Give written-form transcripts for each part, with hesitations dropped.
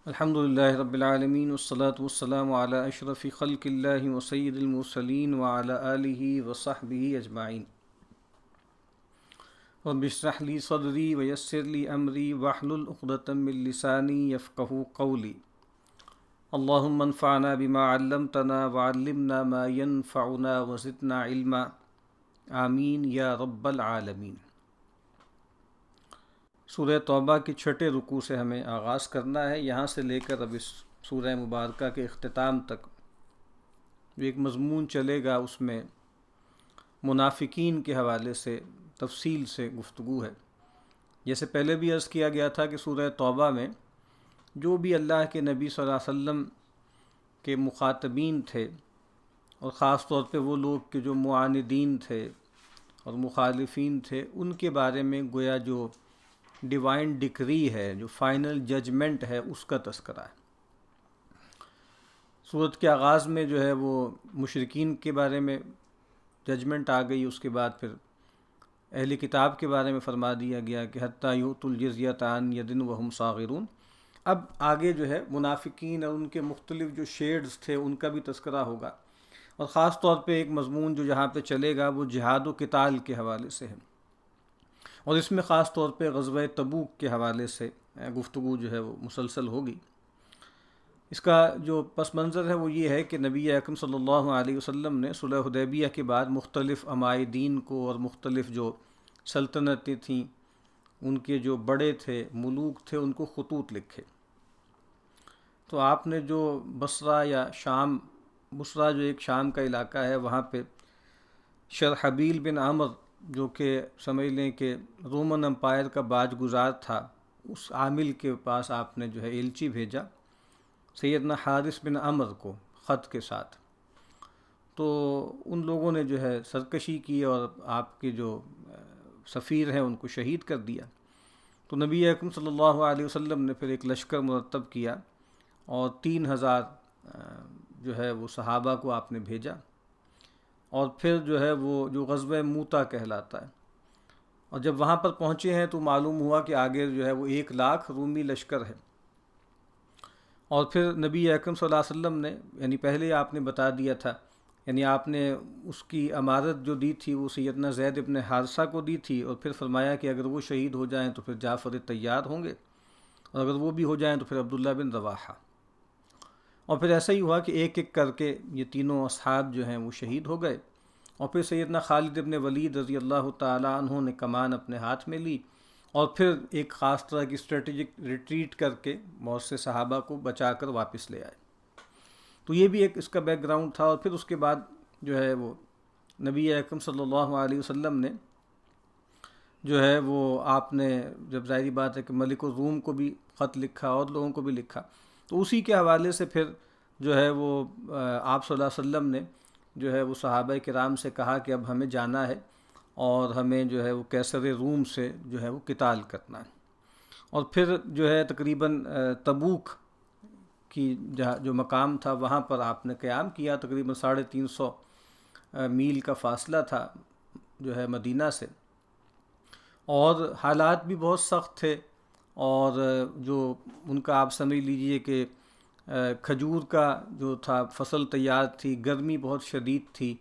الحمد للہ رب العالمین والصلاة والسلام علی اشرف خلق اللہ وسید المرسلین وعلی آلہ وصحبہ اجمعین۔ رب اشرح لی صدری ویسر لی امری واحلل عقدۃ من لسانی یفقہوا قولی۔ اللہم انفعنا بما علمتنا وعلمنا ما ينفعنا وزدنا علما، آمین یا رب العالمین۔ سورہ توبہ کے چھٹے رکوع سے ہمیں آغاز کرنا ہے۔ یہاں سے لے کر اب اس سورہ مبارکہ کے اختتام تک جو ایک مضمون چلے گا، اس میں منافقین کے حوالے سے تفصیل سے گفتگو ہے۔ جیسے پہلے بھی عرض کیا گیا تھا کہ سورہ توبہ میں جو بھی اللہ کے نبی صلی اللہ علیہ وسلم کے مخاطبین تھے، اور خاص طور پہ وہ لوگ کہ جو معاندین تھے اور مخالفین تھے، ان کے بارے میں گویا جو ڈیوائن ڈکری ہے، جو فائنل ججمنٹ ہے، اس کا تذکرہ ہے۔ سورت کے آغاز میں جو ہے وہ مشرکین کے بارے میں ججمنٹ آ گئی، اس کے بعد پھر اہل کتاب کے بارے میں فرما دیا گیا کہ حتیٰ یؤتوا الجزیۃ عن ید وہم صاغرون۔ اب آگے جو ہے منافقین اور ان کے مختلف جو شیڈز تھے ان کا بھی تذکرہ ہوگا، اور خاص طور پہ ایک مضمون جو یہاں پہ چلے گا وہ جہاد و قتال کے حوالے سے ہے، اور اس میں خاص طور پہ غزوہ تبوک کے حوالے سے گفتگو جو ہے وہ مسلسل ہوگی۔ اس کا جو پس منظر ہے وہ یہ ہے کہ نبی اکرم صلی اللہ علیہ وسلم نے صلح حدیبیہ کے بعد مختلف عمائدین کو اور مختلف جو سلطنتیں تھیں، ان کے جو بڑے تھے، ملوک تھے، ان کو خطوط لکھے۔ تو آپ نے جو بصرہ یا شام، بصرہ جو ایک شام کا علاقہ ہے، وہاں پہ شرحبیل بن عمر، جو کہ سمجھ لیں کہ رومن امپائر کا باج گزار تھا، اس عامل کے پاس آپ نے جو ہے ایلچی بھیجا سیدنا حارث بن عمر کو خط کے ساتھ۔ تو ان لوگوں نے جو ہے سرکشی کی اور آپ کے جو سفیر ہیں ان کو شہید کر دیا۔ تو نبی اکرم صلی اللہ علیہ وسلم نے پھر ایک لشکر مرتب کیا اور 3000 جو ہے وہ صحابہ کو آپ نے بھیجا، اور پھر جو ہے وہ جو غزوہ موتا کہلاتا ہے، اور جب وہاں پر پہنچے ہیں تو معلوم ہوا کہ آگے جو ہے وہ 1,00,000 رومی لشکر ہے۔ اور پھر نبی اکرم صلی اللہ علیہ وسلم نے، یعنی پہلے آپ نے بتا دیا تھا، یعنی آپ نے اس کی امارت جو دی تھی وہ سیدنا زید ابن حارثہ کو دی تھی، اور پھر فرمایا کہ اگر وہ شہید ہو جائیں تو پھر جعفر طیار ہوں گے، اور اگر وہ بھی ہو جائیں تو پھر عبداللہ بن رواحہ۔ اور پھر ایسا ہی ہوا کہ ایک ایک کر کے یہ تینوں اصحاب جو ہیں وہ شہید ہو گئے، اور پھر سیدنا خالد ابن ولید رضی اللہ تعالیٰ عنہ نے کمان اپنے ہاتھ میں لی، اور پھر ایک خاص طرح کی اسٹریٹجک ریٹریٹ کر کے بہت سے صحابہ کو بچا کر واپس لے آئے۔ تو یہ بھی ایک اس کا بیک گراؤنڈ تھا۔ اور پھر اس کے بعد جو ہے وہ نبی اکرم صلی اللہ علیہ وسلم نے جو ہے وہ آپ نے جب ظاہری بات ہے کہ ملک الروم کو بھی خط لکھا اور لوگوں کو بھی لکھا، تو اسی کے حوالے سے پھر جو ہے وہ آپ صلی اللہ علیہ وسلم نے جو ہے وہ صحابہ کرام سے کہا کہ اب ہمیں جانا ہے اور ہمیں جو ہے وہ قیصر روم سے جو ہے وہ قتال کرنا ہے۔ اور پھر جو ہے تقریباً تبوک کی جو مقام تھا وہاں پر آپ نے قیام کیا، تقریباً 350 میل کا فاصلہ تھا جو ہے مدینہ سے، اور حالات بھی بہت سخت تھے، اور جو ان کا آپ سمجھ لیجئے کہ کھجور کا جو تھا فصل تیار تھی، گرمی بہت شدید تھی،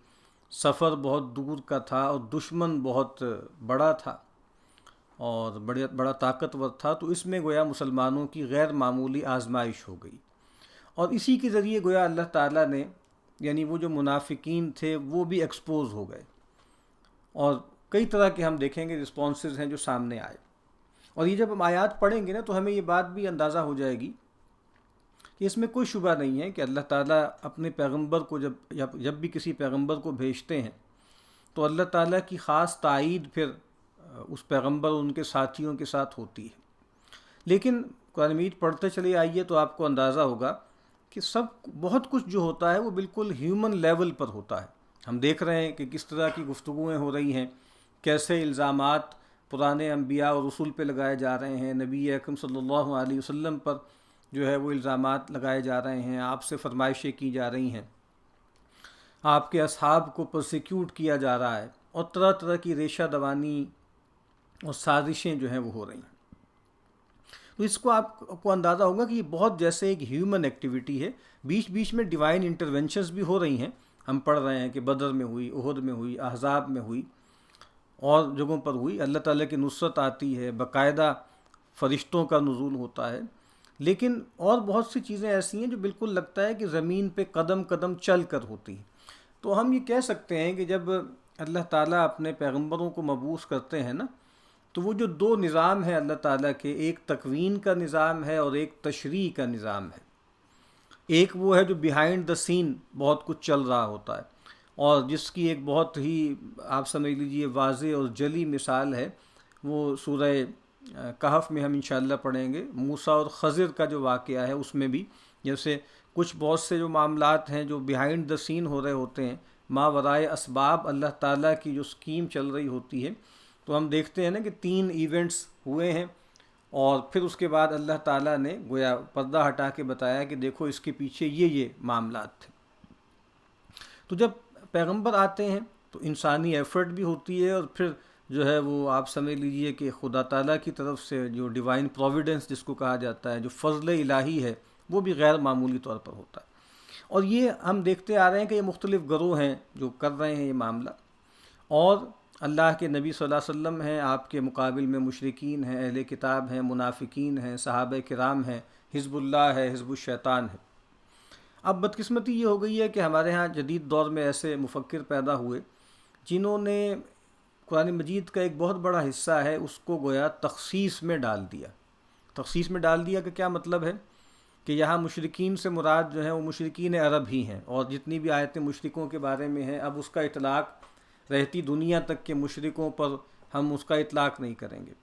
سفر بہت دور کا تھا، اور دشمن بہت بڑا تھا اور بڑا طاقتور تھا۔ تو اس میں گویا مسلمانوں کی غیر معمولی آزمائش ہو گئی، اور اسی کے ذریعے گویا اللہ تعالیٰ نے، یعنی وہ جو منافقین تھے وہ بھی ایکسپوز ہو گئے، اور کئی طرح کے ہم دیکھیں گے رسپانسز ہیں جو سامنے آئے۔ اور یہ جب ہم آیات پڑھیں گے نا تو ہمیں یہ بات بھی اندازہ ہو جائے گی کہ اس میں کوئی شبہ نہیں ہے کہ اللہ تعالیٰ اپنے پیغمبر کو جب بھی کسی پیغمبر کو بھیجتے ہیں تو اللہ تعالیٰ کی خاص تائید پھر اس پیغمبر اور ان کے ساتھیوں کے ساتھ ہوتی ہے۔ لیکن قرآن مجید پڑھتے چلے آئیے تو آپ کو اندازہ ہوگا کہ بہت کچھ جو ہوتا ہے وہ بالکل ہیومن لیول پر ہوتا ہے۔ ہم دیکھ رہے ہیں کہ کس طرح کی گفتگویں ہو رہی ہیں، کیسے الزامات پرانے انبیاء اور رسول پہ لگائے جا رہے ہیں، نبی اکرم صلی اللہ علیہ وسلم پر جو ہے وہ الزامات لگائے جا رہے ہیں، آپ سے فرمائشیں کی جا رہی ہیں، آپ کے اصحاب کو پرسیکیوٹ کیا جا رہا ہے، اور طرح طرح کی ریشہ دوانی اور سازشیں جو ہیں وہ ہو رہی ہیں۔ تو اس کو آپ کو اندازہ ہوگا کہ یہ بہت جیسے ایک ہیومن ایکٹیویٹی ہے. بیچ بیچ میں ڈیوائن انٹرونشنز بھی ہو رہی ہیں. ہم پڑھ رہے ہیں کہ بدر میں ہوئی، احد میں ہوئی، احزاب میں ہوئی، اور جگہوں پر ہوئی. اللہ تعالیٰ کی نصرت آتی ہے، باقاعدہ فرشتوں کا نزول ہوتا ہے. لیکن اور بہت سی چیزیں ایسی ہیں جو بالکل لگتا ہے کہ زمین پہ قدم قدم چل کر ہوتی ہیں. تو ہم یہ کہہ سکتے ہیں کہ جب اللہ تعالیٰ اپنے پیغمبروں کو مبعوث کرتے ہیں نا، تو وہ جو دو نظام ہیں اللہ تعالیٰ کے، ایک تکوین کا نظام ہے اور ایک تشریع کا نظام ہے. ایک وہ ہے جو بیہائنڈ دا سین بہت کچھ چل رہا ہوتا ہے، اور جس کی ایک بہت ہی آپ سمجھ لیجئے واضح اور جلی مثال ہے وہ سورہ کہف میں ہم انشاءاللہ پڑھیں گے. موسیٰ اور خضر کا جو واقعہ ہے اس میں بھی جیسے کچھ بہت سے جو معاملات ہیں جو بیہائنڈ دا سین ہو رہے ہوتے ہیں، ما ورائے اسباب اللہ تعالیٰ کی جو سکیم چل رہی ہوتی ہے. تو ہم دیکھتے ہیں نا کہ 3 ایونٹس ہوئے ہیں، اور پھر اس کے بعد اللہ تعالیٰ نے گویا پردہ ہٹا کے بتایا کہ دیکھو اس کے پیچھے یہ معاملات تھے. تو جب پیغمبر آتے ہیں تو انسانی ایفرٹ بھی ہوتی ہے، اور پھر جو ہے وہ آپ سمجھ لیجئے کہ خدا تعالیٰ کی طرف سے جو ڈیوائن پروویڈنس جس کو کہا جاتا ہے، جو فضل الہی ہے، وہ بھی غیر معمولی طور پر ہوتا ہے. اور یہ ہم دیکھتے آ رہے ہیں کہ یہ مختلف گروہ ہیں جو کر رہے ہیں یہ معاملہ، اور اللہ کے نبی صلی اللہ علیہ وسلم ہیں، آپ کے مقابل میں مشرکین ہیں، اہل کتاب ہیں، منافقین ہیں، صحابہ کرام ہیں، حزب اللہ ہے، حزب الشیطان ہے. اب بدقسمتی یہ ہو گئی ہے کہ ہمارے ہاں جدید دور میں ایسے مفکر پیدا ہوئے جنہوں نے قرآن مجید کا ایک بہت بڑا حصہ ہے اس کو گویا تخصیص میں ڈال دیا. تخصیص میں ڈال دیا کہ کیا مطلب ہے کہ یہاں مشرکین سے مراد جو ہیں وہ مشرکین عرب ہی ہیں، اور جتنی بھی آیتیں مشرکوں کے بارے میں ہیں اب اس کا اطلاق رہتی دنیا تک کے مشرکوں پر ہم اس کا اطلاق نہیں کریں گے.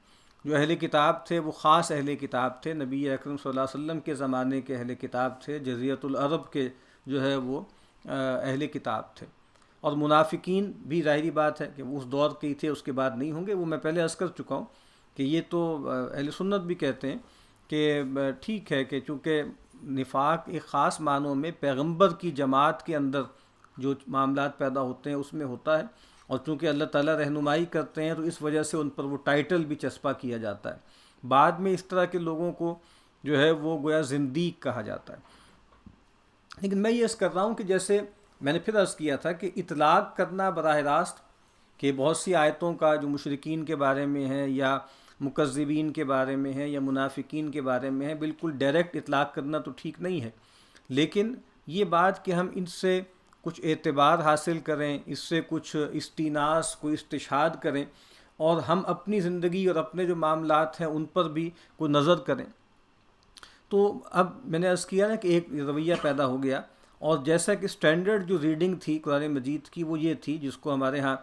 جو اہل کتاب تھے وہ خاص اہل کتاب تھے، نبی اکرم صلی اللہ علیہ وسلم کے زمانے کے اہل کتاب تھے، جزیرۃ العرب کے جو ہے وہ اہل کتاب تھے. اور منافقین بھی ظاہری بات ہے کہ وہ اس دور کے ہی تھے، اس کے بعد نہیں ہوں گے. وہ میں پہلے عرض کر چکا ہوں کہ یہ تو اہل سنت بھی کہتے ہیں کہ ٹھیک ہے کہ چونکہ نفاق ایک خاص معنوں میں پیغمبر کی جماعت کے اندر جو معاملات پیدا ہوتے ہیں اس میں ہوتا ہے، اور چونکہ اللہ تعالیٰ رہنمائی کرتے ہیں تو اس وجہ سے ان پر وہ ٹائٹل بھی چسپاں کیا جاتا ہے. بعد میں اس طرح کے لوگوں کو جو ہے وہ گویا زندیق کہا جاتا ہے. لیکن میں یہ عرض کر رہا ہوں کہ جیسے میں نے پھر عرض کیا تھا کہ اطلاق کرنا براہ راست کہ بہت سی آیتوں کا جو مشرکین کے بارے میں ہے یا مکذبین کے بارے میں ہے یا منافقین کے بارے میں ہے، بالکل ڈائریکٹ اطلاق کرنا تو ٹھیک نہیں ہے. لیکن یہ بات کہ ہم ان سے کچھ اعتبار حاصل کریں، اس سے کچھ استیناس کوئی استشہاد کریں، اور ہم اپنی زندگی اور اپنے جو معاملات ہیں ان پر بھی کوئی نظر کریں. تو اب میں نے عرض کیا نا کہ ایک رویہ پیدا ہو گیا، اور جیسا کہ سٹینڈرڈ جو ریڈنگ تھی قرآن مجید کی وہ یہ تھی، جس کو ہمارے ہاں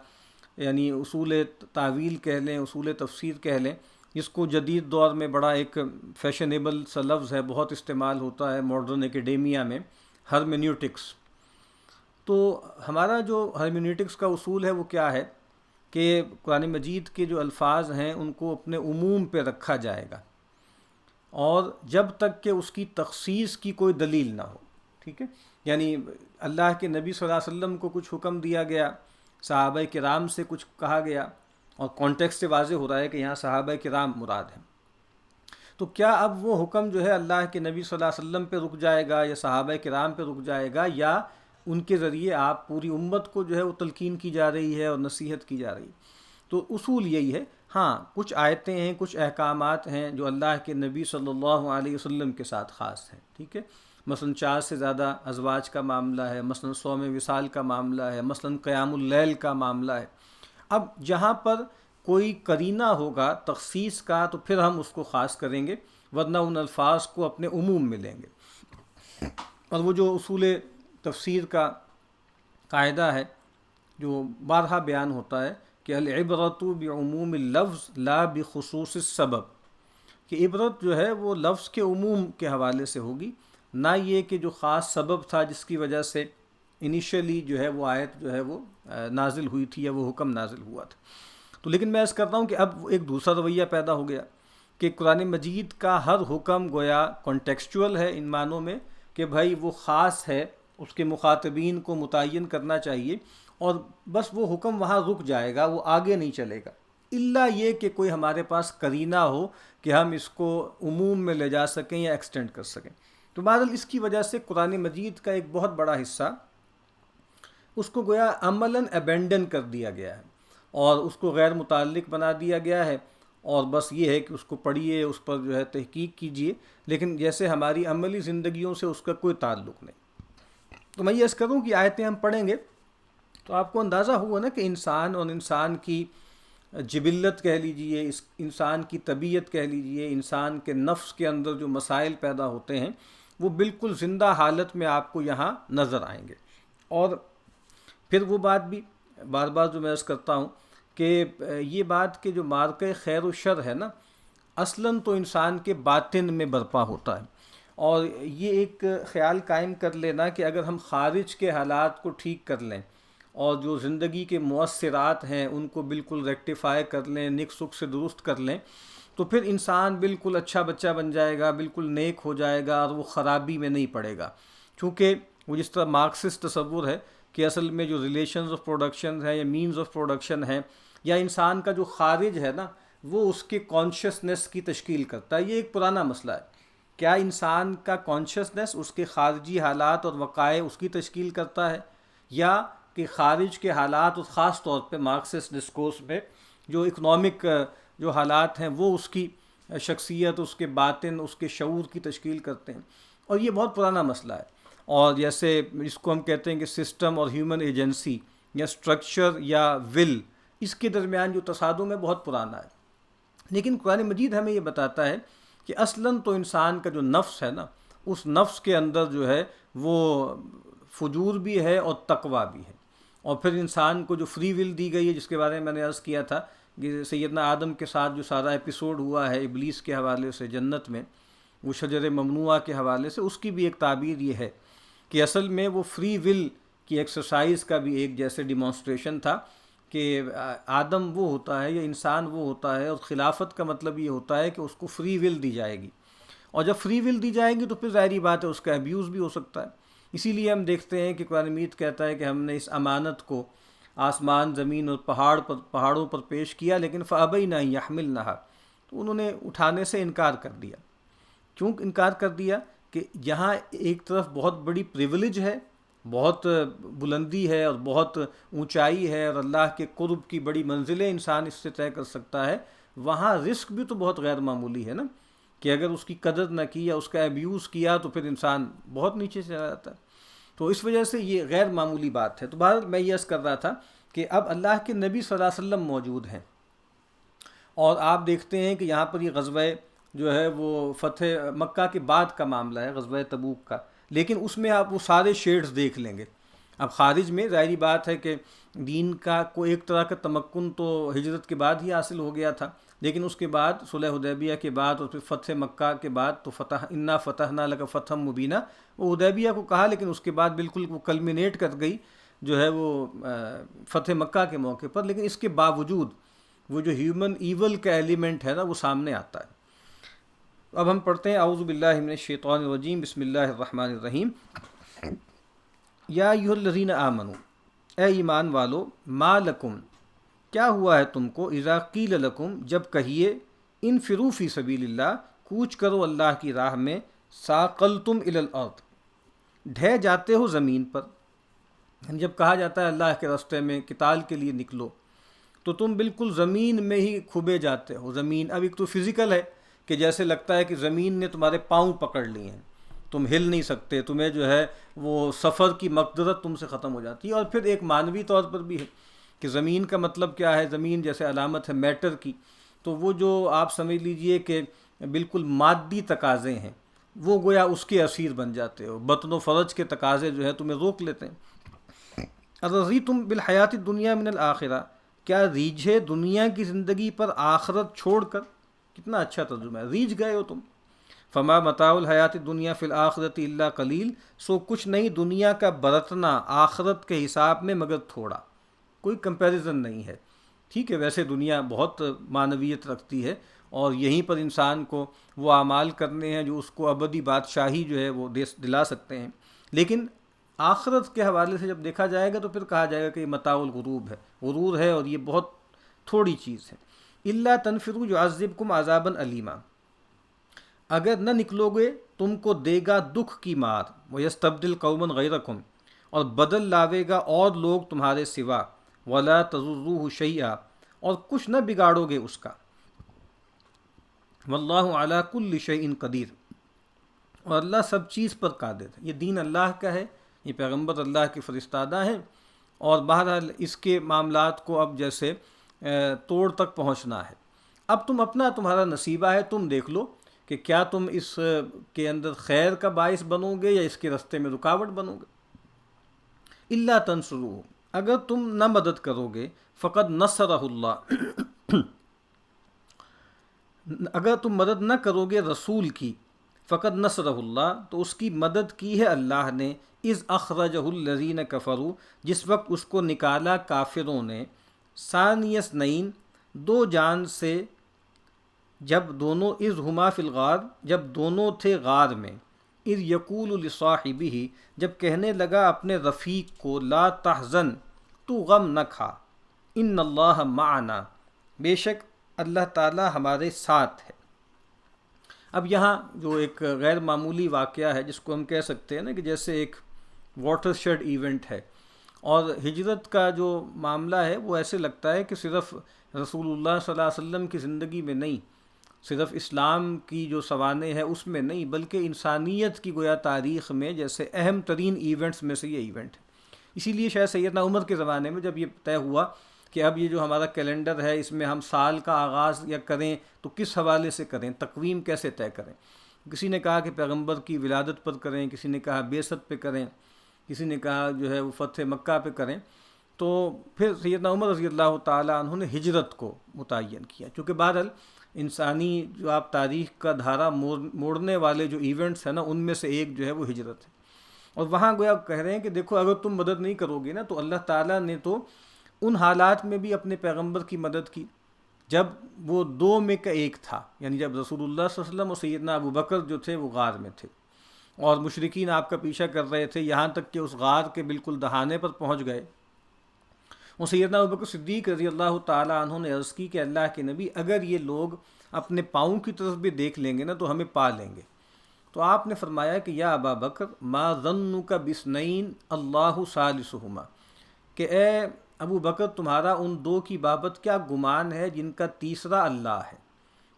یعنی اصول تعویل کہہ لیں، اصول تفسیر کہہ لیں، جس کو جدید دور میں بڑا ایک فیشنیبل سا لفظ ہے، بہت استعمال ہوتا ہے ماڈرن اکیڈیمیا میں، ہرمینیوٹکس. تو ہمارا جو ہرمینیوٹکس کا اصول ہے وہ کیا ہے کہ قرآن مجید کے جو الفاظ ہیں ان کو اپنے عموم پہ رکھا جائے گا، اور جب تک کہ اس کی تخصیص کی کوئی دلیل نہ ہو. ٹھیک ہے، یعنی اللہ کے نبی صلی اللہ علیہ وسلم کو کچھ حکم دیا گیا، صحابہ کرام سے کچھ کہا گیا، اور کانٹیکسٹ سے واضح ہو رہا ہے کہ یہاں صحابہ کرام مراد ہیں. تو کیا اب وہ حکم جو ہے اللہ کے نبی صلی اللہ علیہ وسلم پہ رک جائے گا یا صحابہ کرام پہ رک جائے گا، یا ان کے ذریعے آپ پوری امت کو جو ہے وہ تلقین کی جا رہی ہے اور نصیحت کی جا رہی ہے؟ تو اصول یہی ہے. ہاں کچھ آیتیں ہیں، کچھ احکامات ہیں جو اللہ کے نبی صلی اللہ علیہ وسلم کے ساتھ خاص ہیں. ٹھیک ہے، مثلا 4 سے زیادہ ازواج کا معاملہ ہے، مثلا صوم وصال کا معاملہ ہے، مثلا قیام اللیل کا معاملہ ہے. اب جہاں پر کوئی قرینہ ہوگا تخصیص کا تو پھر ہم اس کو خاص کریں گے، ورنہ ان الفاظ کو اپنے عموم میں لیں گے. اور وہ جو اصول تفسیر کا قاعدہ ہے جو بارہا بیان ہوتا ہے کہ العبرۃ بعموم اللفظ لا بخصوص السبب، کہ عبرت جو ہے وہ لفظ کے عموم کے حوالے سے ہوگی، نہ یہ کہ جو خاص سبب تھا جس کی وجہ سے انیشلی جو ہے وہ آیت جو ہے وہ نازل ہوئی تھی یا وہ حکم نازل ہوا تھا. تو لیکن میں عرض کرتا ہوں کہ اب ایک دوسرا رویہ پیدا ہو گیا کہ قرآن مجید کا ہر حکم گویا کانٹیکسچول ہے ان معنوں میں کہ بھائی وہ خاص ہے، اس کے مخاطبین کو متعین کرنا چاہیے، اور بس وہ حکم وہاں رک جائے گا، وہ آگے نہیں چلے گا. الا یہ کہ کوئی ہمارے پاس قرینہ ہو کہ ہم اس کو عموم میں لے جا سکیں یا ایکسٹینڈ کر سکیں۔ تو بہرحال اس کی وجہ سے قرآن مجید کا ایک بہت بڑا حصہ اس کو گویا عملاً ابینڈن کر دیا گیا ہے اور اس کو غیر متعلق بنا دیا گیا ہے، اور بس یہ ہے کہ اس کو پڑھیے، اس پر جو ہے تحقیق کیجیے، لیکن جیسے ہماری عملی زندگیوں سے اس کا کوئی تعلق نہیں۔ تو میں یہ عرض کروں کہ آیتیں ہم پڑھیں گے تو آپ کو اندازہ ہوا نا کہ انسان اور انسان کی جبلت کہہ لیجئے، اس انسان کی طبیعت کہہ لیجئے، انسان کے نفس کے اندر جو مسائل پیدا ہوتے ہیں وہ بالکل زندہ حالت میں آپ کو یہاں نظر آئیں گے۔ اور پھر وہ بات بھی بار بار جو میں عرض کرتا ہوں کہ یہ بات کہ جو مارکہ خیر و شر ہے نا، اصلاً تو انسان کے باطن میں برپا ہوتا ہے، اور یہ ایک خیال قائم کر لینا کہ اگر ہم خارج کے حالات کو ٹھیک کر لیں اور جو زندگی کے مؤثرات ہیں ان کو بالکل ریکٹیفائی کر لیں، نک سک سے درست کر لیں، تو پھر انسان بالکل اچھا بچہ بن جائے گا، بالکل نیک ہو جائے گا اور وہ خرابی میں نہیں پڑے گا۔ چونکہ وہ جس طرح مارکسسٹ تصور ہے کہ اصل میں جو ریلیشنز آف پروڈکشن ہے یا مینز آف پروڈکشن ہے یا انسان کا جو خارج ہے نا وہ اس کے کانشیسنس کی تشکیل کرتا ہے، یہ ایک پرانا مسئلہ ہے۔ کیا انسان کا کانشیسنس اس کے خارجی حالات اور وقائع اس کی تشکیل کرتا ہے، یا کہ خارج کے حالات اور خاص طور پہ مارکسسٹ ڈسکورس میں جو اکنامک جو حالات ہیں وہ اس کی شخصیت، اس کے باطن، اس کے شعور کی تشکیل کرتے ہیں؟ اور یہ بہت پرانا مسئلہ ہے، اور جیسے اس کو ہم کہتے ہیں کہ سسٹم اور ہیومن ایجنسی یا اسٹرکچر یا ول، اس کے درمیان جو تصادم ہے بہت پرانا ہے۔ لیکن قرآن مجید ہمیں یہ بتاتا ہے کہ اصلاً تو انسان کا جو نفس ہے نا، اس نفس کے اندر جو ہے وہ فجور بھی ہے اور تقویٰ بھی ہے، اور پھر انسان کو جو فری ول دی گئی ہے جس کے بارے میں نے عرض کیا تھا کہ سیدنا آدم کے ساتھ جو سارا ایپیسوڈ ہوا ہے ابلیس کے حوالے سے جنت میں، وہ شجر ممنوعہ کے حوالے سے، اس کی بھی ایک تعبیر یہ ہے کہ اصل میں وہ فری ول کی ایکسرسائز کا بھی ایک جیسے ڈیمانسٹریشن تھا کہ آدم وہ ہوتا ہے یا انسان وہ ہوتا ہے، اور خلافت کا مطلب یہ ہوتا ہے کہ اس کو فری ول دی جائے گی، اور جب فری ول دی جائے گی تو پھر ظاہری بات ہے اس کا ابیوز بھی ہو سکتا ہے۔ اسی لیے ہم دیکھتے ہیں کہ قرآن مجید کہتا ہے کہ ہم نے اس امانت کو آسمان، زمین اور پہاڑوں پر پیش کیا، لیکن فَأَبَيْنَ أَن يَحْمِلْنَهَا، تو انہوں نے اٹھانے سے انکار کر دیا۔ کیوں انکار کر دیا؟ کہ یہاں ایک طرف بہت بڑی پریویلیج ہے، بہت بلندی ہے اور بہت اونچائی ہے، اور اللہ کے قرب کی بڑی منزلیں انسان اس سے طے کر سکتا ہے، وہاں رزق بھی تو بہت غیر معمولی ہے نا، کہ اگر اس کی قدر نہ کی یا اس کا ابیوز کیا تو پھر انسان بہت نیچے چلا جاتا ہے۔ تو اس وجہ سے یہ غیر معمولی بات ہے۔ تو بہرحال میں یہ عرض کر رہا تھا کہ اب اللہ کے نبی صلی اللہ علیہ وسلم موجود ہیں، اور آپ دیکھتے ہیں کہ یہاں پر یہ غزوہ جو ہے وہ فتح مکہ کے بعد کا معاملہ ہے، غزوہ تبوک کا، لیکن اس میں آپ وہ سارے شیڈز دیکھ لیں گے۔ اب خارج میں ظاہری بات ہے کہ دین کا کوئی ایک طرح کا تمکن تو ہجرت کے بعد ہی حاصل ہو گیا تھا، لیکن اس کے بعد صلح حدیبیہ کے بعد اور پھر فتح مکہ کے بعد تو انا فتحنا لک فتحا مبینا، وہ حدیبیہ کو کہا، لیکن اس کے بعد بالکل وہ کلمینیٹ کر گئی جو ہے وہ فتح مکہ کے موقع پر۔ لیکن اس کے باوجود وہ جو ہیومن ایول کا ایلیمنٹ ہے نا وہ سامنے آتا ہے۔ اب ہم پڑھتے ہیں اعوذ باللہ من الشیطان الرجیم، بسم اللہ الرحمن الرحیم۔ یا ایھا الذین آمنوا، اے ایمان والو، ما لکم، کیا ہوا ہے تم کو، اذا قیل لکم، جب کہیے، انفروا فی سبیل اللہ، کوچ کرو اللہ کی راہ میں، ثاقلتم الی الارض، ڈھہ جاتے ہو زمین پر۔ جب کہا جاتا ہے اللہ کے راستے میں قتال کے لیے نکلو تو تم بالکل زمین میں ہی کھبے جاتے ہو۔ زمین اب ایک تو فزیکل ہے کہ جیسے لگتا ہے کہ زمین نے تمہارے پاؤں پکڑ لیے ہیں، تم ہل نہیں سکتے، تمہیں جو ہے وہ سفر کی مقدرت تم سے ختم ہو جاتی ہے۔ اور پھر ایک معنوی طور پر بھی ہے کہ زمین کا مطلب کیا ہے، زمین جیسے علامت ہے میٹر کی، تو وہ جو آپ سمجھ لیجئے کہ بالکل مادی تقاضے ہیں وہ گویا اس کے اسیر بن جاتے ہو، بطن و فرج کے تقاضے جو ہے تمہیں روک لیتے ہیں۔ ارضیتم بالحیات الدنیا من الآخرہ، کیا ریجھے دنیا کی زندگی پر آخرت چھوڑ کر؟ کتنا اچھا ترجمہ ہے، ریجھ گئے ہو تم۔ فما متاع الحیات الدنیا فی الآخرۃ الا قلیل، سو کچھ نہیں دنیا کا برتنا آخرت کے حساب میں مگر تھوڑا، کوئی کمپیریزن نہیں ہے۔ ٹھیک ہے، ویسے دنیا بہت معنویت رکھتی ہے اور یہیں پر انسان کو وہ اعمال کرنے ہیں جو اس کو ابدی بادشاہی جو ہے وہ دلا سکتے ہیں، لیکن آخرت کے حوالے سے جب دیکھا جائے گا تو پھر کہا جائے گا کہ یہ متاع الغرور ہے، غرور ہے، اور یہ بہت تھوڑی چیز ہے۔ اللہ تنفروا يعذبكم عذابا علیما، اگر نہ نکلو گے تم کو دے گا دکھ کی مار، وَيَسْتَبْدِلْ قَوْمًا غَيْرَكُمْ، اور بدل لاوے گا اور لوگ تمہارے سوا، وَلَا تَضُرُّوهُ شَيْئًا، اور کچھ نہ بگاڑو گے اس کا، وَاللَّهُ عَلَى كُلِّ شَيْءٍ قدیر، اور اللہ سب چیز پر قادر ہے۔ یہ دین اللہ کا ہے، یہ پیغمبر اللہ کے فرستادہ ہیں، اور بہرحال اس کے معاملات کو اب جیسے توڑ تک پہنچنا ہے۔ اب تمہارا نصیبہ ہے، تم دیکھ لو کہ کیا تم اس کے اندر خیر کا باعث بنو گے یا اس کے راستے میں رکاوٹ بنو گے۔ اللہ تنصروہ، اگر تم نہ مدد کرو گے، فقد نصرہ اللہ، اگر تم مدد نہ کرو گے رسول کی، فقد نصرہ اللہ، تو اس کی مدد کی ہے اللہ نے، اذ اخرجہ الذین کفروا، جس وقت اس کو نکالا کافروں نے، ثانی اثنین، دو جان سے، جب دونوں، اذ ہما فی الغار، جب دونوں تھے غار میں، اذ یقول لصاحبہ، جب کہنے لگا اپنے رفیق کو، لا تحزن، تو غم نہ کھا، ان اللہ معنا، بے شک اللہ تعالی ہمارے ساتھ ہے۔ اب یہاں جو ایک غیر معمولی واقعہ ہے جس کو ہم کہہ سکتے ہیں نا کہ جیسے ایک واٹر شیڈ ایونٹ ہے، اور ہجرت کا جو معاملہ ہے وہ ایسے لگتا ہے کہ صرف رسول اللہ صلی اللہ علیہ وسلم کی زندگی میں نہیں، صرف اسلام کی جو سوانح ہے اس میں نہیں، بلکہ انسانیت کی گویا تاریخ میں جیسے اہم ترین ایونٹس میں سے یہ ایونٹ ہے۔ اسی لیے شاید سیدنا عمر کے زمانے میں جب یہ طے ہوا کہ اب یہ جو ہمارا کیلنڈر ہے اس میں ہم سال کا آغاز یا کریں تو کس حوالے سے کریں، تقویم کیسے طے کریں، کسی نے کہا کہ پیغمبر کی ولادت پر کریں، کسی نے کہا بعثت پہ کریں، کسی نے کہا جو ہے وہ فتح مکہ پہ کریں، تو پھر سیدنا عمر رضی اللہ تعالیٰ عنہ نے ہجرت کو متعین کیا، چونکہ بہرحال انسانی جو آپ تاریخ کا دھارا موڑنے والے جو ایونٹس ہیں نا ان میں سے ایک جو ہے وہ ہجرت ہے۔ اور وہاں گویا کہہ رہے ہیں کہ دیکھو اگر تم مدد نہیں کرو گے نا تو اللہ تعالیٰ نے تو ان حالات میں بھی اپنے پیغمبر کی مدد کی جب وہ دو میں کا ایک تھا، یعنی جب رسول اللہ صلی اللہ علیہ وسلم اور سیدنا ابو بکر جو تھے وہ غار میں تھے اور مشرکین آپ کا پیچھا کر رہے تھے، یہاں تک کہ اس غار کے بالکل دہانے پر پہنچ گئے۔ اور سیدنا ابو بکر صدیق رضی اللہ تعالیٰ عنہ نے عرض کی کہ اللہ کے نبی اگر یہ لوگ اپنے پاؤں کی طرف بھی دیکھ لیں گے نا تو ہمیں پا لیں گے، تو آپ نے فرمایا کہ یا ابا بکر ما ظنک باثنین اللہ ثالثہما، کہ اے ابو بکر تمہارا ان دو کی بابت کیا گمان ہے جن کا تیسرا اللہ ہے۔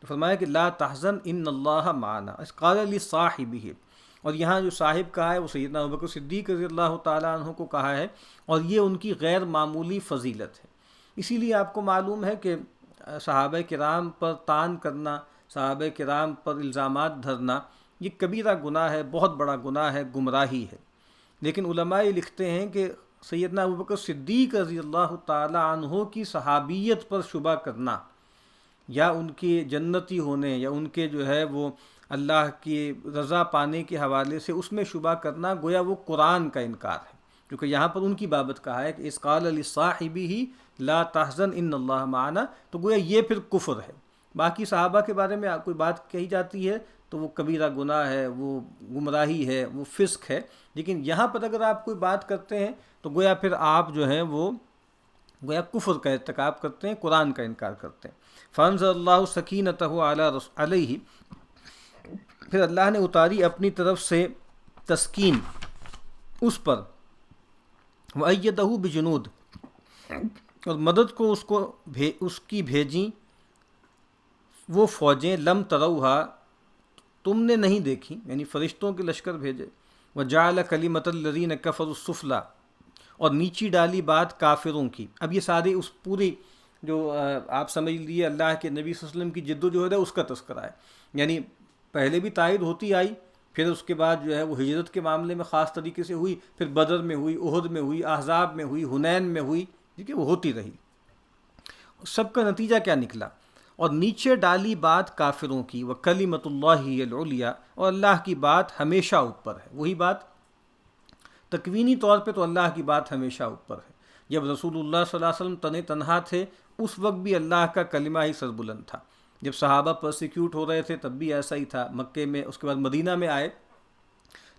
تو فرمایا کہ لا تحزن ان اللہ معنا، قال لصاحبہ، اور یہاں جو صاحب کہا ہے وہ سیدنا ابو بکر صدیق رضی اللہ تعالیٰ عنہ کو کہا ہے، اور یہ ان کی غیر معمولی فضیلت ہے۔ اسی لیے آپ کو معلوم ہے کہ صحابہ کرام پر طعن کرنا، صحابہ کرام پر الزامات دھرنا، یہ کبیرہ گناہ ہے، بہت بڑا گناہ ہے، گمراہی ہے۔ لیکن علماء یہ لکھتے ہیں کہ سیدنا ابوبکر صدیق رضی اللہ تعالیٰ عنہ کی صحابیت پر شبہ کرنا، یا ان کے جنتی ہونے، یا ان کے جو ہے وہ اللہ کی رضا پانے کے حوالے سے اس میں شبہ کرنا، گویا وہ قرآن کا انکار ہے، کیونکہ یہاں پر ان کی بابت کہا ہے کہ اذ قال لصاحبہ لا تحزن ان اللہ معنا، تو گویا یہ پھر کفر ہے۔ باقی صحابہ کے بارے میں کوئی بات کہی جاتی ہے تو وہ کبیرہ گناہ ہے، وہ گمراہی ہے، وہ فسق ہے، لیکن یہاں پر اگر آپ کوئی بات کرتے ہیں تو گویا پھر آپ جو ہیں وہ گویا کفر کا ارتکاب کرتے ہیں، قرآن کا انکار کرتے ہیں۔ فانزل اللہ سکینتہ علیہ، پھر اللہ نے اتاری اپنی طرف سے تسکین اس پر، وَأَيَّدَهُ بِجُنُودٍ، اور مدد کو اس کی بھیجیں وہ فوجیں، لم تروہا، تم نے نہیں دیکھی، یعنی فرشتوں کے لشکر بھیجے، وَجَعَلَ كَلِمَةَ الَّذِينَ كَفَرُوا السُّفْلَىٰ، اور نیچی ڈالی بات کافروں کی۔ اب یہ ساری اس پوری جو آپ سمجھ لیجیے اللہ کے نبی صلی اللہ علیہ وسلم کی جد و جہد ہے اس کا تذکرہ ہے، یعنی پہلے بھی تائید ہوتی آئی، پھر اس کے بعد جو ہے وہ ہجرت کے معاملے میں خاص طریقے سے ہوئی، پھر بدر میں ہوئی، احد میں ہوئی، احزاب میں ہوئی، حنین میں ہوئی، ٹھیک ہے، وہ ہوتی رہی۔ سب کا نتیجہ کیا نکلا؟ اور نیچے ڈالی بات کافروں کی، وَكَلِمَةُ اللَّهِ هِيَ الْعُلْيَا، اور اللہ کی بات ہمیشہ اوپر ہے۔ وہی بات تکوینی طور پہ تو اللہ کی بات ہمیشہ اوپر ہے۔ جب رسول اللہ صلی اللہ علیہ وسلم تنہا تھے اس وقت بھی اللہ کا کلمہ ہی سربلند تھا، جب صحابہ پرسیکیوٹ ہو رہے تھے تب بھی ایسا ہی تھا، مکے میں، اس کے بعد مدینہ میں آئے۔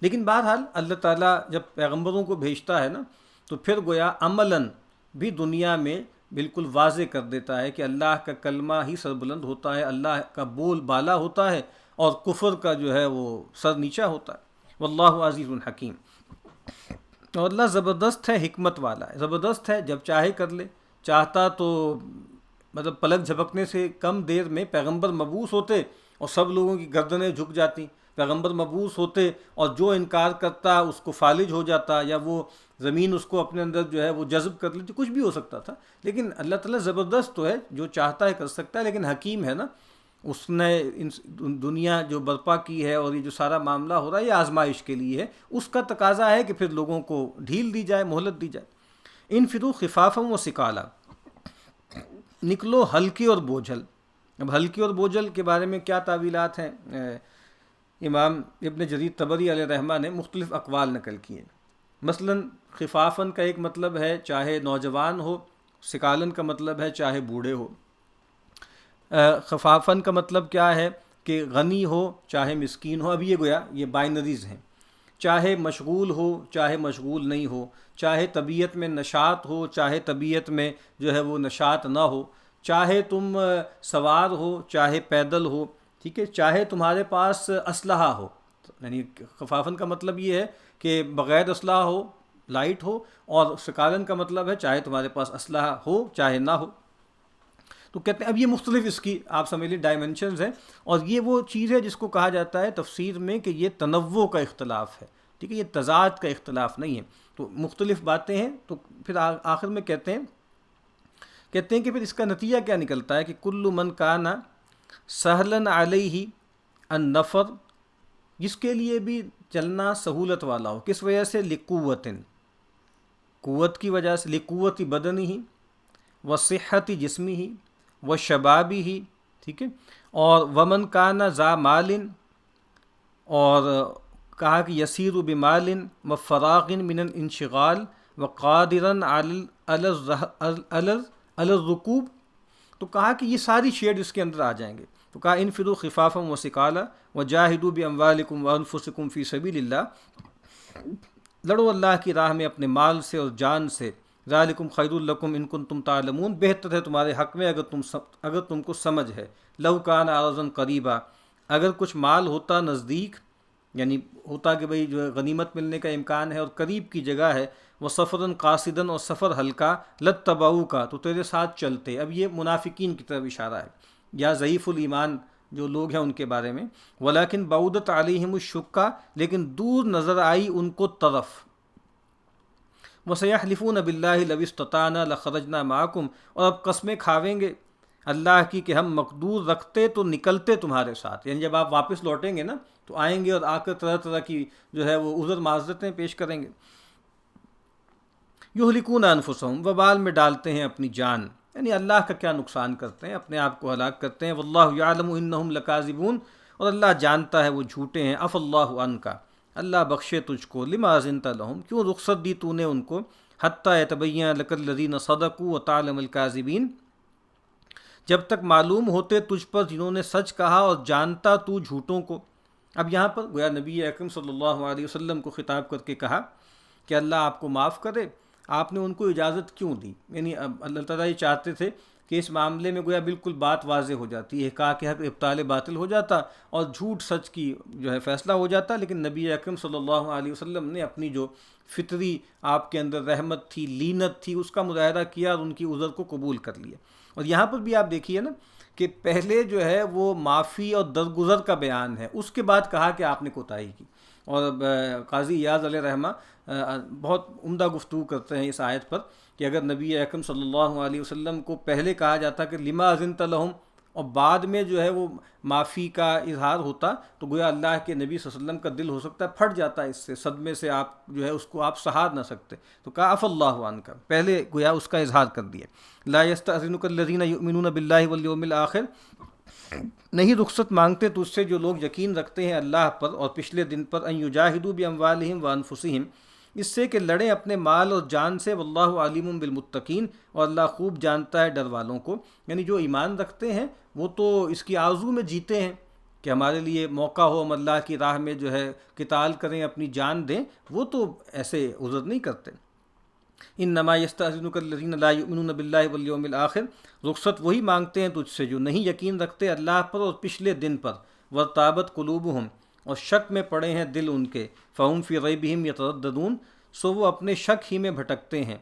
لیکن بہرحال اللہ تعالیٰ جب پیغمبروں کو بھیجتا ہے نا تو پھر گویا عملاً بھی دنیا میں بالکل واضح کر دیتا ہے کہ اللہ کا کلمہ ہی سربلند ہوتا ہے، اللہ کا بول بالا ہوتا ہے، اور کفر کا جو ہے وہ سر نیچا ہوتا ہے۔ واللہ عزیز الحکیم، اور اللہ زبردست ہے، حکمت والا ہے، زبردست ہے، جب چاہے کر لے، چاہتا تو مطلب پلک جھپکنے سے کم دیر میں پیغمبر مبعوث ہوتے اور سب لوگوں کی گردنیں جھک جاتی، پیغمبر مبعوث ہوتے اور جو انکار کرتا اس کو فالج ہو جاتا، یا وہ زمین اس کو اپنے اندر جو ہے وہ جذب کر لیتی، کچھ بھی ہو سکتا تھا۔ لیکن اللہ تعالیٰ زبردست تو ہے، جو چاہتا ہے کر سکتا ہے، لیکن حکیم ہے نا، اس نے دنیا جو برپا کی ہے اور یہ جو سارا معاملہ ہو رہا ہے یہ آزمائش کے لیے ہے، اس کا تقاضا ہے کہ پھر لوگوں کو ڈھیل دی جائے، مہلت دی جائے۔ انفروا خفافا و ثقالا، نکلو ہلکی اور بوجھل۔ اب ہلکی اور بوجھل کے بارے میں کیا تعویلات ہیں؟ امام ابن جریر طبری علیہ رحمہ نے مختلف اقوال نقل کیے۔ مثلا خفافاً کا ایک مطلب ہے چاہے نوجوان ہو، ثقالن کا مطلب ہے چاہے بوڑھے ہو۔ خفافاً کا مطلب کیا ہے کہ غنی ہو چاہے مسکین ہو، اب یہ گویا یہ بائنریز ہیں، چاہے مشغول ہو چاہے مشغول نہیں ہو، چاہے طبیعت میں نشاط ہو چاہے طبیعت میں جو ہے وہ نشاط نہ ہو، چاہے تم سوار ہو چاہے پیدل ہو، ٹھیک ہے، چاہے تمہارے پاس اسلحہ ہو، یعنی خفافاً کا مطلب یہ ہے کہ بغیر اسلحہ ہو، لائٹ ہو، اور ثقالن کا مطلب ہے چاہے تمہارے پاس اسلحہ ہو چاہے نہ ہو۔ تو کہتے ہیں اب یہ مختلف اس کی آپ سمجھ لیں ڈائمنشنز ہیں، اور یہ وہ چیز ہے جس کو کہا جاتا ہے تفسیر میں کہ یہ تنوع کا اختلاف ہے، ٹھیک ہے، یہ تضاد کا اختلاف نہیں ہے۔ تو مختلف باتیں ہیں، تو پھر آخر میں کہتے ہیں کہ پھر اس کا نتیجہ کیا نکلتا ہے کہ کل من کان سہلن علیہ النفر، جس کے لیے بھی چلنا سہولت والا ہو، کس وجہ سے؟ لقوتن، قوت کی وجہ سے، لقوت بدنی ہی و صحت جسمی ہی و شبابی ہی، ٹھیک ہے، اور ومن کان ذا مال، اور کہا کہ یسیر بمال و فراغ من الانشغال و قادرا علی الرکوب، تو کہا کہ یہ ساری شیڈ اس کے اندر آ جائیں گے۔ تو کہا انفروا خفافا و ثقالا وجاہدوا باموالکم وانفسکم فی سبیل اللہ، لڑو اللہ کی راہ میں اپنے مال سے اور جان سے، ذالکم خیر لکم ان کنتم تعلمون، بہتر ہے تمہارے حق میں اگر تم کو سمجھ ہے۔ لو کان عرضا قریبا، اگر کچھ مال ہوتا نزدیک، یعنی ہوتا کہ بھئی جو ہے غنیمت ملنے کا امکان ہے اور قریب کی جگہ ہے، وہ سفراً قاصداً، اور سفر ہلکا، لتبعوکا، تو تیرے ساتھ چلتے۔ اب یہ منافقین کی طرف اشارہ ہے، یا ضعیف الایمان جو لوگ ہیں ان کے بارے میں۔ ولیکن بعودت علیہم الشقہ، لیکن دور نظر آئی ان کو طرف۔ وَسَيَحْلِفُونَ بِاللَّهِ لَوِ اسْتَطَعْنَا لَخَرَجْنَا مَعَكُمْ، اور اب قسمیں کھاویں گے اللہ کی کہ ہم مقدور رکھتے تو نکلتے تمہارے ساتھ، یعنی جب آپ واپس لوٹیں گے نا تو آئیں گے اور آ کر طرح طرح کی جو ہے وہ عذر معذرتیں پیش کریں گے۔ یہلکون انفسہم، وبال میں ڈالتے ہیں اپنی جان، یعنی اللہ کا کیا نقصان کرتے ہیں، اپنے آپ کو ہلاک کرتے ہیں۔ واللہ یعلم انہم لکاذبون، اور اللہ جانتا ہے وہ جھوٹے ہیں۔ عفا اللہ عنک، اللہ بخشے تجھ کو، لما اذنت لہم، کیوں رخصت دی تو نے ان کو، حتی یتبین لک الذین صدقوا وتعلم الکاذبین، جب تک معلوم ہوتے تجھ پر جنہوں نے سچ کہا اور جانتا تو جھوٹوں کو۔ اب یہاں پر گویا نبی اکرم صلی اللہ علیہ وسلم کو خطاب کر کے کہا کہ اللہ آپ کو معاف کرے، آپ نے ان کو اجازت کیوں دی؟ یعنی اب اللہ تعالیٰ یہ چاہتے تھے کہ اس معاملے میں گویا بالکل بات واضح ہو جاتی ہے، کہا کہ حق ابطال باطل ہو جاتا اور جھوٹ سچ کی جو ہے فیصلہ ہو جاتا، لیکن نبی اکرم صلی اللہ علیہ وسلم نے اپنی جو فطری آپ کے اندر رحمت تھی، لینت تھی، اس کا مظاہرہ کیا اور ان کی عذر کو قبول کر لیا۔ اور یہاں پر بھی آپ دیکھیے نا کہ پہلے جو ہے وہ معافی اور درگزر کا بیان ہے، اس کے بعد کہا کہ آپ نے کوتاہی کی۔ اور قاضی ایاز علیہ رحمہ بہت عمدہ گفتگو کرتے ہیں اس آیت پر کہ اگر نبی اکرم صلی اللہ علیہ وسلم کو پہلے کہا جاتا کہ لما اذنت لہم، اور بعد میں جو ہے وہ معافی کا اظہار ہوتا، تو گویا اللہ کے نبی صلی اللہ علیہ وسلم کا دل ہو سکتا ہے پھٹ جاتا ہے، اس سے صدمے سے آپ جو ہے اس کو آپ سہار نہ سکتے، تو کہا عفا اللہ عنک، پہلے گویا اس کا اظہار کر دیا۔ لا یستأذنک الذین یؤمنون باللہ والیوم الآخر، نہیں رخصت مانگتے تجھ سے جو لوگ یقین رکھتے ہیں اللہ پر اور پچھلے دن پر، ان یجاہدوا باموالہم وانفسہم، اس سے کہ لڑیں اپنے مال اور جان سے، واللہ علیم بالمتقین، اور اللہ خوب جانتا ہے ڈر والوں کو۔ یعنی جو ایمان رکھتے ہیں وہ تو اس کی آرزو میں جیتے ہیں کہ ہمارے لیے موقع ہو ہم اللہ کی راہ میں جو ہے قتال کریں، اپنی جان دیں، وہ تو ایسے عذر نہیں کرتے۔ انما یستأذنک الذین لا یؤمنون باللہ والیوم الآخر، رخصت وہی مانگتے ہیں تجھ سے جو نہیں یقین رکھتے اللہ پر اور پچھلے دن پر، وارتابت قلوبہم، اور شک میں پڑے ہیں دل ان کے، فہم فی ریبہم یترددون، سو وہ اپنے شک ہی میں بھٹکتے ہیں،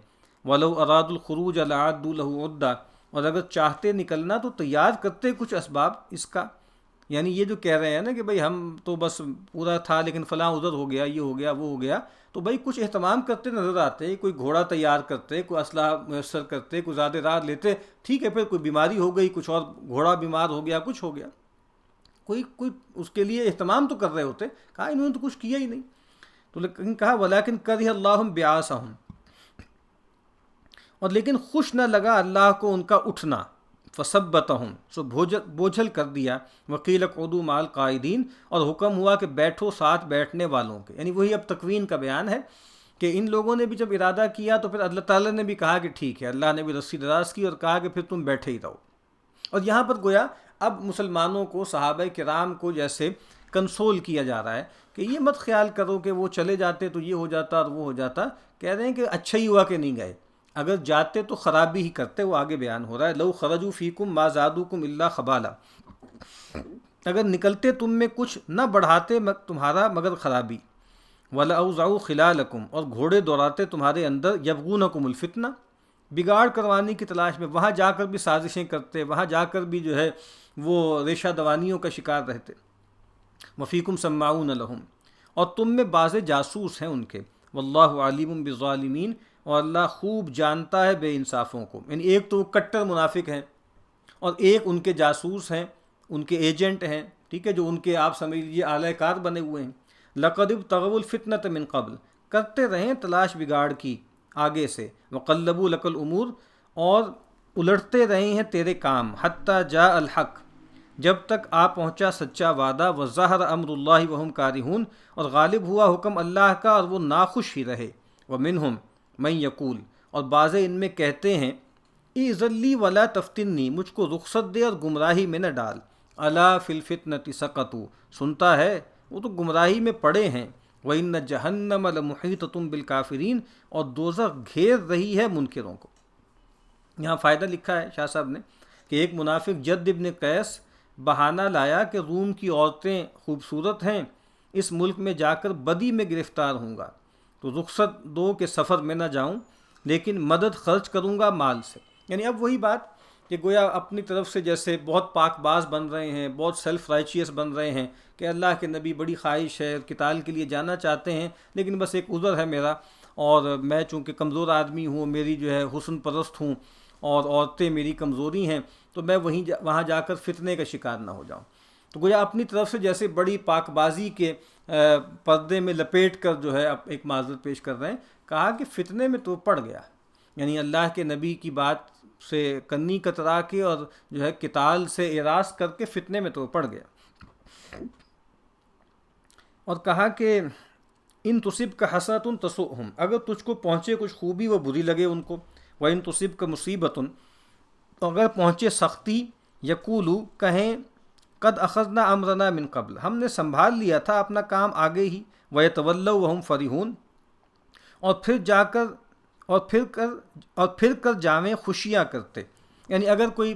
ولو ارادوا الخروج لأعدوا له عدہ، اور اگر چاہتے نکلنا تو تیار کرتے کچھ اسباب اس کا، یعنی یہ جو کہہ رہے ہیں نا کہ بھئی ہم تو بس پورا تھا لیکن فلاں ادھر ہو گیا، یہ ہو گیا، وہ ہو گیا، تو بھئی کچھ اہتمام کرتے نظر آتے، کوئی گھوڑا تیار کرتے، کوئی اسلحہ میسر کرتے، کوئی زیادہ راہ لیتے، ٹھیک ہے، پھر کوئی بیماری ہو گئی، کچھ اور گھوڑا بیمار ہو گیا، کچھ ہو گیا، کوئی اس کے لیے اہتمام تو کر رہے ہوتے، کہا انہوں نے تو کچھ کیا ہی نہیں، تو لیکن کہا ولیکن کرہ اللہ بعاثہم، اور لیکن خوش نہ لگا اللہ کو ان کا اٹھنا، فثبتہم، سو بوجھل کر دیا، وقیل اقعدوا مع القاعدین، اور حکم ہوا کہ بیٹھو ساتھ بیٹھنے والوں کے، یعنی وہی اب تکوین کا بیان ہے کہ ان لوگوں نے بھی جب ارادہ کیا تو پھر اللہ تعالیٰ نے بھی کہا کہ ٹھیک ہے، اللہ نے بھی رسی دراز کی اور کہا کہ پھر تم بیٹھے ہی رہو۔ اور یہاں پر گویا اب مسلمانوں کو، صحابہ کرام کو جیسے کنسول کیا جا رہا ہے کہ یہ مت خیال کرو کہ وہ چلے جاتے تو یہ ہو جاتا اور وہ ہو جاتا، کہہ رہے ہیں کہ اچھا ہی ہوا کہ نہیں گئے، اگر جاتے تو خرابی ہی کرتے، وہ آگے بیان ہو رہا ہے، لو خرجوا فیکم ما زادوکم الا خبالا، اگر نکلتے تم میں کچھ نہ بڑھاتے تمہارا مگر خرابی، وَلَأَوْضَعُوا خِلَالَكُمْ، اور گھوڑے دوڑاتے تمہارے اندر، يَبْغُونَكُمُ الْفِتْنَةَ، بگاڑ کروانے کی تلاش میں، وہاں جا کر بھی سازشیں کرتے، وہاں جا کر بھی جو ہے وہ ریشہ دوانیوں کا شکار رہتے، وَفِيكُمْ سَمَّاعُونَ لَهُمْ، اور تم میں بعض جاسوس ہیں ان کے، وَاللَّهُ عَلِيمٌ بِالظَّالِمِينَ، اور اللہ خوب جانتا ہے بے انصافوں کو، یعنی ایک تو وہ کٹر منافق ہیں اور ایک ان کے جاسوس ہیں، ان کے ایجنٹ ہیں، ٹھیک ہے، جو ان کے آپ سمجھ لیجیے اعلی کار بنے ہوئے ہیں، لَقَدِ ابْتَغَوُا الْفِتْنَةَ مِن قَبْلُ، کرتے رہیں تلاش بگاڑ کی آگے سے، وَقَلَّبُوا لَكَ الْأُمُورَ، اور الٹتے رہے ہیں تیرے کام، حَتَّى جَاءَ الْحَقُّ، جب تک آ پہنچا سچا وعدہ، وَظَهَرَ أَمْرُ اللَّهِ وَهُمْ كَارِهُونَ، اور غالب ہوا حکم اللہ کا اور وہ ناخوش ہی رہے، وَمِنْهُمْ مَن يَقُولُ، اور بعض ان میں کہتے ہیں، اِذْن لِّی وَلَا تَفْتِنِّی، مجھ کو رخصت دے اور گمراہی میں نہ ڈال، أَلَا فِي الْفِتْنَةِ سَقَطُوا، سنتا ہے وہ تو گمراہی میں پڑے ہیں، وَإِنَّ جَهَنَّمَ لَمُحِيطَةٌ بِالْكَافِرِينَ، اور دوزخ گھیر رہی ہے منکروں کو۔ یہاں فائدہ لکھا ہے شاہ صاحب نے کہ ایک منافق جد ابن قیس بہانہ لایا کہ روم کی عورتیں خوبصورت ہیں، اس ملک میں جا کر بدی میں گرفتار ہوں گا، تو رخصت دو کہ سفر میں نہ جاؤں، لیکن مدد خرچ کروں گا مال سے، یعنی اب وہی بات کہ گویا اپنی طرف سے جیسے بہت پاک باز بن رہے ہیں، بہت سیلف رائچیس بن رہے ہیں کہ اللہ کے نبی بڑی خواہش ہے، قتال کے لیے جانا چاہتے ہیں، لیکن بس ایک عذر ہے میرا، اور میں چونکہ کمزور آدمی ہوں، میری جو ہے حسن پرست ہوں، اور عورتیں میری کمزوری ہیں، تو میں وہاں جا کر فتنے کا شکار نہ ہو جاؤں، تو گویا اپنی طرف سے جیسے بڑی پاک بازی کے پردے میں لپیٹ کر جو ہے اب ایک معذرت پیش کر رہے ہیں، کہا کہ فتنے میں تو پڑ گیا، یعنی اللہ کے نبی کی بات سے کنی کترا کے اور جو ہے قتال سے اعراض کر کے فتنے میں تو پڑ گیا، اور کہا کہ ان تصب کا حسرۃ تسؤہم، اگر تجھ کو پہنچے کچھ خوبی وہ بری لگے ان کو، وَإِن تصب کا مصیبت، اگر پہنچے سختی، یقولو کہیں، قد اخذنا امرنا من قبل، ہم نے سنبھال لیا تھا اپنا کام آگے ہی، وَيَتَوَلَّوْا وَهُمْ فَرِحُونَ، اور پھر کر جاویں خوشیاں کرتے، یعنی اگر کوئی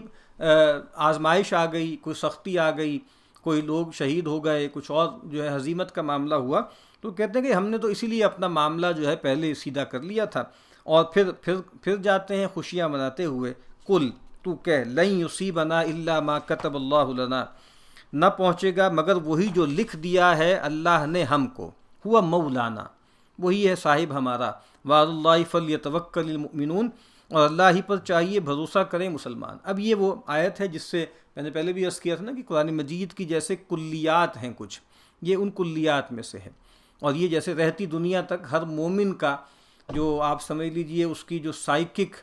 آزمائش آ گئی، کوئی سختی آ گئی، کوئی لوگ شہید ہو گئے، کچھ اور جو ہے ہزیمت کا معاملہ ہوا، تو کہتے ہیں کہ ہم نے تو اسی لیے اپنا معاملہ جو ہے پہلے سیدھا کر لیا تھا، اور پھر جاتے ہیں خوشیاں مناتے ہوئے، قل، تو کہہ، لن یصیبنا الا ما کتب اللہ لنا، نہ پہنچے گا مگر وہی جو لکھ دیا ہے اللہ نے ہم کو، ہوا مولانا، وہی ہے صاحب ہمارا، وعلی اللہ فلیتوکل المؤمنون، اور اللہ ہی پر چاہیے بھروسہ کریں مسلمان۔ اب یہ وہ آیت ہے جس سے میں نے پہلے بھی عرض کیا تھا نا کہ قرآن مجید کی جیسے کلیات ہیں کچھ، یہ ان کلیات میں سے ہے، اور یہ جیسے رہتی دنیا تک ہر مومن کا جو آپ سمجھ لیجئے اس کی جو سائیکک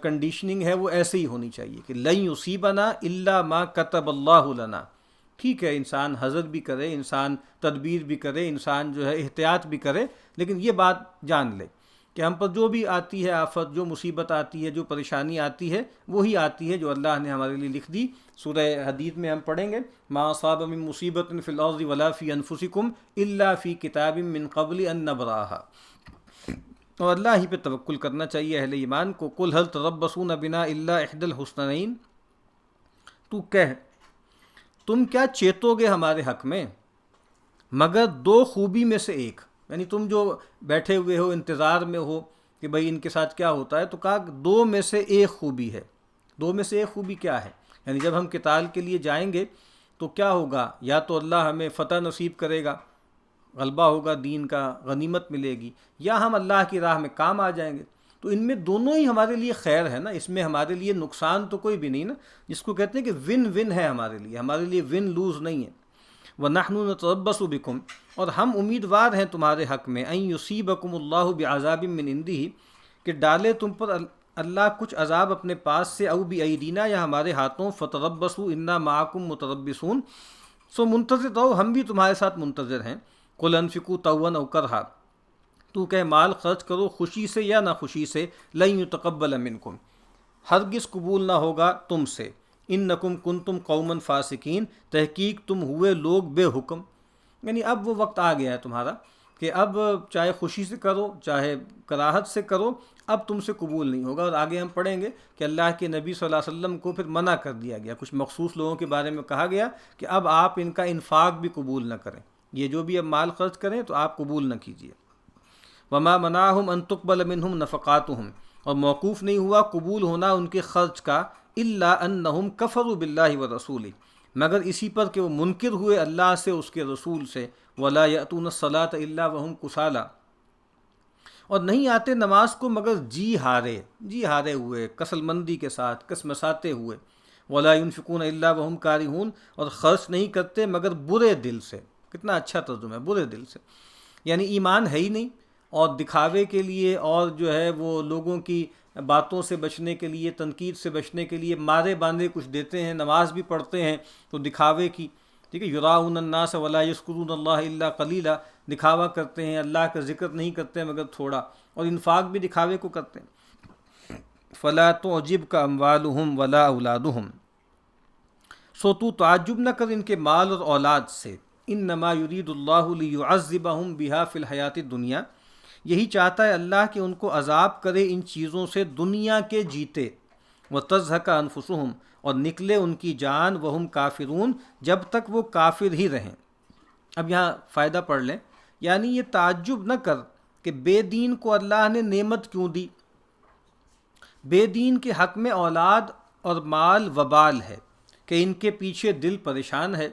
کنڈیشننگ ہے وہ ایسے ہی ہونی چاہیے کہ لن یصیبنا الا ما کتب اللہ لنا، ٹھیک ہے انسان حذر بھی کرے، انسان تدبیر بھی کرے، انسان جو ہے احتیاط بھی کرے، لیکن یہ بات جان لے کہ ہم پر جو بھی آتی ہے آفت، جو مصیبت آتی ہے، جو پریشانی آتی ہے، وہی آتی ہے جو اللہ نے ہمارے لیے لکھ دی۔ سورہ حدید میں ہم پڑھیں گے، ما اصاب من مصیبت فی الارض ولا فی انفسکم الا فی کتاب من قبل ان نبراها، اور اللہ ہی پہ توکل کرنا چاہیے اہل ایمان کو۔ قل هل تربصون بنا الا احدى الحسنین، تو کہہ تم کیا چیتو گے ہمارے حق میں مگر دو خوبی میں سے ایک، یعنی تم جو بیٹھے ہوئے ہو انتظار میں ہو کہ بھئی ان کے ساتھ کیا ہوتا ہے، تو کہا دو میں سے ایک خوبی ہے۔ دو میں سے ایک خوبی کیا ہے؟ یعنی جب ہم قتال کے لیے جائیں گے تو کیا ہوگا؟ یا تو اللہ ہمیں فتح نصیب کرے گا، غلبہ ہوگا دین کا، غنیمت ملے گی، یا ہم اللہ کی راہ میں کام آ جائیں گے۔ تو ان میں دونوں ہی ہمارے لیے خیر ہے نا، اس میں ہمارے لیے نقصان تو کوئی بھی نہیں نا، جس کو کہتے ہیں کہ ون ون ہے ہمارے لیے ون لوز نہیں ہے۔ وَنَحْنُ نَتَرَبَّصُ بِكُمْ، اور ہم امیدوار ہیں تمہارے حق میں، أَن يُصِيبَكُمُ اللَّهُ بِعَذَابٍ مِّنْ عِندِهِ، کہ ڈالے تم پر اللہ کچھ عذاب اپنے پاس سے، او بِأَيْدِينَا، یا ہمارے ہاتھوں، فَتَرَبَّصُوا إِنَّا مَعَكُمْ مُتَرَبِّصُونَ، سو منتظر رہو، ہم بھی تمہارے ساتھ منتظر ہیں۔ قُلْ أَنفِقُوا طَوًّا أَوْ كَرْهًا، تو کہ مال خرچ کرو خوشی سے یا نہ خوشی سے، لَن يُتَقَبَّلَ مِنْكُمْ، ہرگز قبول نہ ہوگا تم سے، انکم کنتم قوما فاسقین، تحقیق تم ہوئے لوگ بے حکم۔ یعنی اب وہ وقت آ گیا ہے تمہارا کہ اب چاہے خوشی سے کرو چاہے کراہت سے کرو، اب تم سے قبول نہیں ہوگا۔ اور آگے ہم پڑھیں گے کہ اللہ کے نبی صلی اللہ علیہ وسلم کو پھر منع کر دیا گیا، کچھ مخصوص لوگوں کے بارے میں کہا گیا کہ اب آپ ان کا انفاق بھی قبول نہ کریں، یہ جو بھی اب مال خرچ کریں تو آپ قبول نہ کیجیے۔ وما منعهم ان تقبل منهم نفقاتهم، اور موقوف نہیں ہوا قبول ہونا ان کے خرچ کا، الا انہم کفروا باللہ ورسولہ، مگر اسی پر کہ وہ منکر ہوئے اللہ سے، اس کے رسول سے۔ ولا یأتون الصلاۃ الا وهم کسالى، اور نہیں آتے نماز کو مگر جی ہارے ہوئے، کسل مندی کے ساتھ، کسمساتے ہوئے۔ ولا ينفقون الا وهم کارہون، اور خرچ نہیں کرتے مگر برے دل سے۔ کتنا اچھا ترجمہ ہے، برے دل سے، یعنی ایمان ہے ہی نہیں، اور دکھاوے کے لیے اور جو ہے وہ لوگوں کی باتوں سے بچنے کے لیے، تنقید سے بچنے کے لیے مارے باندھے کچھ دیتے ہیں، نماز بھی پڑھتے ہیں تو دکھاوے کی، ٹھیک ہے، یراؤن الناس ولا یذکرون اللہ الا قلیلا، دکھاوا کرتے ہیں، اللہ کا ذکر نہیں کرتے مگر تھوڑا، اور انفاق بھی دکھاوے کو کرتے ہیں۔ فلا تعجبک اموالہم ولا اولادہم، سو تو تعجب نہ کر ان کے مال اور اولاد سے۔ انما یرید اللہ لیعذبہم بہا فی الحیات الدنیا، یہی چاہتا ہے اللہ کہ ان کو عذاب کرے ان چیزوں سے دنیا کے جیتے، وتزہق انفسہم، اور نکلے ان کی جان، وہم کافرون، جب تک وہ کافر ہی رہیں۔ اب یہاں فائدہ پڑھ لیں، یعنی یہ تعجب نہ کر کہ بے دین کو اللہ نے نعمت کیوں دی۔ بے دین کے حق میں اولاد اور مال وبال ہے کہ ان کے پیچھے دل پریشان ہے،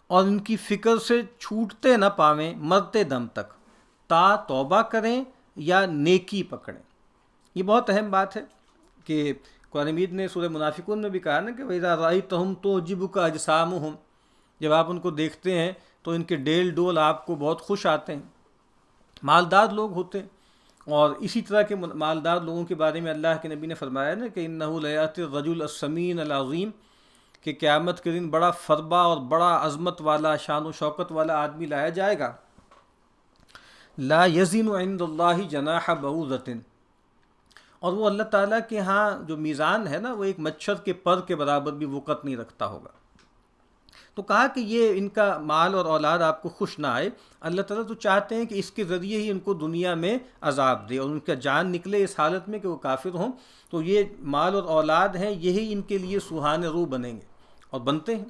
اور ان کی فکر سے چھوٹتے نہ پاویں مرتے دم تک، تا توبہ کریں یا نیکی پکڑیں۔ یہ بہت اہم بات ہے کہ قرآن مجید نے سورہ منافقون میں بھی کہا نا کہ وَإِذَا رَأَيْتَهُمْ تُعْجِبُكَ أَجْسَامُهُمْ، جب آپ ان کو دیکھتے ہیں تو ان کے ڈیل ڈول آپ کو بہت خوش آتے ہیں، مالدار لوگ ہوتے ہیں۔ اور اسی طرح کے مالدار لوگوں کے بارے میں اللہ کے نبی نے فرمایا نا کہ إِنَّهُ لَيَأْتِي الرَّجُلُ السَّمِينُ الْعَظِيمُ، کہ قیامت کے دن بڑا فربا اور بڑا عظمت والا، شان و شوکت والا آدمی لایا جائے گا، لا یزن عند اللہ جناح بعوضۃ، اور وہ اللہ تعالیٰ کے ہاں جو میزان ہے نا وہ ایک مچھر کے پر کے برابر بھی وقت نہیں رکھتا ہوگا۔ تو کہا کہ یہ ان کا مال اور اولاد آپ کو خوش نہ آئے، اللہ تعالیٰ تو چاہتے ہیں کہ اس کے ذریعے ہی ان کو دنیا میں عذاب دے اور ان کا جان نکلے اس حالت میں کہ وہ کافر ہوں، تو یہ مال اور اولاد ہیں یہی ان کے لیے سوہان روح بنیں گے اور بنتے ہیں۔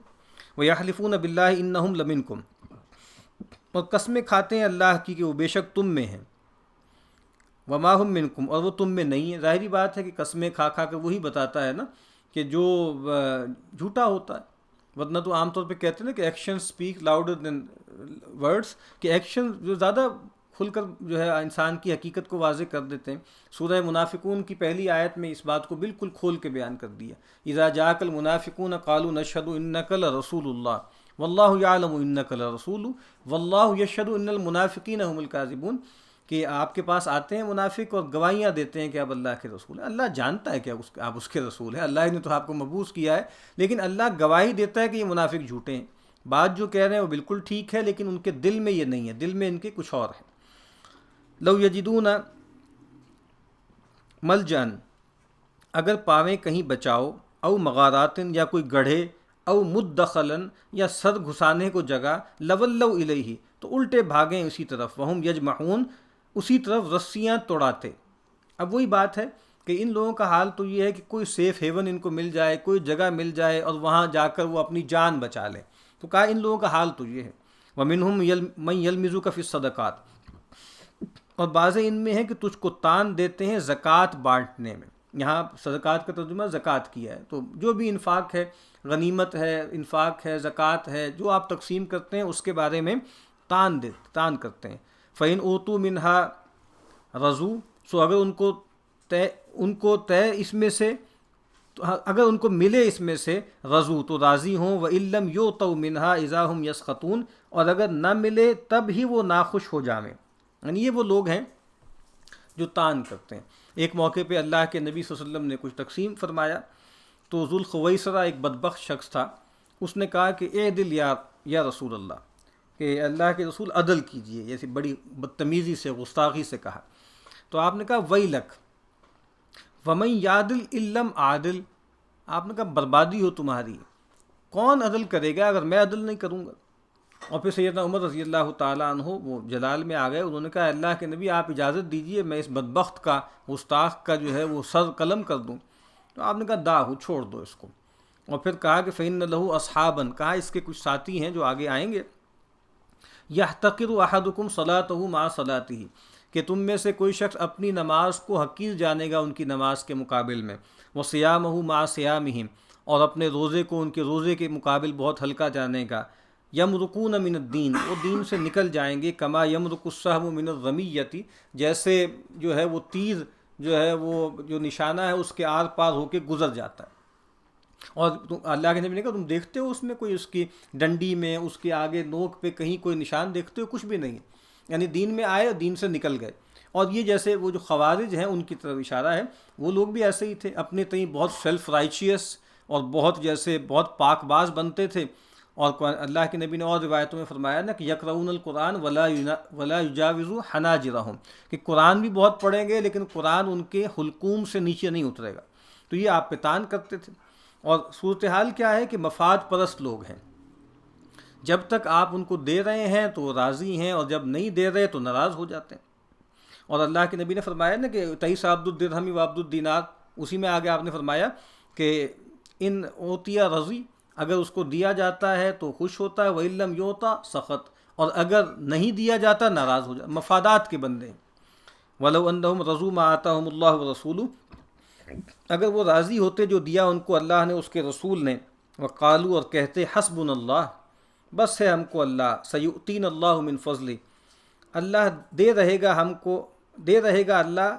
وَيَحْلِفُونَ بِاللَّهِ إِنَّهُمْ لَمِنْكُمْ، اور قسمیں کھاتے ہیں اللہ کی کہ وہ بے شک تم میں ہیں، وما ہم منکم، اور وہ تم میں نہیں ہے۔ ظاہری بات ہے کہ قسمیں کھا کر وہی بتاتا ہے نا کہ جو جھوٹا ہوتا ہے، ورنہ تو عام طور پہ کہتے ہیں نا کہ action speak louder than words, کہ ایکشن جو زیادہ کھل کر جو ہے انسان کی حقیقت کو واضح کر دیتے ہیں۔ سورہ منافقون کی پہلی آیت میں اس بات کو بالکل کھول کے بیان کر دیا، اذا جاءک المنافقون قالوا نشهد انک لرسول اللہ واللہ یعلم انک لرسول واللہ یشہد ان المنافقین هم الکاذبون، کہ آپ کے پاس آتے ہیں منافق اور گواہیاں دیتے ہیں کہ آپ اللہ کے رسول ہیں۔ اللہ جانتا ہے کہ آپ اس کے رسول ہیں، اللہ نے تو آپ کو مبعوث کیا ہے، لیکن اللہ گواہی دیتا ہے کہ یہ منافق جھوٹے ہیں۔ بات جو کہہ رہے ہیں وہ بالکل ٹھیک ہے، لیکن ان کے دل میں یہ نہیں ہے، دل میں ان کے کچھ اور ہے۔ لو یجدون ملجأن، اگر پاویں کہیں بچاؤ، او مغاراتن، یا کوئی گڑھے، او مدخلن، یا سر گھسانے کو جگہ، لولوا الیہ، تو الٹے بھاگیں اسی طرف، وہم یجمعون، اسی طرف رسیاں توڑاتے۔ اب وہی بات ہے کہ ان لوگوں کا حال تو یہ ہے کہ کوئی سیف ہیون ان کو مل جائے، کوئی جگہ مل جائے اور وہاں جا کر وہ اپنی جان بچا لے۔ تو کہا ان لوگوں کا حال تو یہ ہے۔ وَمِنْهُمْ مَنْ يَلْمِزُكَ فِي الصَّدَقَاتِ، اور بعض ان میں ہے کہ تجھ کو تان دیتے ہیں زکوٰۃ بانٹنے میں۔ یہاں صدقات کا ترجمہ زکوٰۃ کیا ہے، تو جو بھی انفاق ہے، غنیمت ہے، انفاق ہے، زکوٰۃ ہے، جو آپ تقسیم کرتے ہیں اس کے بارے میں تان کرتے ہیں۔ فَإِنْ أُوتُوا مِنْهَا رَضُوا، سو اگر ان کو طے اس میں سے، اگر ان کو ملے اس میں سے، رضو تو راضی ہوں، وَإِن لَّمْ يُؤْتَوْا مِنْهَا إِذَا هُمْ يَسْخَطُونَ، اور اگر نہ ملے تب ہی وہ ناخوش ہو جائیں۔ یعنی یہ وہ لوگ ہیں جو تان کرتے ہیں۔ ایک موقع پہ اللہ کے نبی صلی اللہ علیہ وسلم نے کچھ تقسیم فرمایا تو ذوالخویسرہ ایک بدبخت شخص تھا، اس نے کہا کہ اعدل یا رسول اللہ، کہ اللہ کے رسول عدل کیجئے، ایسی بڑی بدتمیزی سے، گستاخی سے کہا۔ تو آپ نے کہا ویلک ومن یعدل ان لم اعدل، آپ نے کہا بربادی ہو تمہاری، کون عدل کرے گا اگر میں عدل نہیں کروں گا۔ اور پھر سیدنا عمر رضی اللہ تعالیٰ عنہ وہ جلال میں آ گئے، انہوں نے کہا اللہ کے نبی آپ اجازت دیجئے میں اس بدبخت کا، گستاخ کا جو ہے وہ سر قلم کر دوں۔ تو آپ نے کہا داہو، چھوڑ دو اس کو۔ اور پھر کہا کہ فإن لہ اصحابا، کہا اس کے کچھ ساتھی ہیں جو آگے آئیں گے، یحتقر احدکم صلاته مع صلاتہ، کہ تم میں سے کوئی شخص اپنی نماز کو حقیر جانے گا ان کی نماز کے مقابل میں، وصیامہ مع صیامہم، اور اپنے روزے کو ان کے روزے کے مقابل بہت ہلکا جانے گا، یمرقون من الدین، وہ دین سے نکل جائیں گے، کما یمرق السہم من الرمیۃ، جیسے جو ہے وہ تیر جو ہے وہ جو نشانہ ہے اس کے آر پار ہو کے گزر جاتا ہے۔ اور اللہ کے نبی نے کہا تم دیکھتے ہو اس میں کوئی، اس کی ڈنڈی میں، اس کے آگے نوک پہ کہیں کوئی نشان دیکھتے ہو؟ کچھ بھی نہیں، یعنی دین میں آئے اور دین سے نکل گئے۔ اور یہ جیسے وہ جو خوارج ہیں ان کی طرف اشارہ ہے، وہ لوگ بھی ایسے ہی تھے، اپنے تئیں بہت سیلف رائچیس اور بہت جیسے بہت پاک باز بنتے تھے۔ اور اللہ کے نبی نے اور روایتوں میں فرمایا نا کہ یقرؤون القرآن ولا یجاوز حناجرہم، کہ قرآن بھی بہت پڑھیں گے لیکن قرآن ان کے حلقوم سے نیچے نہیں اترے گا۔ تو یہ آپ پہ تان کرتے تھے۔ اور صورتحال کیا ہے کہ مفاد پرست لوگ ہیں، جب تک آپ ان کو دے رہے ہیں تو وہ راضی ہیں، اور جب نہیں دے رہے تو ناراض ہو جاتے ہیں۔ اور اللہ کے نبی نے فرمایا نا کہ تئیس عبد الدرہم و عبد الدینار، اسی میں آگے آپ نے فرمایا کہ ان اوتیا رضی، اگر اس کو دیا جاتا ہے تو خوش ہوتا ہے، وَإِن لَّمْ يُعْطَ سخط، اور اگر نہیں دیا جاتا ناراض ہو جاتا۔ مفادات کے بندے ہیں۔ وَلَوْ أَنَّهُمْ رَضُوا مَا آتَاهُمُ اللَّهُ وَرَسُولُهُ، اگر وہ راضی ہوتے جو دیا ان کو اللہ نے اس کے رسول نے، وقالوا، اور کہتے حسبنا اللہ، بس ہے ہم کو اللہ، سیؤتین اللہ من فضل، اللہ دے رہے گا اللہ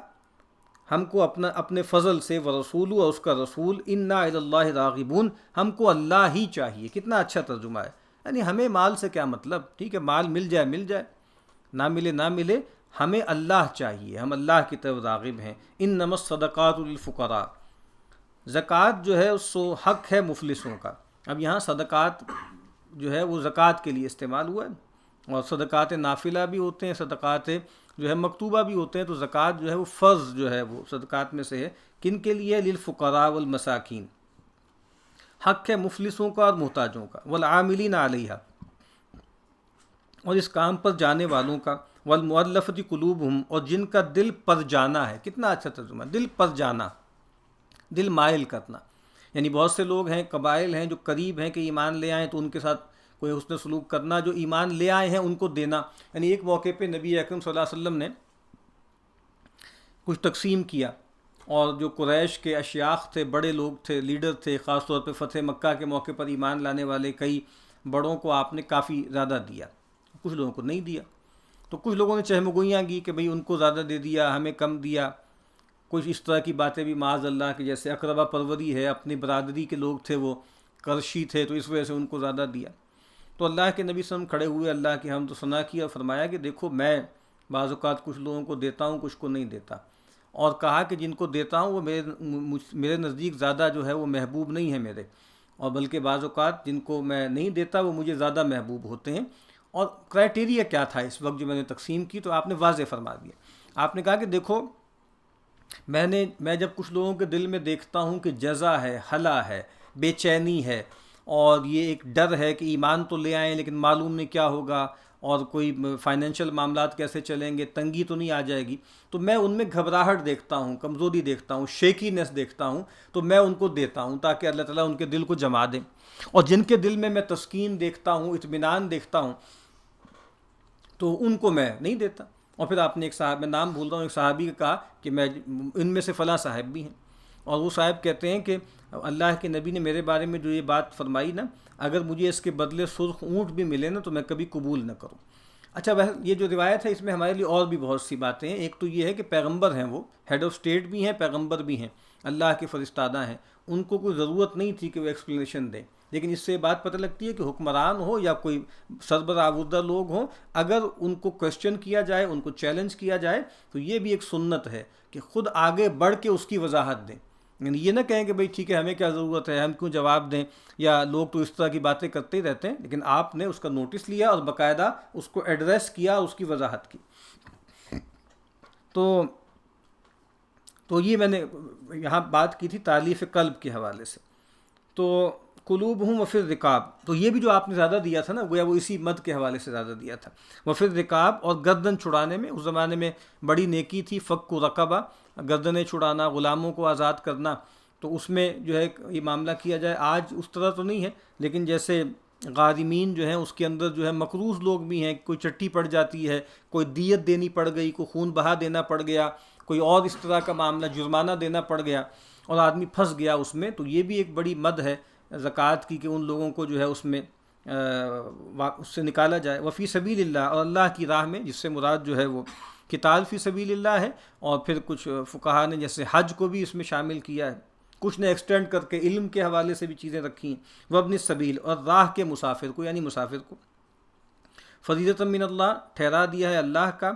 ہم کو اپنے فضل سے، ورسول، اور اس کا رسول، انا الی اللہ راغبون، ہم کو اللہ ہی چاہیے۔ کتنا اچھا ترجمہ ہے، یعنی ہمیں مال سے کیا مطلب، ٹھیک ہے مال مل جائے، نہ ملے، ہمیں اللہ چاہیے، ہم اللہ کی طرف راغب ہیں۔ انما الصدقات للفقراء، زکوٰۃ جو ہے اس کو حق ہے مفلسوں کا۔ اب یہاں صدقات جو ہے وہ زکوٰۃ کے لیے استعمال ہوا ہے، اور صدقات نافلہ بھی ہوتے ہیں، صدقات جو ہے مکتوبہ بھی ہوتے ہیں، تو زکوٰۃ جو ہے وہ فرض جو ہے وہ صدقات میں سے ہے۔ کن کے لیے؟ للفقراء والمساکین، حق ہے مفلسوں کا اور محتاجوں کا، والعاملین علیہا، اور اس کام پر جانے والوں کا، والمؤلفۃ قلوبہم، اور جن کا دل پر جانا ہے۔ کتنا اچھا ترجمہ، دل پر جانا، دل مائل کرنا۔ یعنی بہت سے لوگ ہیں، قبائل ہیں جو قریب ہیں کہ ایمان لے آئیں تو ان کے ساتھ کوئی حسن سلوک کرنا، جو ایمان لے آئے ہیں ان کو دینا۔ یعنی ایک موقع پہ نبی اکرم صلی اللہ علیہ وسلم نے کچھ تقسیم کیا، اور جو قریش کے اشیاخ تھے، بڑے لوگ تھے، لیڈر تھے، خاص طور پہ فتح مکہ کے موقع پر ایمان لانے والے کئی بڑوں کو آپ نے کافی زیادہ دیا، کچھ لوگوں کو نہیں دیا۔ تو کچھ لوگوں نے چہمگوئیاں کی کہ بھئی ان کو زیادہ دے دیا، ہمیں کم دیا، کچھ اس طرح کی باتیں بھی معاذ اللہ کہ جیسے اقربا پروری ہے، اپنی برادری کے لوگ تھے، وہ قرشی تھے تو اس وجہ سے ان کو زیادہ دیا۔ تو اللہ کے نبی صلی اللہ علیہ وسلم کھڑے ہوئے، اللہ کی حمد و ثنا کی، اور فرمایا کہ دیکھو میں بعض اوقات کچھ لوگوں کو دیتا ہوں، کچھ کو نہیں دیتا، اور کہا کہ جن کو دیتا ہوں وہ میرے نزدیک زیادہ جو ہے وہ محبوب نہیں ہے میرے، اور بلکہ بعض اوقات جن کو میں نہیں دیتا وہ مجھے زیادہ محبوب ہوتے ہیں۔ اور کرائٹیریا کیا تھا اس وقت جو میں نے تقسیم کی، تو آپ نے واضح فرما دیا۔ آپ نے کہا کہ دیکھو میں جب کچھ لوگوں کے دل میں دیکھتا ہوں کہ جزا ہے، ہلا ہے، بے چینی ہے، اور یہ ایک ڈر ہے کہ ایمان تو لے آئیں لیکن معلوم نہیں کیا ہوگا، اور کوئی فائنینشیل معاملات کیسے چلیں گے، تنگی تو نہیں آ جائے گی، تو میں ان میں گھبراہٹ دیکھتا ہوں، کمزوری دیکھتا ہوں، شیکینس دیکھتا ہوں، تو میں ان کو دیتا ہوں تاکہ اللہ تعالیٰ ان کے دل کو جما دے۔ اور جن کے دل میں تسکین دیکھتا ہوں، اطمینان دیکھتا ہوں، تو ان کو میں نہیں دیتا۔ اور پھر آپ نے ایک صاحب، میں نام بھول رہا ہوں، ایک صحابی کا کہا کہ میں ان میں سے فلاں صاحب بھی ہیں، اور وہ صاحب کہتے ہیں کہ اللہ کے نبی نے میرے بارے میں جو یہ بات فرمائی نا، اگر مجھے اس کے بدلے سرخ اونٹ بھی ملے نا تو میں کبھی قبول نہ کروں۔ اچھا، یہ جو روایت ہے اس میں ہمارے لیے اور بھی بہت سی باتیں ہیں۔ ایک تو یہ ہے کہ پیغمبر ہیں، وہ ہیڈ آف سٹیٹ بھی ہیں، پیغمبر بھی ہیں، اللہ کے فرستادہ ہیں، ان کو کوئی ضرورت نہیں تھی کہ وہ ایکسپلینیشن دیں، لیکن اس سے بات پتہ لگتی ہے کہ حکمران ہو یا کوئی سربراہ لوگ ہوں، اگر ان کو کویسچن کیا جائے، ان کو چیلنج کیا جائے، تو یہ بھی ایک سنت ہے کہ خود آگے بڑھ کے اس کی وضاحت دیں۔ یعنی یہ نہ کہیں کہ بھئی ٹھیک ہے، ہمیں کیا ضرورت ہے، ہم کیوں جواب دیں، یا لوگ تو اس طرح کی باتیں کرتے ہی رہتے ہیں، لیکن آپ نے اس کا نوٹس لیا اور باقاعدہ اس کو ایڈریس کیا، اس کی وضاحت کی۔ تو یہ میں نے یہاں بات کی تھی تالیف قلب کے حوالے سے۔ تو قلوبہم وفی الرقاب، تو یہ بھی جو آپ نے زیادہ دیا تھا نا، گویا وہ اسی مد کے حوالے سے زیادہ دیا تھا۔ وفی الرقاب، اور گردن چھڑانے میں اس زمانے میں بڑی نیکی تھی، فک رقبہ، گردنیں چھڑانا، غلاموں کو آزاد کرنا، تو اس میں جو ہے یہ معاملہ کیا جائے۔ آج اس طرح تو نہیں ہے، لیکن جیسے غارمین جو ہیں اس کے اندر جو ہے مقروض لوگ بھی ہیں، کوئی چٹھی پڑ جاتی ہے، کوئی دیت دینی پڑ گئی، کوئی خون بہا دینا پڑ گیا، کوئی اور اس طرح کا معاملہ جرمانہ دینا پڑ گیا اور آدمی پھنس گیا اس میں، تو یہ بھی ایک بڑی مد ہے زکوٰۃ کی کہ ان لوگوں کو جو ہے اس میں اس سے نکالا جائے۔ وفی سبیل اللہ، اور اللہ کی راہ میں، جس سے مراد جو ہے وہ قتال فی سبیل اللہ ہے، اور پھر کچھ فقہا نے جیسے حج کو بھی اس میں شامل کیا ہے، کچھ نے ایکسٹینڈ کر کے علم کے حوالے سے بھی چیزیں رکھی ہیں۔ وابن السبیل، اور راہ کے مسافر کو، یعنی مسافر کو فریضۃ من اللہ، ٹھہرا دیا ہے اللہ کا،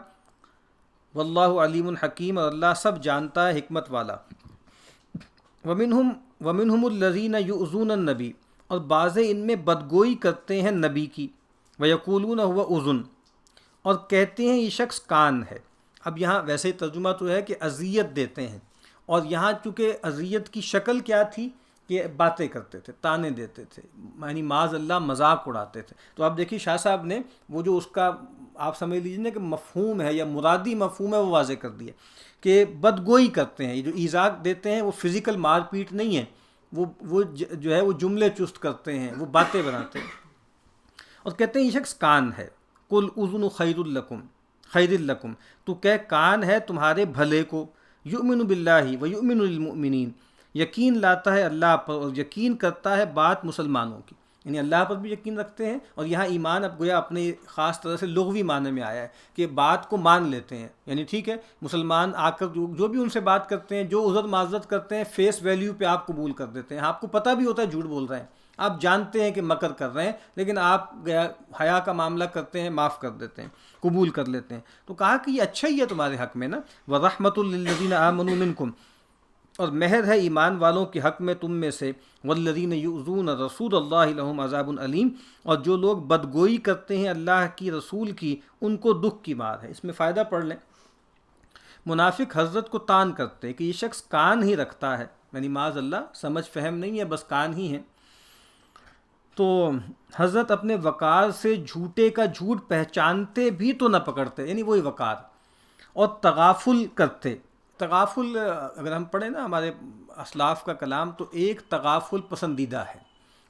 واللہ علیم حکیم، اور اللہ سب جانتا ہے، حکمت والا۔ ومنہم الذین یؤذون النبی، اور بعض ان میں بدگوئی کرتے ہیں نبی کی، ویقولون هو اذن، اور کہتے ہیں یہ شخص کان ہے۔ اب یہاں ویسے ترجمہ تو ہے کہ اذیت دیتے ہیں، اور یہاں چونکہ اذیت کی شکل کیا تھی کہ باتیں کرتے تھے، تانے دیتے تھے، یعنی معاذ اللہ مذاق اڑاتے تھے۔ تو آپ دیکھیے شاہ صاحب نے وہ جو اس کا آپ سمجھ لیجیے نا کہ مفہوم ہے یا مرادی مفہوم ہے وہ واضح کر دیا کہ بدگوئی کرتے ہیں، یہ جو ایذا دیتے ہیں وہ فزیکل مار پیٹ نہیں ہے، وہ جو ہے وہ جملے چست کرتے ہیں، وہ باتیں بناتے ہیں، اور کہتے ہیں یہ شخص کان ہے۔ قل اذن خیر لکم، تو کہ کان ہے تمہارے بھلے کو، یؤمن باللہ و یؤمن للمؤمنین، یقین لاتا ہے اللہ پر اور یقین کرتا ہے بات مسلمانوں کی، یعنی اللہ پر بھی یقین رکھتے ہیں، اور یہاں ایمان اب گویا اپنے خاص طرح سے لغوی معنی میں آیا ہے کہ بات کو مان لیتے ہیں، یعنی ٹھیک ہے مسلمان آ کر جو بھی ان سے بات کرتے ہیں، جو عذر معذرت کرتے ہیں، فیس ویلیو پہ آپ قبول کر دیتے ہیں، آپ کو پتہ بھی ہوتا ہے جھوٹ بول رہے ہیں، آپ جانتے ہیں کہ مکر کر رہے ہیں، لیکن آپ حیا کا معاملہ کرتے ہیں، معاف کر دیتے ہیں، قبول کر لیتے ہیں۔ تو کہا کہ یہ اچھا ہی ہے تمہارے حق میں نا، وَرَحْمَةٌ لِّلَّذِينَ آمَنُوا مِنكُمْ، اور مہر ہے ایمان والوں کے حق میں تم میں سے، وَالَّذِينَ يُؤْذُونَ رَسُولَ اللَّهِ لَهُمْ عَذَابٌ أَلِيمٌ، اور جو لوگ بدگوئی کرتے ہیں اللہ کی رسول کی، ان کو دکھ کی مار ہے۔ اس میں فائدہ پڑھ لیں، منافق حضرت کو تان کرتے ہیں کہ یہ شخص کان ہی رکھتا ہے، یعنی معاذ اللہ سمجھ فہم نہیں ہے، بس کان ہی ہیں، تو حضرت اپنے وقار سے جھوٹے کا جھوٹ پہچانتے بھی تو نہ پکڑتے، یعنی وہی وقار، اور تغافل کرتے۔ تغافل اگر ہم پڑھیں نا ہمارے اسلاف کا کلام، تو ایک تغافل پسندیدہ ہے،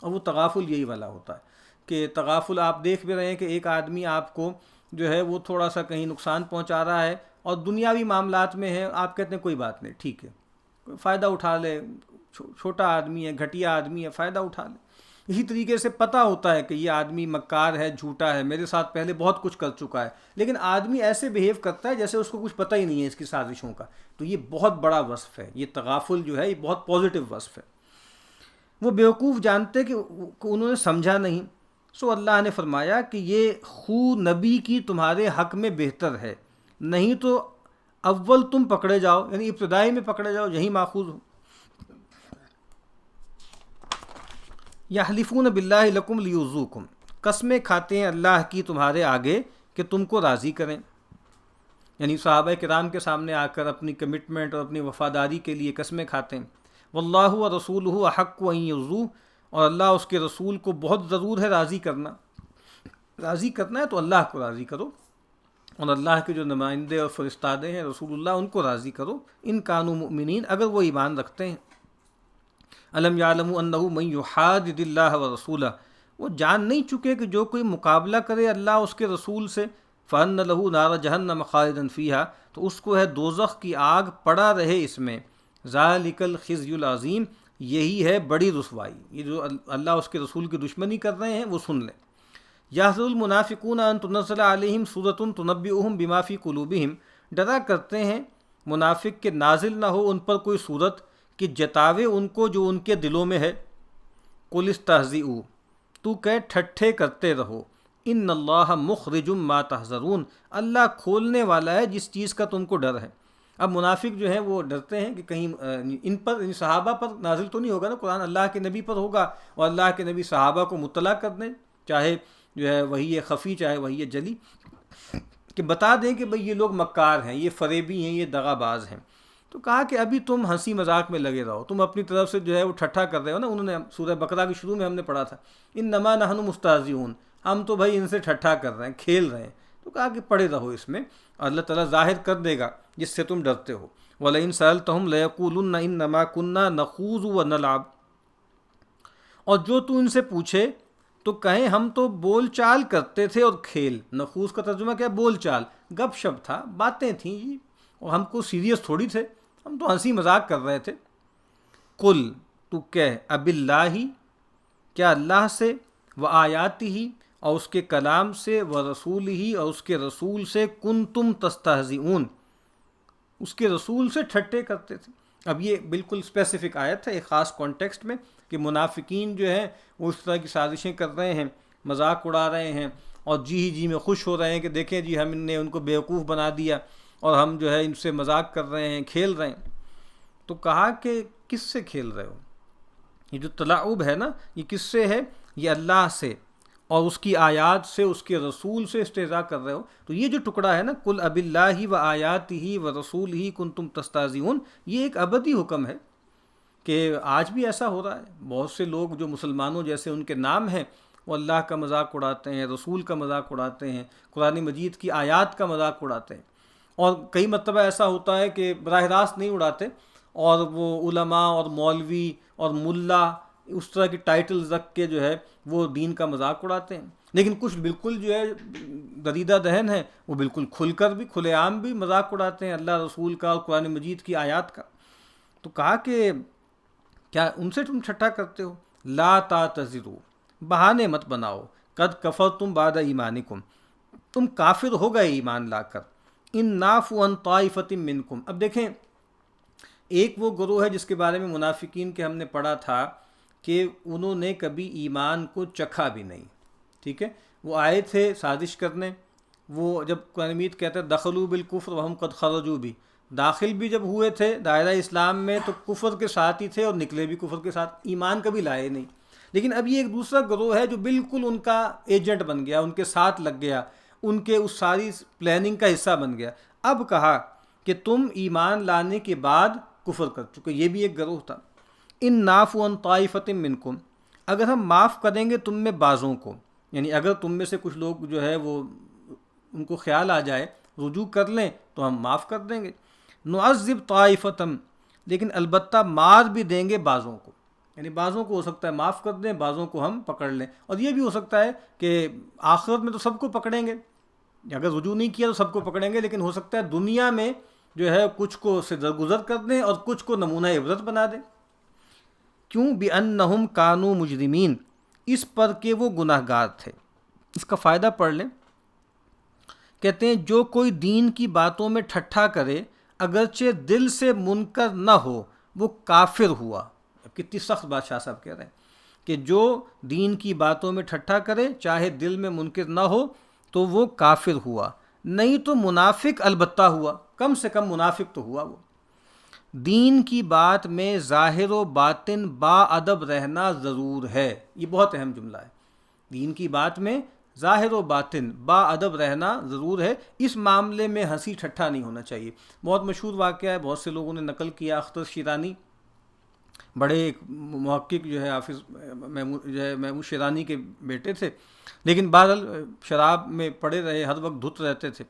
اور وہ تغافل یہی والا ہوتا ہے کہ تغافل آپ دیکھ بھی رہے ہیں کہ ایک آدمی آپ کو جو ہے وہ تھوڑا سا کہیں نقصان پہنچا رہا ہے، اور دنیاوی معاملات میں ہے، آپ کہتے ہیں کوئی بات نہیں، ٹھیک ہے، فائدہ اٹھا لے، چھوٹا آدمی ہے، گھٹیا آدمی ہے، فائدہ اٹھا لے۔ اسی طریقے سے پتہ ہوتا ہے کہ یہ آدمی مکار ہے، جھوٹا ہے، میرے ساتھ پہلے بہت کچھ کر چکا ہے، لیکن آدمی ایسے بیہیو کرتا ہے جیسے اس کو کچھ پتہ ہی نہیں ہے اس کی سازشوں کا۔ تو یہ بہت بڑا وصف ہے، یہ تغافل جو ہے یہ بہت پازیٹیو وصف ہے۔ وہ بیوقوف جانتے کہ انہوں نے سمجھا نہیں، سو اللہ نے فرمایا کہ یہ خو نبی کی تمہارے حق میں بہتر ہے، نہیں تو اول تم پکڑے جاؤ، یعنی ابتدائی میں پکڑے جاؤ، یہی ماخوذ ہو۔ یحلفون باللہ لکم لیرضوکم، قسمیں کھاتے ہیں اللہ کی تمہارے آگے کہ تم کو راضی کریں، یعنی صحابہ کرام کے سامنے آ کر اپنی کمٹمنٹ اور اپنی وفاداری کے لیے قسمیں کھاتے ہیں۔ واللہ ورسولہ احق ان یرضوہ، اور اللہ اس کے رسول کو بہت ضرور ہے راضی کرنا۔ راضی کرنا ہے تو اللہ کو راضی کرو، اور اللہ کے جو نمائندے اور فرستادے ہیں رسول اللہ، ان کو راضی کرو، ان کانوا مؤمنین، اگر وہ ایمان رکھتے ہیں۔ الم یعلموا انہ من یحادد اللہ ورسولہ، وہ جان نہیں چکے کہ جو کوئی مقابلہ کرے اللہ اس کے رسول سے، فان لہ نار جہنم خالدا فیہا، تو اس کو ہے دوزخ کی آگ پڑا رہے اس میں، ذالک الخزی العظیم، یہی ہے بڑی رسوائی۔ یہ جو اللہ اس کے رسول کی دشمنی کر رہے ہیں وہ سن لیں۔ یحذر المنافقون ان تنزل علیہم سورۃ تنبئہم بما فی قلوبہم، ڈرا کرتے ہیں منافق کہ نازل نہ ہو ان پر کوئی صورت کہ جتاوے ان کو جو ان کے دلوں میں ہے۔ قل استہزئوا، تو کہ ٹھٹھے کرتے رہو، ان اللہ مخرج ما تحذرون، اللہ کھولنے والا ہے جس چیز کا تم کو ڈر ہے۔ اب منافق جو ہیں وہ ڈرتے ہیں کہ کہیں ان پر، ان صحابہ پر نازل تو نہیں ہوگا نا قرآن، اللہ کے نبی پر ہوگا، اور اللہ کے نبی صحابہ کو مطلع کر دیں، چاہے جو ہے وہی خفی چاہے وہی جلی، کہ بتا دیں کہ بھئی یہ لوگ مکار ہیں، یہ فریبی ہیں، یہ دغا باز ہیں۔ تو کہا کہ ابھی تم ہنسی مذاق میں لگے رہو، تم اپنی طرف سے جو ہے وہ ٹھٹھا کر رہے ہو نا۔ انہوں نے سورہ بقرہ کے شروع میں ہم نے پڑھا تھا، انما نحن مستہزئون، ہم تو بھائی ان سے ٹھٹھا کر رہے ہیں، کھیل رہے ہیں۔ تو کہا کہ پڑے رہو اس میں، اور اللہ تعالیٰ ظاہر کر دے گا جس سے تم ڈرتے ہو۔ وَلَئِن سَأَلْتَهُمْ لَيَقُولُنَّ إِنَّمَا كُنَّا نَخُوضُ وَنَلْعَبُ، اور جو تو ان سے پوچھے تو کہیں ہم تو بول چال کرتے تھے اور کھیل۔ نخوض کا ترجمہ کیا ہے؟ بول چال، گپ شپ تھا، باتیں تھیں جی، اور ہم کو سیریس تھوڑی تھے، ہم تو ہنسی مذاق کر رہے تھے۔ قل، تو کہہ، اب اللہ، کیا اللہ سے، و آیاتہ، اور اس کے کلام سے، و رسولہ، اور اس کے رسول سے، کنتم تستہزئون، اس کے رسول سے ٹھٹے کرتے تھے۔ اب یہ بالکل اسپیسیفک آیت ہے ایک خاص کانٹیکسٹ میں، کہ منافقین جو ہیں وہ اس طرح کی سازشیں کر رہے ہیں، مذاق اڑا رہے ہیں، اور جی میں خوش ہو رہے ہیں کہ دیکھیں جی ہم نے ان کو بیوقوف بنا دیا، اور ہم جو ہے ان سے مذاق کر رہے ہیں، کھیل رہے ہیں۔ تو کہا کہ کس سے کھیل رہے ہو؟ یہ جو تلاعب ہے نا، یہ کس سے ہے؟ یہ اللہ سے اور اس کی آیات سے، اس کے رسول سے استہزاء کر رہے ہو۔ تو یہ جو ٹکڑا ہے نا، قل اب اللہ و آیاتہ و رسولہ کنتم تستہزئون، یہ ایک ابدی حکم ہے کہ آج بھی ایسا ہو رہا ہے۔ بہت سے لوگ جو مسلمانوں جیسے ان کے نام ہیں، وہ اللہ کا مذاق اڑاتے ہیں، رسول کا مذاق اڑاتے ہیں، قرآن مجید کی آیات کا مذاق اڑاتے ہیں، اور کئی مرتبہ ایسا ہوتا ہے کہ براہ راست نہیں اڑاتے، اور وہ علماء اور مولوی اور ملا اس طرح کی ٹائٹلز رکھ کے جو ہے وہ دین کا مذاق اڑاتے ہیں۔ لیکن کچھ بالکل جو ہے دریدہ دہن ہے، وہ بالکل کھل کر بھی، کھلے عام بھی مذاق اڑاتے ہیں اللہ رسول کا اور قرآن مجید کی آیات کا۔ تو کہا کہ کیا ان سے تم ٹھٹھا کرتے ہو؟ لا تعتذروا، بہانے مت بناؤ، قد کفرتم بعد ایمانکم، تم کافر ہو گئے ایمان لا کر، ان نعفو عن طائفۃ منکم۔ اب دیکھیں، ایک وہ گروہ ہے جس کے بارے میں منافقین کے ہم نے پڑھا تھا کہ انہوں نے کبھی ایمان کو چکھا بھی نہیں، ٹھیک ہے، وہ آئے تھے سازش کرنے، وہ جب قرآن مجید کہتے ہیں دخلوا بالکفر وہم قد خرجوا بھی، داخل بھی جب ہوئے تھے دائرہ اسلام میں تو کفر کے ساتھ ہی تھے، اور نکلے بھی کفر کے ساتھ، ایمان کبھی لائے نہیں۔ لیکن اب یہ ایک دوسرا گروہ ہے جو بالکل ان کا ایجنٹ بن گیا، ان کے ساتھ لگ گیا، ان کے اس ساری پلاننگ کا حصہ بن گیا۔ اب کہا کہ تم ایمان لانے کے بعد کفر کر چکے، یہ بھی ایک گروہ تھا۔ ان نعفو عن طائفۃ منکم، اگر ہم معاف کریں گے تم میں بعضوں کو، یعنی اگر تم میں سے کچھ لوگ جو ہے وہ ان کو خیال آ جائے، رجوع کر لیں تو ہم معاف کر دیں گے۔ نعذب طائفتم، لیکن البتہ مار بھی دیں گے بعضوں کو، یعنی بعضوں کو ہو سکتا ہے معاف کر دیں، بعضوں کو ہم پکڑ لیں، اور یہ بھی ہو سکتا ہے کہ آخرت میں تو سب کو پکڑیں گے، اگر رجوع نہیں کیا تو سب کو پکڑیں گے، لیکن ہو سکتا ہے دنیا میں جو ہے کچھ کو سے درگزر کر دیں اور کچھ کو نمونہ عبرت بنا دیں۔ کیوں؟ بِأَنَّهُمْ كَانُوا مُجْرِمِينَ، اس پر کہ وہ گناہ گار تھے۔ اس کا فائدہ پڑھ لیں، کہتے ہیں جو کوئی دین کی باتوں میں ٹھٹھا کرے اگرچہ دل سے منکر نہ ہو، وہ کافر ہوا۔ اب کتنی سخت بات شاہ صاحب کہہ رہے ہیں کہ جو دین کی باتوں میں ٹھٹھا کرے چاہے دل میں منکر نہ ہو تو وہ کافر ہوا، نہیں تو منافق البتہ ہوا، کم سے کم منافق تو ہوا وہ۔ دین کی بات میں ظاہر و باطن با ادب رہنا ضرور ہے، یہ بہت اہم جملہ ہے۔ دین کی بات میں ظاہر و باطن با ادب رہنا ضرور ہے، اس معاملے میں ہنسی ٹھٹھا نہیں ہونا چاہیے۔ بہت مشہور واقعہ ہے، بہت سے لوگوں نے نقل کیا، اختر شیرانی بڑے ایک محقق جو ہے حافظ محمود شیرانی کے بیٹے تھے، لیکن بہرحال شراب میں پڑے رہے، ہر وقت دھت رہتے تھے.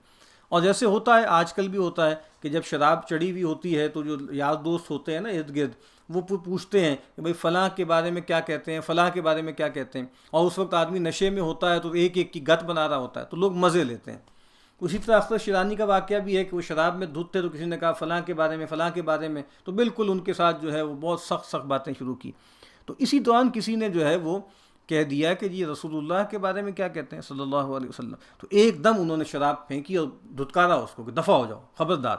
اور جیسے ہوتا ہے آج کل بھی ہوتا ہے کہ جب شراب چڑھی ہوئی ہوتی ہے تو جو یار دوست ہوتے ہیں نا ارد گرد، وہ پوچھتے ہیں کہ بھئی فلاں کے بارے میں کیا کہتے ہیں، فلاں کے بارے میں کیا کہتے ہیں. اور اس وقت آدمی نشے میں ہوتا ہے تو ایک ایک کی گت بنا رہا ہوتا ہے، تو لوگ مزے لیتے ہیں. اسی طرح اختر شیرانی کا واقعہ بھی ہے کہ وہ شراب میں دھت تھے تو کسی نے کہا فلاں کے بارے میں، فلاں کے بارے میں، تو بالکل ان کے ساتھ جو ہے وہ بہت سخت سخت باتیں شروع کی. تو اسی دوران کسی نے جو ہے وہ کہہ دیا کہ جی رسول اللہ کے بارے میں کیا کہتے ہیں صلی اللہ علیہ وسلم. تو ایک دم انہوں نے شراب پھینکی اور دھتکارا اس کو کہ دفع ہو جاؤ، خبردار.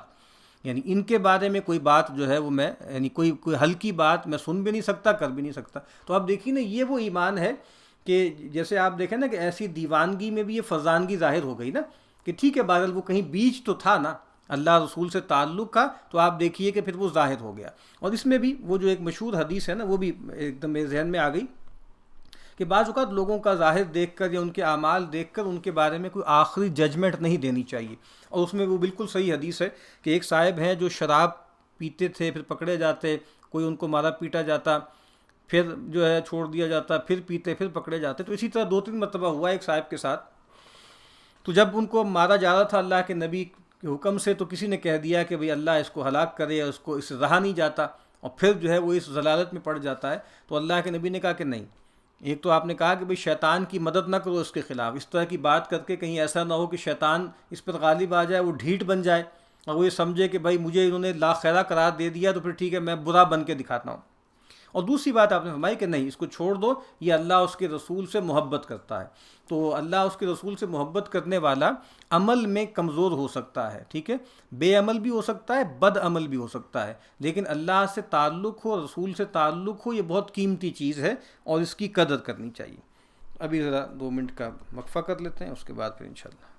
یعنی ان کے بارے میں کوئی بات جو ہے وہ میں یعنی کوئی ہلکی بات میں سن بھی نہیں سکتا، کر بھی نہیں سکتا. تو آپ دیکھیے نا، یہ وہ ایمان ہے کہ جیسے آپ دیکھیں نا کہ ایسی دیوانگی میں بھی یہ فرزانگی ظاہر ہو گئی نا، کہ ٹھیک ہے بہرحال وہ کہیں بیچ تو تھا نا اللہ رسول سے تعلق کا، تو آپ دیکھیے کہ پھر وہ ظاہر ہو گیا. اور اس میں بھی وہ جو ایک مشہور حدیث ہے نا، وہ بھی ایک دم میرے ذہن میں آ گئی کہ بعض اوقات لوگوں کا ظاہر دیکھ کر یا ان کے اعمال دیکھ کر ان کے بارے میں کوئی آخری ججمنٹ نہیں دینی چاہیے. اور اس میں وہ بالکل صحیح حدیث ہے کہ ایک صاحب ہیں جو شراب پیتے تھے، پھر پکڑے جاتے، کوئی ان کو مارا پیٹا جاتا، پھر جو ہے چھوڑ دیا جاتا، پھر پیتے، پھر پکڑے جاتے. تو اسی طرح 2-3 مرتبہ ہوا ایک صاحب کے ساتھ. تو جب ان کو مارا جا رہا تھا اللہ کے نبی کے حکم سے، تو کسی نے کہہ دیا کہ بھئی اللہ اس کو ہلاک کرے، اس کو اس سے رہا نہیں جاتا، اور پھر جو ہے وہ اس ضلالت میں پڑ جاتا ہے. تو اللہ کے نبی نے کہا کہ نہیں، ایک تو آپ نے کہا کہ بھئی شیطان کی مدد نہ کرو اس کے خلاف، اس طرح کی بات کر کے کہیں ایسا نہ ہو کہ شیطان اس پر غالب آ جائے، وہ ڈھیٹ بن جائے اور وہ یہ سمجھے کہ بھئی مجھے انہوں نے لا خیرہ قرار دے دیا تو پھر ٹھیک ہے میں برا بن کے دکھاتا ہوں. اور دوسری بات آپ نے فرمائی کہ نہیں، اس کو چھوڑ دو، یہ اللہ اس کے رسول سے محبت کرتا ہے. تو اللہ اس کے رسول سے محبت کرنے والا عمل میں کمزور ہو سکتا ہے، ٹھیک ہے، بے عمل بھی ہو سکتا ہے، بد عمل بھی ہو سکتا ہے، لیکن اللہ سے تعلق ہو، رسول سے تعلق ہو، یہ بہت قیمتی چیز ہے اور اس کی قدر کرنی چاہیے. ابھی ذرا 2 منٹ کا وقفہ کر لیتے ہیں، اس کے بعد پھر انشاءاللہ.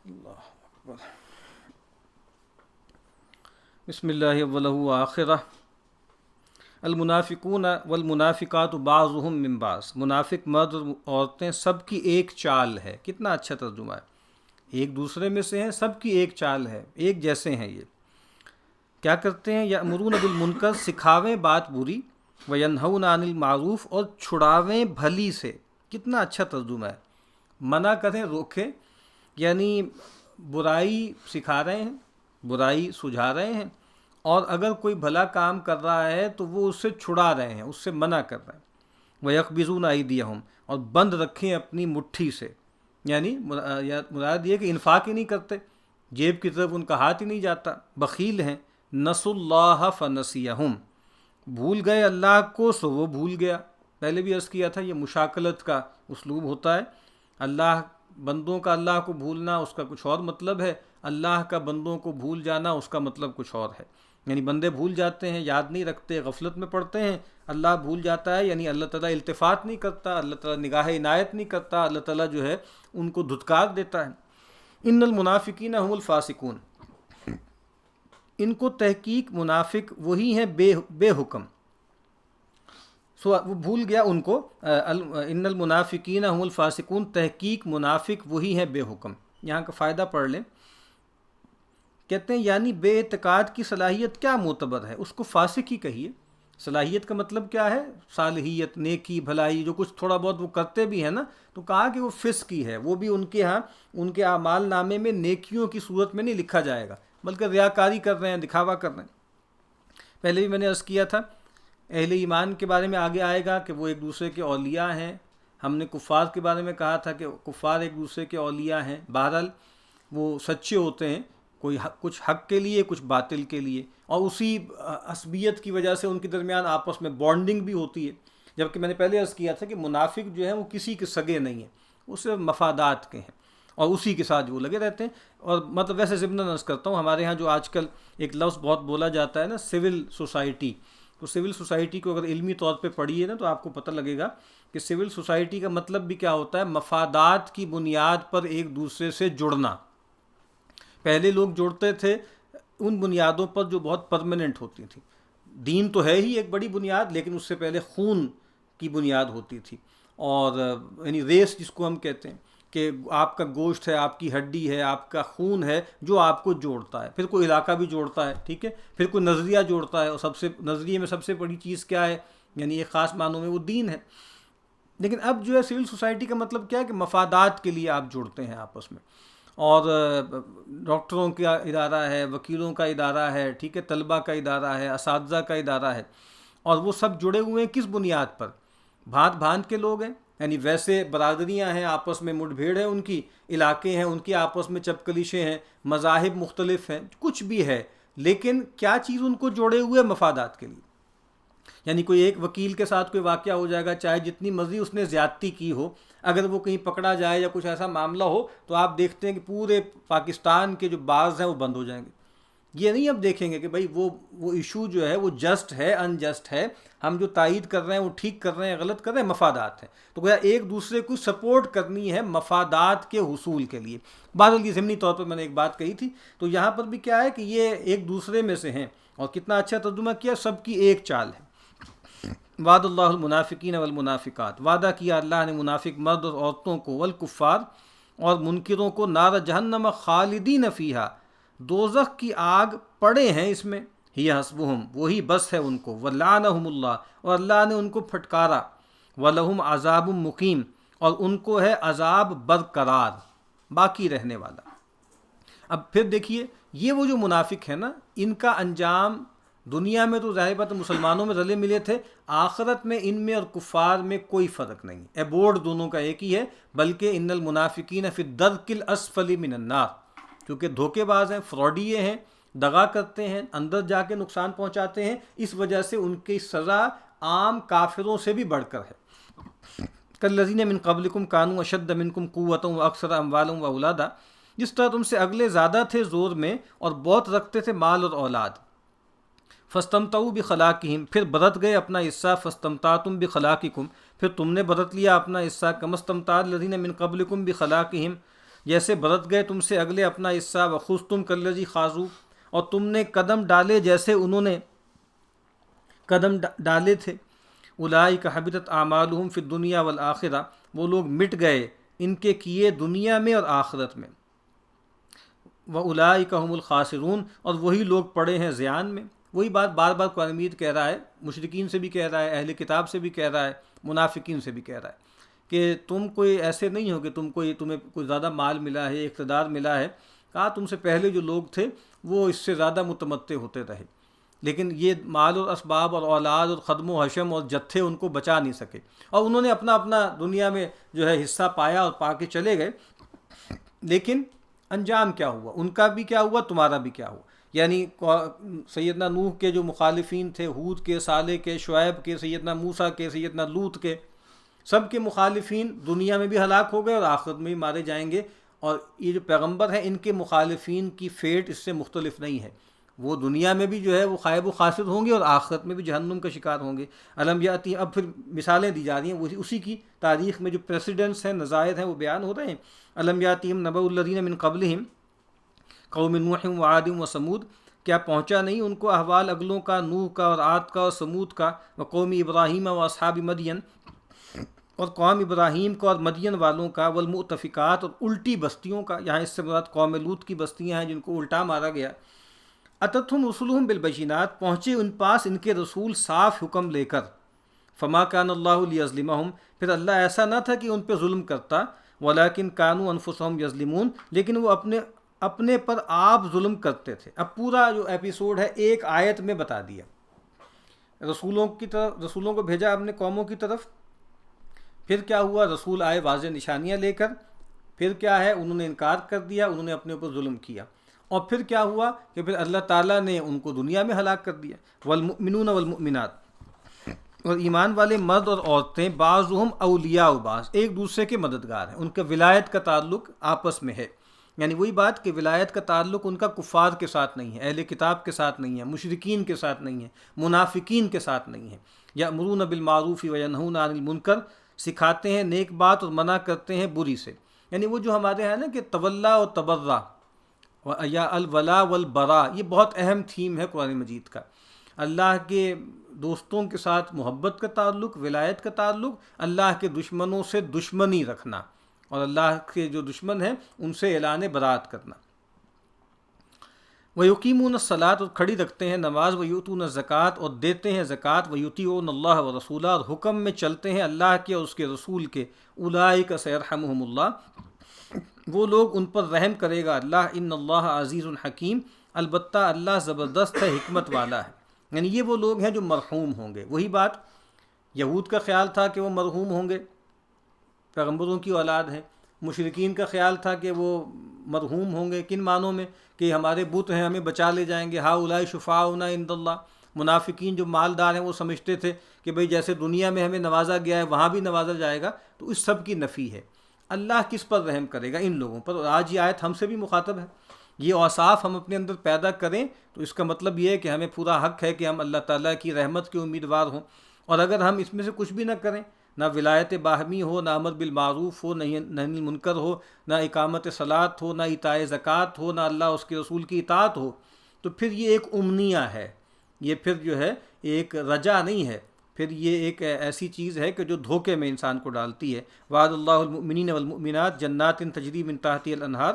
اللہ اکبر. بسم اللہ اولہ و آخرہ. المنافقون والمنافقات بعضهم من بعض. منافق مرد اور عورتیں سب کی ایک چال ہے. کتنا اچھا ترجمہ ہے، ایک دوسرے میں سے ہیں، سب کی ایک چال ہے، ایک جیسے ہیں. یہ کیا کرتے ہیں؟ یأمرون بالمنکر، سکھاویں بات بری، وینہون عن المعروف، اور چھڑاویں بھلی سے. کتنا اچھا ترجمہ ہے، منع کریں، روکیں، یعنی برائی سکھا رہے ہیں، برائی سجھا رہے ہیں، اور اگر کوئی بھلا کام کر رہا ہے تو وہ اس سے چھڑا رہے ہیں، اس سے منع کر رہے ہیں. وَيَقْبِضُونَ أَيْدِيَهُمْ، اور بند رکھیں اپنی مٹھی سے. یعنی مراد یہ کہ انفاق ہی نہیں کرتے، جیب کی طرف ان کا ہاتھ ہی نہیں جاتا، بخیل ہیں. نسوا اللہ فنسیہم، بھول گئے اللہ کو سو وہ بھول گیا. پہلے بھی عرض کیا تھا، یہ مشاکلت کا اسلوب ہوتا ہے. اللہ بندوں کا اللہ کو بھولنا اس کا کچھ اور مطلب ہے، اللہ کا بندوں کو بھول جانا اس کا مطلب کچھ اور ہے. یعنی بندے بھول جاتے ہیں، یاد نہیں رکھتے، غفلت میں پڑتے ہیں. اللہ بھول جاتا ہے یعنی اللہ تعالیٰ التفات نہیں کرتا، اللہ تعالیٰ نگاہ عنایت نہیں کرتا، اللہ تعالیٰ جو ہے ان کو دھتکار دیتا ہے. ان المنافقین هم الفاسقون، ان کو تحقیق منافق وہی ہیں بے حکم. وہ بھول گیا ان کو. ان المنافقین هم الفاسقون، تحقیق منافق وہی ہیں بے حکم. یہاں کا فائدہ پڑھ لیں. کہتے ہیں یعنی بے اعتقاد کی صلاحیت کیا معتبر ہے، اس کو فاسق ہی کہیے. صلاحیت کا مطلب کیا ہے؟ صالحیت، نیکی، بھلائی، جو کچھ تھوڑا بہت وہ کرتے بھی ہیں نا، تو کہا کہ وہ فسق ہی ہے. وہ بھی ان کے ہاں ان کے اعمال نامے میں نیکیوں کی صورت میں نہیں لکھا جائے گا، بلکہ ریاکاری کر رہے ہیں، دکھاوا کر رہے ہیں. پہلے بھی میں نے عرض کیا تھا اہل ایمان کے بارے میں آگے آئے گا کہ وہ ایک دوسرے کے اولیاء ہیں. ہم نے کفار کے بارے میں کہا تھا کہ کفار ایک دوسرے کے اولیاء ہیں. بہرحال وہ سچے ہوتے ہیں، کچھ حق کے لیے، کچھ باطل کے لیے، اور اسی عصبیت کی وجہ سے ان کے درمیان آپس میں بانڈنگ بھی ہوتی ہے. جبکہ میں نے پہلے عرض کیا تھا کہ منافق جو ہیں وہ کسی کے سگے نہیں ہیں، وہ صرف مفادات کے ہیں اور اسی کے ساتھ وہ لگے رہتے ہیں. اور مطلب ویسے ضمن عرض کرتا ہوں، ہمارے ہاں جو آج کل ایک لفظ بہت بولا جاتا ہے نا، سول سوسائٹی، تو سول سوسائٹی کو اگر علمی طور پہ پڑھیے نا تو آپ کو پتہ لگے گا کہ سول سوسائٹی کا مطلب بھی کیا ہوتا ہے، مفادات کی بنیاد پر ایک دوسرے سے جڑنا. پہلے لوگ جوڑتے تھے ان بنیادوں پر جو بہت پرماننٹ ہوتی تھی. دین تو ہے ہی ایک بڑی بنیاد، لیکن اس سے پہلے خون کی بنیاد ہوتی تھی، اور یعنی ریس جس کو ہم کہتے ہیں کہ آپ کا گوشت ہے، آپ کی ہڈی ہے، آپ کا خون ہے جو آپ کو جوڑتا ہے. پھر کوئی علاقہ بھی جوڑتا ہے، ٹھیک ہے، پھر کوئی نظریہ جوڑتا ہے، اور نظریے میں سب سے بڑی چیز کیا ہے، یعنی ایک خاص معنوں میں وہ دین ہے. لیکن اب جو ہے سول سوسائٹی کا مطلب کیا ہے کہ مفادات کے لیے آپ جڑتے ہیں آپس میں. اور ڈاکٹروں کا ادارہ ہے، وکیلوں کا ادارہ ہے، ٹھیک ہے، طلبہ کا ادارہ ہے، اساتذہ کا ادارہ ہے، اور وہ سب جڑے ہوئے ہیں کس بنیاد پر؟ بھانت بھانت کے لوگ ہیں، یعنی ویسے برادریاں ہیں، آپس میں مٹ بھیڑ ہے، ان کی علاقے ہیں، ان کی آپس میں چپکلیشیں ہیں، مذاہب مختلف ہیں، کچھ بھی ہے، لیکن کیا چیز ان کو جوڑے ہوئے مفادات کے لیے. یعنی کوئی ایک وکیل کے ساتھ کوئی واقعہ ہو جائے گا، چاہے جتنی مرضی اس نے زیادتی کی ہو، اگر وہ کہیں پکڑا جائے یا کچھ ایسا معاملہ ہو تو آپ دیکھتے ہیں کہ پورے پاکستان کے جو باز ہیں وہ بند ہو جائیں گے. یہ نہیں اب دیکھیں گے کہ بھائی وہ ایشو جو ہے وہ جسٹ ہے، انجسٹ ہے، ہم جو تائید کر رہے ہیں وہ ٹھیک کر رہے ہیں، غلط کر رہے ہیں، مفادات ہیں. تو گویا ایک دوسرے کو سپورٹ کرنی ہے مفادات کے حصول کے لیے. بہرحال یہ ضمنی طور پر میں نے ایک بات کہی تھی. تو یہاں پر بھی کیا ہے کہ یہ ایک دوسرے میں سے ہیں، اور کتنا اچھا ترجمہ کیا، سب کی ایک چال ہے. وعد اللہ المنافقین والمنافقات، وعدہ کیا اللہ نے منافق مرد اور عورتوں کو، والکفار اور منکروں کو، نار جہنم خالدین فیہا، دوزخ کی آگ پڑے ہیں اس میں، ہی حسبہم، وہی بس ہے ان کو، ولعنہم اللہ، اور اللہ نے ان کو پھٹکارا، ولہم عذاب مقیم، اور ان کو ہے عذاب برقرار، باقی رہنے والا. اب پھر دیکھیے یہ وہ جو منافق ہیں نا، ان کا انجام دنیا میں تو ظاہر بات مسلمانوں میں رلے ملے تھے، آخرت میں ان میں اور کفار میں کوئی فرق نہیں. ایبورڈ دونوں کا ایک ہی ہے، بلکہ ان المنافقین فی الدرک الاسفل من النار، کیونکہ دھوکے باز ہیں، فراڈیے ہیں، دغا کرتے ہیں، اندر جا کے نقصان پہنچاتے ہیں، اس وجہ سے ان کی سزا عام کافروں سے بھی بڑھ کر ہے. کالذین من قبلکم کانوا اشد منکم قوۃ واکثر اموالا واولادا، جس طرح تم سے اگلے زیادہ تھے زور میں اور بہت رکھتے تھے مال اور اولاد. فاستمتعوا بخلاقہم، پھر برت گئے اپنا حصہ، فاستمتعتم بخلاقکم، پھر تم نے برت لیا اپنا حصہ، کما استمتع الذین من قبلکم بخلاقہم، جیسے برت گئے تم سے اگلے اپنا حصہ، وخذتم کالذی خاضوا، اور تم نے قدم ڈالے جیسے انہوں نے قدم ڈالے تھے. اولئک حبطت اعمالہم فی الدنیا والآخرہ، وہ لوگ مٹ گئے ان کے کیے دنیا میں اور آخرت میں. وَأُولَئِكَ هُمُ الْخَاسِرُونَ، اور وہی لوگ پڑے ہیں زیان میں. وہی بات بار بار قرآن مجید کہہ رہا ہے، مشرکین سے بھی کہہ رہا ہے، اہل کتاب سے بھی کہہ رہا ہے، منافقین سے بھی کہہ رہا ہے کہ تم کوئی ایسے نہیں ہو کہ تمہیں کوئی زیادہ مال ملا ہے، اقتدار ملا ہے. کہا تم سے پہلے جو لوگ تھے وہ اس سے زیادہ متمتع ہوتے رہے، لیکن یہ مال اور اسباب اور اولاد اور خدم و حشم اور جتھے ان کو بچا نہیں سکے، اور انہوں نے اپنا اپنا دنیا میں جو ہے حصہ پایا اور پا کے چلے گئے. لیکن انجام کیا ہوا؟ ان کا بھی کیا ہوا، تمہارا بھی کیا ہوا. یعنی سیدنا نوح کے جو مخالفین تھے، ہود کے، صالح کے، شعیب کے، سیدنا موسیٰ کے، سیدنا لوط کے، سب کے مخالفین دنیا میں بھی ہلاک ہو گئے اور آخرت میں بھی مارے جائیں گے. اور یہ جو پیغمبر ہیں ان کے مخالفین کی فیٹ اس سے مختلف نہیں ہے. وہ دنیا میں بھی جو ہے وہ خائب و خاسر ہوں گے اور آخرت میں بھی جہنم کا شکار ہوں گے. الم یاتی، اب پھر مثالیں دی جا رہی ہیں اسی کی تاریخ میں جو پریسیڈنٹس ہیں، نظائر ہیں، وہ بیان ہو رہے ہیں. الم یاتہم نبأ الذین من قبلہم قوم نوح وعاد وثمود، کیا پہنچا نہیں ان کو احوال اگلوں کا، نوح کا اور عاد کا اور سمود کا، وقوم ابراہیم و اصحاب مدین، اور قوم ابراہیم کا اور مدین والوں کا، والمؤتفقات، اور الٹی بستیوں کا. یہاں اس سے مراد قوم لوط کی بستیاں ہیں جن کو الٹا مارا گیا. اتتہم رسلہم بالبینات، پہنچے ان پاس ان کے رسول صاف حکم لے کر. فما کان اللہ لیظلمہم، پھر اللہ ایسا نہ تھا کہ ان پہ ظلم کرتا. ولیکن کانوا انفسہم یظلمون، لیکن وہ اپنے پر آپ ظلم کرتے تھے. اب پورا جو ایپیسوڈ ہے ایک آیت میں بتا دیا. رسولوں کو بھیجا اپنے قوموں کی طرف، پھر کیا ہوا، رسول آئے واضح نشانیاں لے کر، پھر کیا ہے انہوں نے انکار کر دیا، انہوں نے اپنے اوپر ظلم کیا، اور پھر کیا ہوا کہ پھر اللہ تعالیٰ نے ان کو دنیا میں ہلاک کر دیا. والمؤمنون والمؤمنات، اور ایمان والے مرد اور عورتیں، بعضهم اولیاء بعض، ایک دوسرے کے مددگار ہیں، ان کا ولایت کا تعلق آپس میں ہے. یعنی وہی بات کہ ولایت کا تعلق ان کا کفار کے ساتھ نہیں ہے، اہل کتاب کے ساتھ نہیں ہے، مشرکین کے ساتھ نہیں ہے، منافقین کے ساتھ نہیں ہے. یأمرون بالمعروف وینہون عن المنکر، سکھاتے ہیں نیک بات اور منع کرتے ہیں بری سے. یعنی وہ جو ہمارے ہیں نا کہ تولا و تبرہ یا الولا والبرا، یہ بہت اہم تھیم ہے قرآن مجید کا. اللہ کے دوستوں کے ساتھ محبت کا تعلق، ولایت کا تعلق، اللہ کے دشمنوں سے دشمنی رکھنا، اور اللہ کے جو دشمن ہیں ان سے اعلان برات کرنا. وَيُقِيمُونَ الصَّلَاةَ، اور کھڑی رکھتے ہیں نماز، وَيُؤْتُونَ الزَّكَاةَ، اور دیتے ہیں زکوٰۃ، وَيُطِيعُونَ اللَّهَ وَرَسُولَهُ، اور حکم میں چلتے ہیں اللہ کے اور اس کے رسول کے. أُولَٰئِكَ سَيَرْحَمُهُمُ اللَّهُ، وہ لوگ ان پر رحم کرے گا اللہ. إِنَّ اللَّهَ عَزِيزٌ حَكِيمٌ، البتہ اللہ زبردست ہے، حکمت والا ہے. یعنی یہ وہ لوگ ہیں جو مرحوم ہوں گے. وہی بات یہود کا خیال تھا کہ وہ مرحوم ہوں گے، پیغمبروں کی اولاد ہیں. مشرکین کا خیال تھا کہ وہ مرحوم ہوں گے، کن معنوں میں کہ ہمارے بت ہیں، ہمیں بچا لے جائیں گے. ہؤلاء شفاعؤنا عند اللہ، منافقین جو مالدار ہیں وہ سمجھتے تھے کہ بھئی جیسے دنیا میں ہمیں نوازا گیا ہے وہاں بھی نوازا جائے گا. تو اس سب کی نفی ہے. اللہ کس پر رحم کرے گا؟ ان لوگوں پر. اور آج یہ آیت ہم سے بھی مخاطب ہے. یہ اوصاف ہم اپنے اندر پیدا کریں تو اس کا مطلب یہ ہے کہ ہمیں پورا حق ہے کہ ہم اللہ تعالیٰ کی رحمت کے امیدوار ہوں. اور اگر ہم اس میں سے کچھ بھی نہ کریں، نہ ولایت باہمی ہو، نہ امر بالمعروف ہو، نہ نہی المنکر ہو، نہ اقامت صلاۃ ہو، نہ ایتاء زکوٰۃ ہو، نہ اللہ اس کے رسول کی اطاعت ہو، تو پھر یہ ایک امنیہ ہے، یہ پھر جو ہے ایک رجا نہیں ہے، پھر یہ ایک ایسی چیز ہے کہ جو دھوکے میں انسان کو ڈالتی ہے. وعد اللہ المؤمنین والمؤمنات جنات تجری من تحتها الانہار،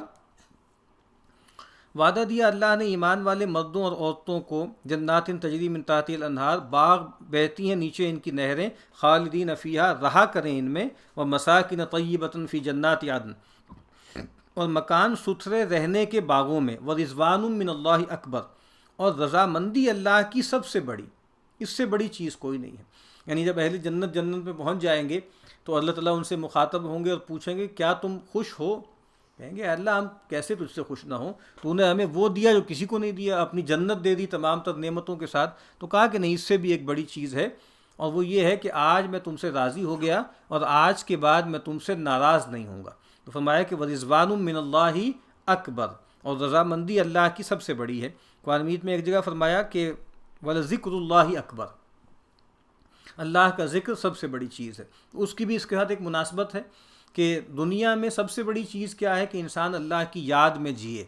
وعدہ دیا اللہ نے ایمان والے مردوں اور عورتوں کو، جنات تجری من تحتها الانہار، باغ بہتی ہیں نیچے ان کی نہریں، خالدین فیہا، رہا کریں ان میں، ومساکن طیبۃ فی جنات عدن، اور مکان ستھرے رہنے کے باغوں میں، ورضوان من اللہ اکبر، اور رضامندی اللہ کی سب سے بڑی، اس سے بڑی چیز کوئی نہیں ہے. یعنی جب اہل جنت میں پہنچ جائیں گے تو اللہ تعالیٰ ان سے مخاطب ہوں گے اور پوچھیں گے کیا تم خوش ہو؟ کہیں گے اللہ ہم کیسے تجھ سے خوش نہ ہوں، تو نے ہمیں وہ دیا جو کسی کو نہیں دیا، اپنی جنت دے دی تمام تر نعمتوں کے ساتھ. تو کہا کہ نہیں، اس سے بھی ایک بڑی چیز ہے، اور وہ یہ ہے کہ آج میں تم سے راضی ہو گیا اور آج کے بعد میں تم سے ناراض نہیں ہوں گا. تو فرمایا کہ ورضوان من اللہ اکبر، اور رضامندی اللہ کی سب سے بڑی ہے. قرآن مجید میں ایک جگہ فرمایا کہ ولذکر اللہ اکبر، اللہ کا ذکر سب سے بڑی چیز ہے. اس کی بھی اس کے ساتھ ایک مناسبت ہے کہ دنیا میں سب سے بڑی چیز کیا ہے کہ انسان اللہ کی یاد میں جیے،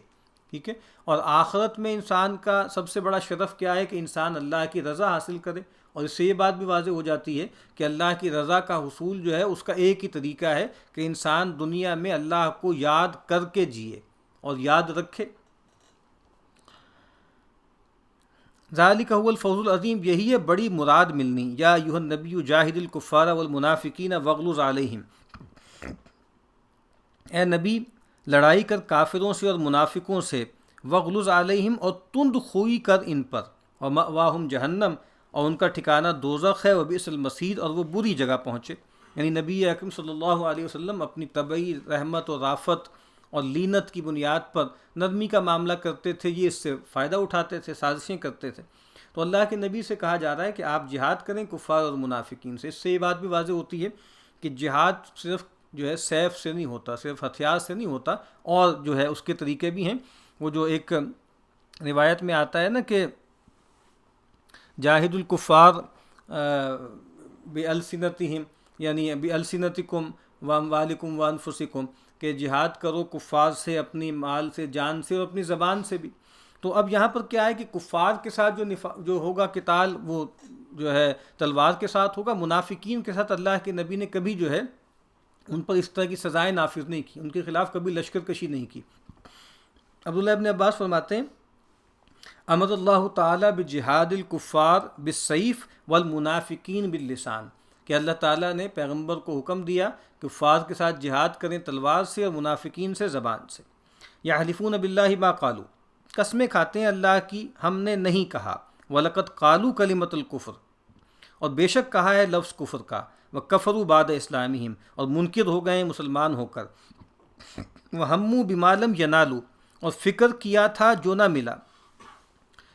ٹھیک ہے، اور آخرت میں انسان کا سب سے بڑا شرف کیا ہے کہ انسان اللہ کی رضا حاصل کرے. اور اس سے یہ بات بھی واضح ہو جاتی ہے کہ اللہ کی رضا کا حصول جو ہے اس کا ایک ہی طریقہ ہے کہ انسان دنیا میں اللہ کو یاد کر کے جیے اور یاد رکھے. ذالک هو الفوز العظیم، یہی ہے بڑی مراد ملنی. یا ایھا النبی جاہد الکفار والمنافقین واغلظ علیہم، اے نبی لڑائی کر کافروں سے اور منافقوں سے، واغلظ علیہم، اور تند خوئی کر ان پر، اور مأواہم جہنم، اور ان کا ٹھکانہ دوزخ ہے، وبئس المصیر، اور وہ بری جگہ پہنچے. یعنی نبی اکرم صلی اللہ علیہ وسلم اپنی طبعی رحمت و رافت اور لینت کی بنیاد پر نرمی کا معاملہ کرتے تھے، یہ اس سے فائدہ اٹھاتے تھے، سازشیں کرتے تھے۔ تو اللہ کے نبی سے کہا جا رہا ہے کہ آپ جہاد کریں کفار اور منافقین سے۔ اس سے یہ بات بھی واضح ہوتی ہے کہ جہاد صرف جو ہے سیف سے نہیں ہوتا، صرف ہتھیار سے نہیں ہوتا، اور جو ہے اس کے طریقے بھی ہیں۔ وہ جو ایک روایت میں آتا ہے نا کہ جاہد الکفار بِأَلْسِنَتِهِمْ یعنی بِأَلْسِنَتِكُمْ وَأَمْوَالِكُمْ وَأَنفُسِكُمْ کہ جہاد کرو کفار سے اپنی مال سے، جان سے اور اپنی زبان سے بھی۔ تو اب یہاں پر کیا ہے کہ کفار کے ساتھ جو ہوگا قتال وہ جو ہے تلوار کے ساتھ ہوگا، منافقین کے ساتھ اللہ کے نبی نے کبھی جو ہے ان پر اس طرح کی سزائیں نافذ نہیں کی، ان کے خلاف کبھی لشکر کشی نہیں کی۔ عبداللہ ابن عباس فرماتے ہیں امر اللہ تعالیٰ بجہاد الکفار بالسیف والمنافقین باللسان کہ اللہ تعالیٰ نے پیغمبر کو حکم دیا کہ کفار کے ساتھ جہاد کریں تلوار سے اور منافقین سے زبان سے۔ یحلفون باللہ ما قالوا قسمیں کھاتے ہیں اللہ کی ہم نے نہیں کہا، وَلَقَدْ قَالُوا كَلِمَةَ الْكُفْرِ اور بے شک کہا ہے لفظ کفر کا، وَكَفَرُوا بَعْدَ إِسْلَامِهِمْ اور منکر ہو گئے مسلمان ہو کر، وَهَمُّوا بِمَا لَمْ يَنَالُوا اور فکر کیا تھا جو نہ ملا،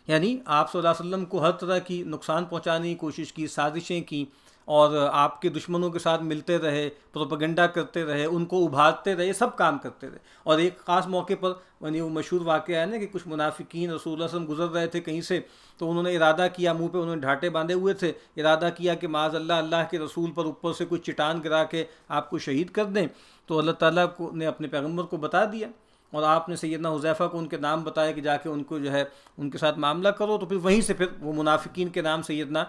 یعنی آپ صلی اللہ علیہ وسلم کو ہر طرح کی نقصان پہنچانے کی کوشش کی، سازشیں کی، اور آپ کے دشمنوں کے ساتھ ملتے رہے، پروپیگنڈا کرتے رہے، ان کو ابھارتے رہے، سب کام کرتے رہے۔ اور ایک خاص موقع پر یعنی وہ مشہور واقعہ ہے نا کہ کچھ منافقین رسول اللہ صلی اللہ علیہ وسلم گزر رہے تھے کہیں سے، تو انہوں نے ارادہ کیا، منہ پہ انہوں نے ڈھاٹے باندھے ہوئے تھے، ارادہ کیا کہ معاذ اللہ کے رسول پر اوپر سے کوئی چٹان گرا کے آپ کو شہید کر دیں۔ تو اللہ تعالیٰ نے اپنے پیغمبر کو بتا دیا، اور آپ نے سیدنا حذیفہ کو ان کے نام بتایا کہ جا کے ان کو جو ہے ان کے ساتھ معاملہ کرو۔ تو پھر وہیں سے پھر وہ منافقین کے نام سیدنا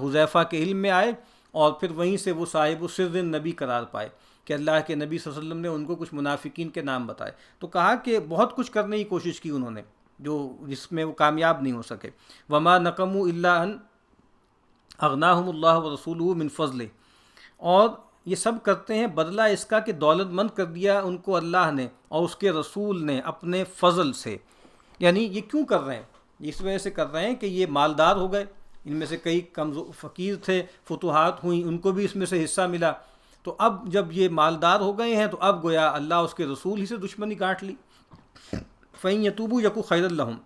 حذیفہ کے علم میں آئے، اور پھر وہیں سے وہ صاحب السر نبی قرار پائے کہ اللہ کے نبی صلی اللہ علیہ وسلم نے ان کو کچھ منافقین کے نام بتائے۔ تو کہا کہ بہت کچھ کرنے کی کوشش کی انہوں نے جس میں وہ کامیاب نہیں ہو سکے۔ وما نقموا الا ان اغناہم اللہ ورسولہ من فضلہ اور یہ سب کرتے ہیں بدلہ اس کا کہ دولت مند کر دیا ان کو اللہ نے اور اس کے رسول نے اپنے فضل سے۔ یعنی یہ کیوں کر رہے ہیں؟ اس وجہ سے کر رہے ہیں کہ یہ مالدار ہو گئے، ان میں سے کئی کمزور فقیر تھے، فتوحات ہوئیں، ان کو بھی اس میں سے حصہ ملا۔ تو اب جب یہ مالدار ہو گئے ہیں تو اب گویا اللہ اس کے رسول ہی سے دشمنی کاٹ لی۔ فَإِن يَتُوبُوا يَكُ خَيْرًا لَهُمْ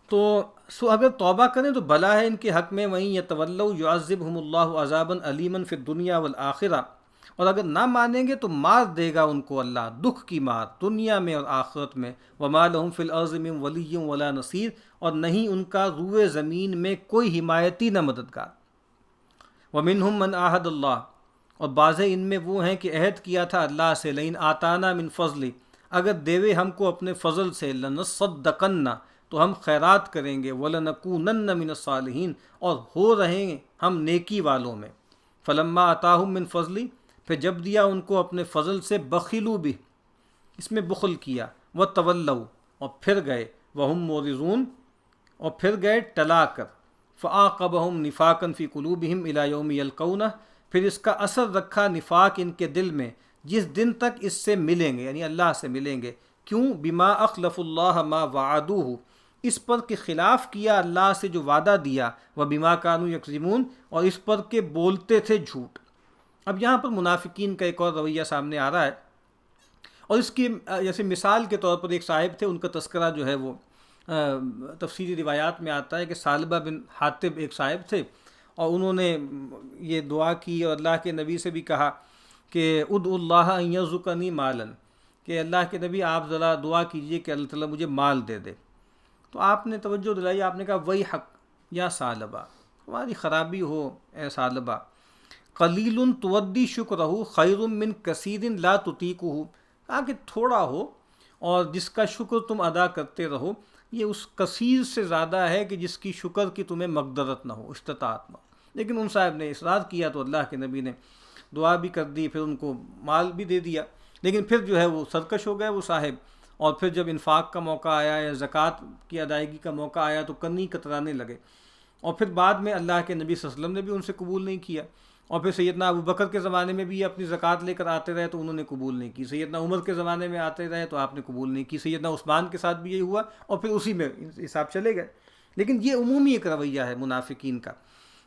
تو اگر توبہ کریں تو بھلا ہے ان کے حق میں۔ وَإِن يَتَوَلَّوْا يُعَذِّبْهُمُ اللَّهُ عَذَابًا أَلِيمًا فِي الدُّنْيَا وَالْآخِرَةِ اور اگر نہ مانیں گے تو مار دے گا ان کو اللہ دکھ کی مار دنیا میں اور آخرت میں۔ وَمَا لَهُمْ فِي الْأَرْضِ مِن وَلِيٍّ وَلَا نَصِيرٍ اور نہیں ان کا روئے زمین میں کوئی حمایتی نہ مددگار۔ وَمِنْهُمْ مَنْ عَاهَدَ اللَّهُ اور بعضے ان میں وہ ہیں کہ عہد کیا تھا اللہ سے، لئن آتانا من فضل اگر دیوے ہم کو اپنے فضل سے، لنصدقن تو ہم خیرات کریں گے، وَلَنَكُونَنَّ مِنَ الصَّالِحِينَ اور ہو رہیں گے ہم نیکی والوں میں۔ فَلَمَّا آتَاهُم مِّن فَضْلِ پھر جب دیا ان کو اپنے فضل سے، بخلوا بِہ اس میں بخل کیا، وَتَوَلَّوْا اور پھر گئے، وَهُم مُعْرِضُونَ اور پھر گئے ٹلا کر۔ فَعَاقَبَهُمْ نِفَاقًا فِي قُلُوبِهِمْ إِلَى يَوْمِ يَلْقَوْنَهُ پھر اس کا اثر رکھا نفاق ان کے دل میں جس دن تک اس سے ملیں گے، یعنی اللہ سے ملیں گے۔ کیوں؟ بما اخلف اللہ ما وعدوہ اس پر کہ خلاف کیا اللہ سے جو وعدہ دیا، وبما کانوا یکذبون اور اس پر کہ بولتے تھے جھوٹ۔ اب یہاں پر منافقین کا ایک اور رویہ سامنے آ رہا ہے، اور اس کی جیسے مثال کے طور پر ایک صاحب تھے، ان کا تذکرہ جو ہے وہ تفسیری روایات میں آتا ہے کہ ثعلبہ بن حاطب ایک صاحب تھے، اور انہوں نے یہ دعا کی اور اللہ کے نبی سے بھی کہا کہ ادعو اللہ ان یرزقنی مالا کہ اللہ کے نبی آپ ذرا دعا کیجئے کہ اللہ تعالیٰ مجھے مال دے دے۔ تو آپ نے توجہ دلائی، آپ نے کہا وہی حق یا ثعلبہ ہماری خرابی ہو اے ثعلبہ، قلیل تودی شکرہ خیر من کثیر لا تطیقہ کہا کہ تھوڑا ہو اور جس کا شکر تم ادا کرتے رہو، یہ اس کثیر سے زیادہ ہے کہ جس کی شکر کی تمہیں مقدرت نہ ہو، استطاعت نہ ہو۔ لیکن ان صاحب نے اصرار کیا تو اللہ کے نبی نے دعا بھی کر دی، پھر ان کو مال بھی دے دیا، لیکن پھر جو ہے وہ سرکش ہو گئے وہ صاحب، اور پھر جب انفاق کا موقع آیا یا زکوٰۃ کی ادائیگی کا موقع آیا تو کنی کترانے لگے، اور پھر بعد میں اللہ کے نبی صلی اللہ علیہ وسلم نے بھی ان سے قبول نہیں کیا، اور پھر سیدنا ابو بکر کے زمانے میں بھی اپنی زکوٰۃ لے کر آتے رہے تو انہوں نے قبول نہیں کی، سیدنا عمر کے زمانے میں آتے رہے تو آپ نے قبول نہیں کی، سیدنا عثمان کے ساتھ بھی یہی ہوا، اور پھر اسی میں حساب چلے گئے۔ لیکن یہ عمومی ایک رویہ ہے منافقین کا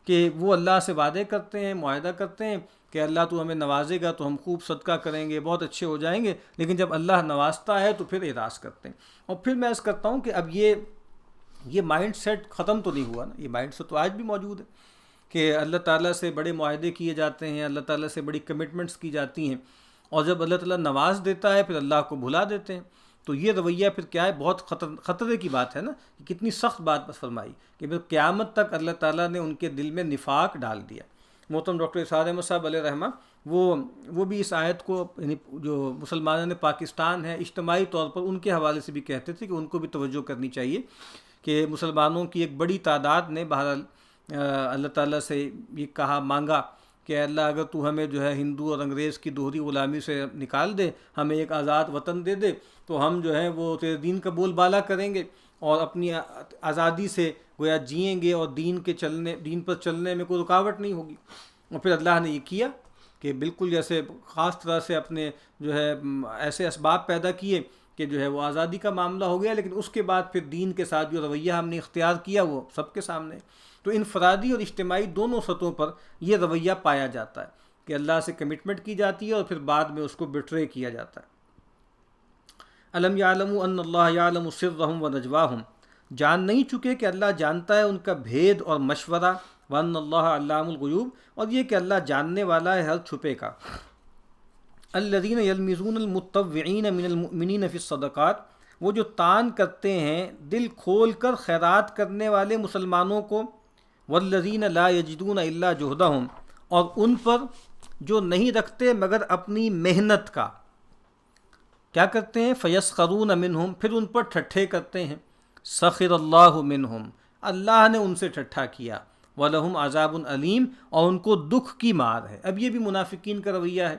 کہ وہ اللہ سے وعدے کرتے ہیں، معاہدہ کرتے ہیں، کہ اللہ تو ہمیں نوازے گا تو ہم خوب صدقہ کریں گے، بہت اچھے ہو جائیں گے، لیکن جب اللہ نوازتا ہے تو پھر اعراض کرتے ہیں۔ اور پھر میں عرض کرتا ہوں کہ اب یہ مائنڈ سیٹ ختم تو نہیں ہوا نا، یہ مائنڈ سیٹ تو آج بھی موجود ہے کہ اللہ تعالیٰ سے بڑے معاہدے کیے جاتے ہیں، اللہ تعالیٰ سے بڑی کمٹمنٹس کی جاتی ہیں، اور جب اللہ تعالیٰ نواز دیتا ہے پھر اللہ کو بھلا دیتے ہیں۔ تو یہ رویہ پھر کیا ہے، بہت خطرے کی بات ہے نا، کہ کتنی سخت بات بس فرمائی کہ پھر قیامت تک اللہ تعالیٰ نے ان کے دل میں نفاق ڈال دیا۔ محترم ڈاکٹر اسحاق احمد صاحب علیہ رحمہ وہ بھی اس آیت کو، یعنی جو مسلمانوں نے پاکستان ہے اجتماعی طور پر ان کے حوالے سے بھی کہتے تھے کہ ان کو بھی توجہ کرنی چاہیے کہ مسلمانوں کی ایک بڑی تعداد نے بہرحال اللہ تعالیٰ سے یہ کہا، مانگا کہ اللہ اگر تو ہمیں جو ہے ہندو اور انگریز کی دوہری غلامی سے نکال دے، ہمیں ایک آزاد وطن دے دے، تو ہم جو ہے وہ تیرے دین کا بول بالا کریں گے اور اپنی آزادی سے گویا جئیں گے، اور دین پر چلنے میں کوئی رکاوٹ نہیں ہوگی۔ اور پھر اللہ نے یہ کیا کہ بالکل جیسے خاص طرح سے اپنے جو ہے ایسے اسباب پیدا کیے کہ جو ہے وہ آزادی کا معاملہ ہو گیا، لیکن اس کے بعد پھر دین کے ساتھ جو رویہ ہم نے اختیار کیا وہ سب کے سامنے۔ تو انفرادی اور اجتماعی دونوں سطحوں پر یہ رویہ پایا جاتا ہے کہ اللہ سے کمٹمنٹ کی جاتی ہے اور پھر بعد میں اس کو بٹرے کیا جاتا ہے۔ الم یعلموا ان اللہ یعلم سرهم ونجواهم، جان نہیں چکے کہ اللہ جانتا ہے ان کا بھید اور مشورہ، وان اللہ علام الغیوب، اور یہ کہ اللہ جاننے والا ہے ہر چھپے کا۔ الذین یلمزون المتطوعین من المؤمنین فی الصدقات، وہ جو تان کرتے ہیں دل کھول کر خیرات کرنے والے مسلمانوں کو، والذین لا یجدون الا جہدہم، اور ان پر جو نہیں رکھتے مگر اپنی محنت کا، کیا کرتے ہیں، فیسخرون منہم، پھر ان پر ٹھٹھے کرتے ہیں، سخر اللہ منہم، اللہ نے ان سے ٹھٹھا کیا، وَلَهُمْ عَذَابٌ علیم، اور ان کو دکھ کی مار ہے۔ اب یہ بھی منافقین کا رویہ ہے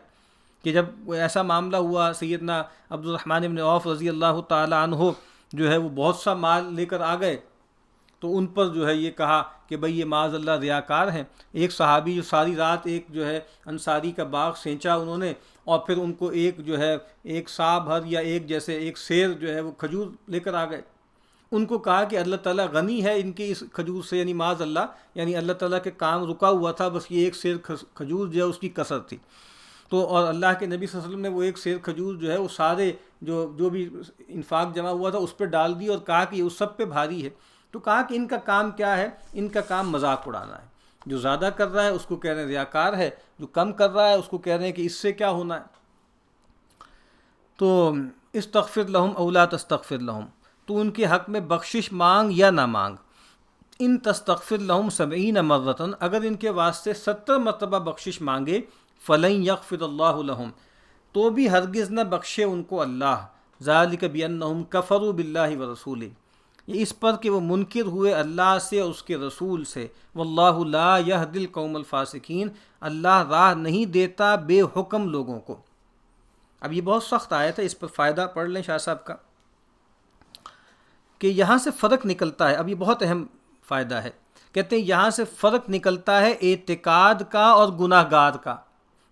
کہ جب ایسا معاملہ ہوا، سیدنا عبد الرحمن بن عوف رضی اللہ تعالی عنہ جو ہے وہ بہت سا مال لے کر آ گئے، تو ان پر جو ہے یہ کہا کہ بھئی یہ معاذ اللہ ریاکار ہیں۔ ایک صحابی جو ساری رات ایک جو ہے انصاری کا باغ سینچا انہوں نے، اور پھر ان کو ایک جو ہے ایک سا بھر یا ایک جیسے ایک سیر جو ہے وہ کھجور لے کر آ گئے۔ ان کو کہا کہ اللہ تعالیٰ غنی ہے ان کی اس کھجور سے، یعنی معاذ اللہ، یعنی اللہ تعالیٰ کے کام رکا ہوا تھا، بس یہ ایک سیر کھجور جو ہے اس کی کثرت تھی۔ تو اور اللہ کے نبی صلی اللہ علیہ وسلم نے وہ ایک سیر کھجور جو ہے وہ سارے جو بھی انفاق جمع ہوا تھا اس پہ ڈال دی، اور کہا کہ یہ اس سب پہ بھاری ہے۔ تو کہا کہ ان کا کام کیا ہے، ان کا کام مذاق اڑانا ہے۔ جو زیادہ کر رہا ہے اس کو کہہ رہے ہیں ریاکار ہے، جو کم کر رہا ہے اس کو کہہ رہے ہیں کہ اس سے کیا ہونا ہے۔ تو استغفر لہم او لا تستغفر لہم، تو ان کے حق میں بخشش مانگ یا نہ مانگ، ان تستغفر لہم 70 مرتن، اگر ان کے واسطے 70 مرتبہ بخشش مانگے، فلن یغفر اللہ لہم، تو بھی ہرگز نہ بخشے ان کو اللہ، ذالک بانہم کفروا باللہ ورسولہ، یہ اس پر کہ وہ منکر ہوئے اللہ سے اور اس کے رسول سے، واللہ لا یہدی القوم الفاسقین، اللہ راہ نہیں دیتا بے حکم لوگوں کو۔ اب یہ بہت سخت آیت ہے، اس پر فائدہ پڑھ لیں شاہ صاحب کا، کہ یہاں سے فرق نکلتا ہے۔ اب یہ بہت اہم فائدہ ہے، کہتے ہیں یہاں سے فرق نکلتا ہے اعتقاد کا اور گناہ گار کا۔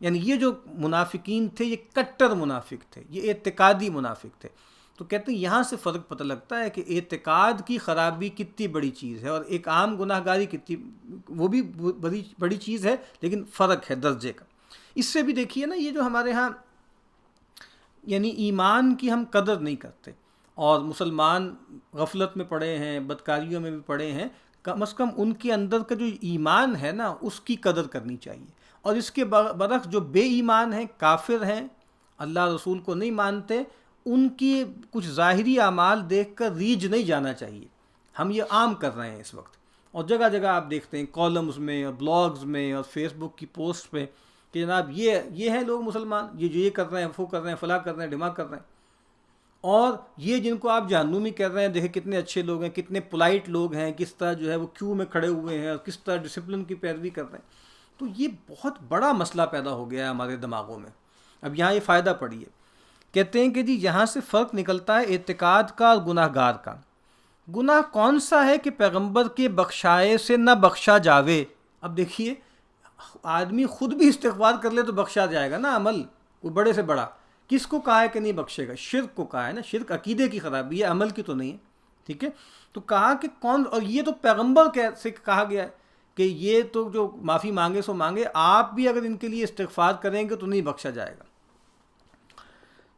یعنی یہ جو منافقین تھے یہ کٹر منافق تھے، یہ اعتقادی منافق تھے۔ تو کہتے ہیں یہاں سے فرق پتہ لگتا ہے کہ اعتقاد کی خرابی کتنی بڑی چیز ہے، اور ایک عام گناہ گاری کتنی، وہ بھی بڑی چیز ہے، لیکن فرق ہے درجے کا۔ اس سے بھی دیکھیے نا، یہ جو ہمارے ہاں یعنی ایمان کی ہم قدر نہیں کرتے، اور مسلمان غفلت میں پڑے ہیں، بدکاریوں میں بھی پڑے ہیں، کم از کم ان کے اندر کا جو ایمان ہے نا اس کی قدر کرنی چاہیے۔ اور اس کے برعکس جو بے ایمان ہیں، کافر ہیں، اللہ رسول کو نہیں مانتے، ان کی کچھ ظاہری اعمال دیکھ کر ریجھ نہیں جانا چاہیے۔ ہم یہ عام کر رہے ہیں اس وقت، اور جگہ جگہ آپ دیکھتے ہیں کالمز میں اور بلاگز میں اور فیس بک کی پوسٹ پہ کہ جناب یہ ہیں لوگ مسلمان، یہ کر رہے ہیں، وہ کر رہے ہیں، فلاں کر رہے ہیں، ڈھماک کر رہے ہیں، اور یہ جن کو آپ جہنمی کر رہے ہیں، دیکھیں کتنے اچھے لوگ ہیں، کتنے پولائٹ لوگ ہیں، کس طرح جو ہے وہ کیو میں کھڑے ہوئے ہیں اور کس طرح ڈسپلن کی پیروی کر رہے ہیں۔ تو یہ بہت بڑا مسئلہ پیدا ہو گیا ہے ہمارے دماغوں میں۔ اب یہاں یہ فائدہ پڑھیے، کہتے ہیں کہ جی یہاں سے فرق نکلتا ہے اعتقاد کا اور گناہ گار کا۔ گناہ کون سا ہے کہ پیغمبر کے بخشائے سے نہ بخشا جاوے۔ اب دیکھیے، آدمی خود بھی استغفار کر لے تو بخشا جائے گا نا، عمل کوئی بڑے سے بڑا، کس کو کہا ہے کہ نہیں بخشے گا؟ شرک کو کہا ہے نا، شرک عقیدے کی خرابی ہے، عمل کی تو نہیں ہے، ٹھیک ہے۔ تو کہا کہ کون، اور یہ تو پیغمبر سے کہا گیا ہے کہ یہ تو جو معافی مانگے سو مانگے، آپ بھی اگر ان کے لیے استغفار کریں گے تو نہیں بخشا جائے گا۔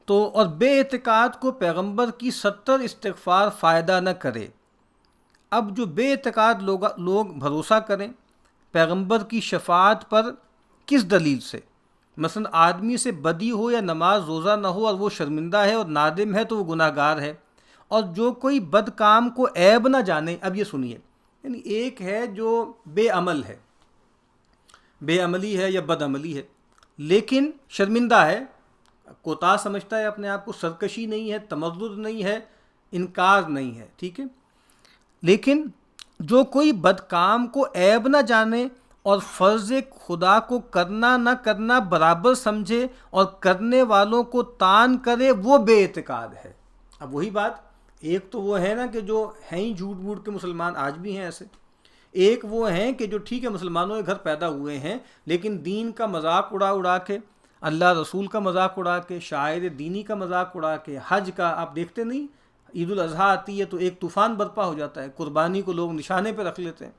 تو اور بے اعتقاد کو پیغمبر کی 70 استغفار فائدہ نہ کرے۔ اب جو بے اعتقاد لوگ بھروسہ کریں پیغمبر کی شفاعت پر کس دلیل سے؟ مثلا آدمی سے بدی ہو یا نماز روزہ نہ ہو اور وہ شرمندہ ہے اور نادم ہے تو وہ گناہ گار ہے، اور جو کوئی بد کام کو عیب نہ جانے۔ اب یہ سنیے، یعنی ایک ہے جو بے عمل ہے، بے عملی ہے یا بد عملی ہے، لیکن شرمندہ ہے، کوتاہ سمجھتا ہے اپنے آپ کو، سرکشی نہیں ہے، تمرد نہیں ہے، انکار نہیں ہے، ٹھیک ہے، لیکن جو کوئی بد کام کو عیب نہ جانے اور فرض خدا کو کرنا نہ کرنا برابر سمجھے اور کرنے والوں کو تان کرے، وہ بے اعتقاد ہے۔ اب وہی بات، ایک تو وہ ہے نا کہ جو ہیں ہی جھوٹ موٹ کے مسلمان، آج بھی ہیں ایسے، ایک وہ ہیں کہ جو ٹھیک ہے مسلمانوں کے گھر پیدا ہوئے ہیں لیکن دین کا مذاق اڑا کے، اللہ رسول کا مذاق اڑا کے، شاعر دینی کا مذاق اڑا کے، حج کا آپ دیکھتے نہیں، عید الاضحیٰ آتی ہے تو ایک طوفان برپا ہو جاتا ہے، قربانی کو لوگ نشانے پہ رکھ لیتے ہیں،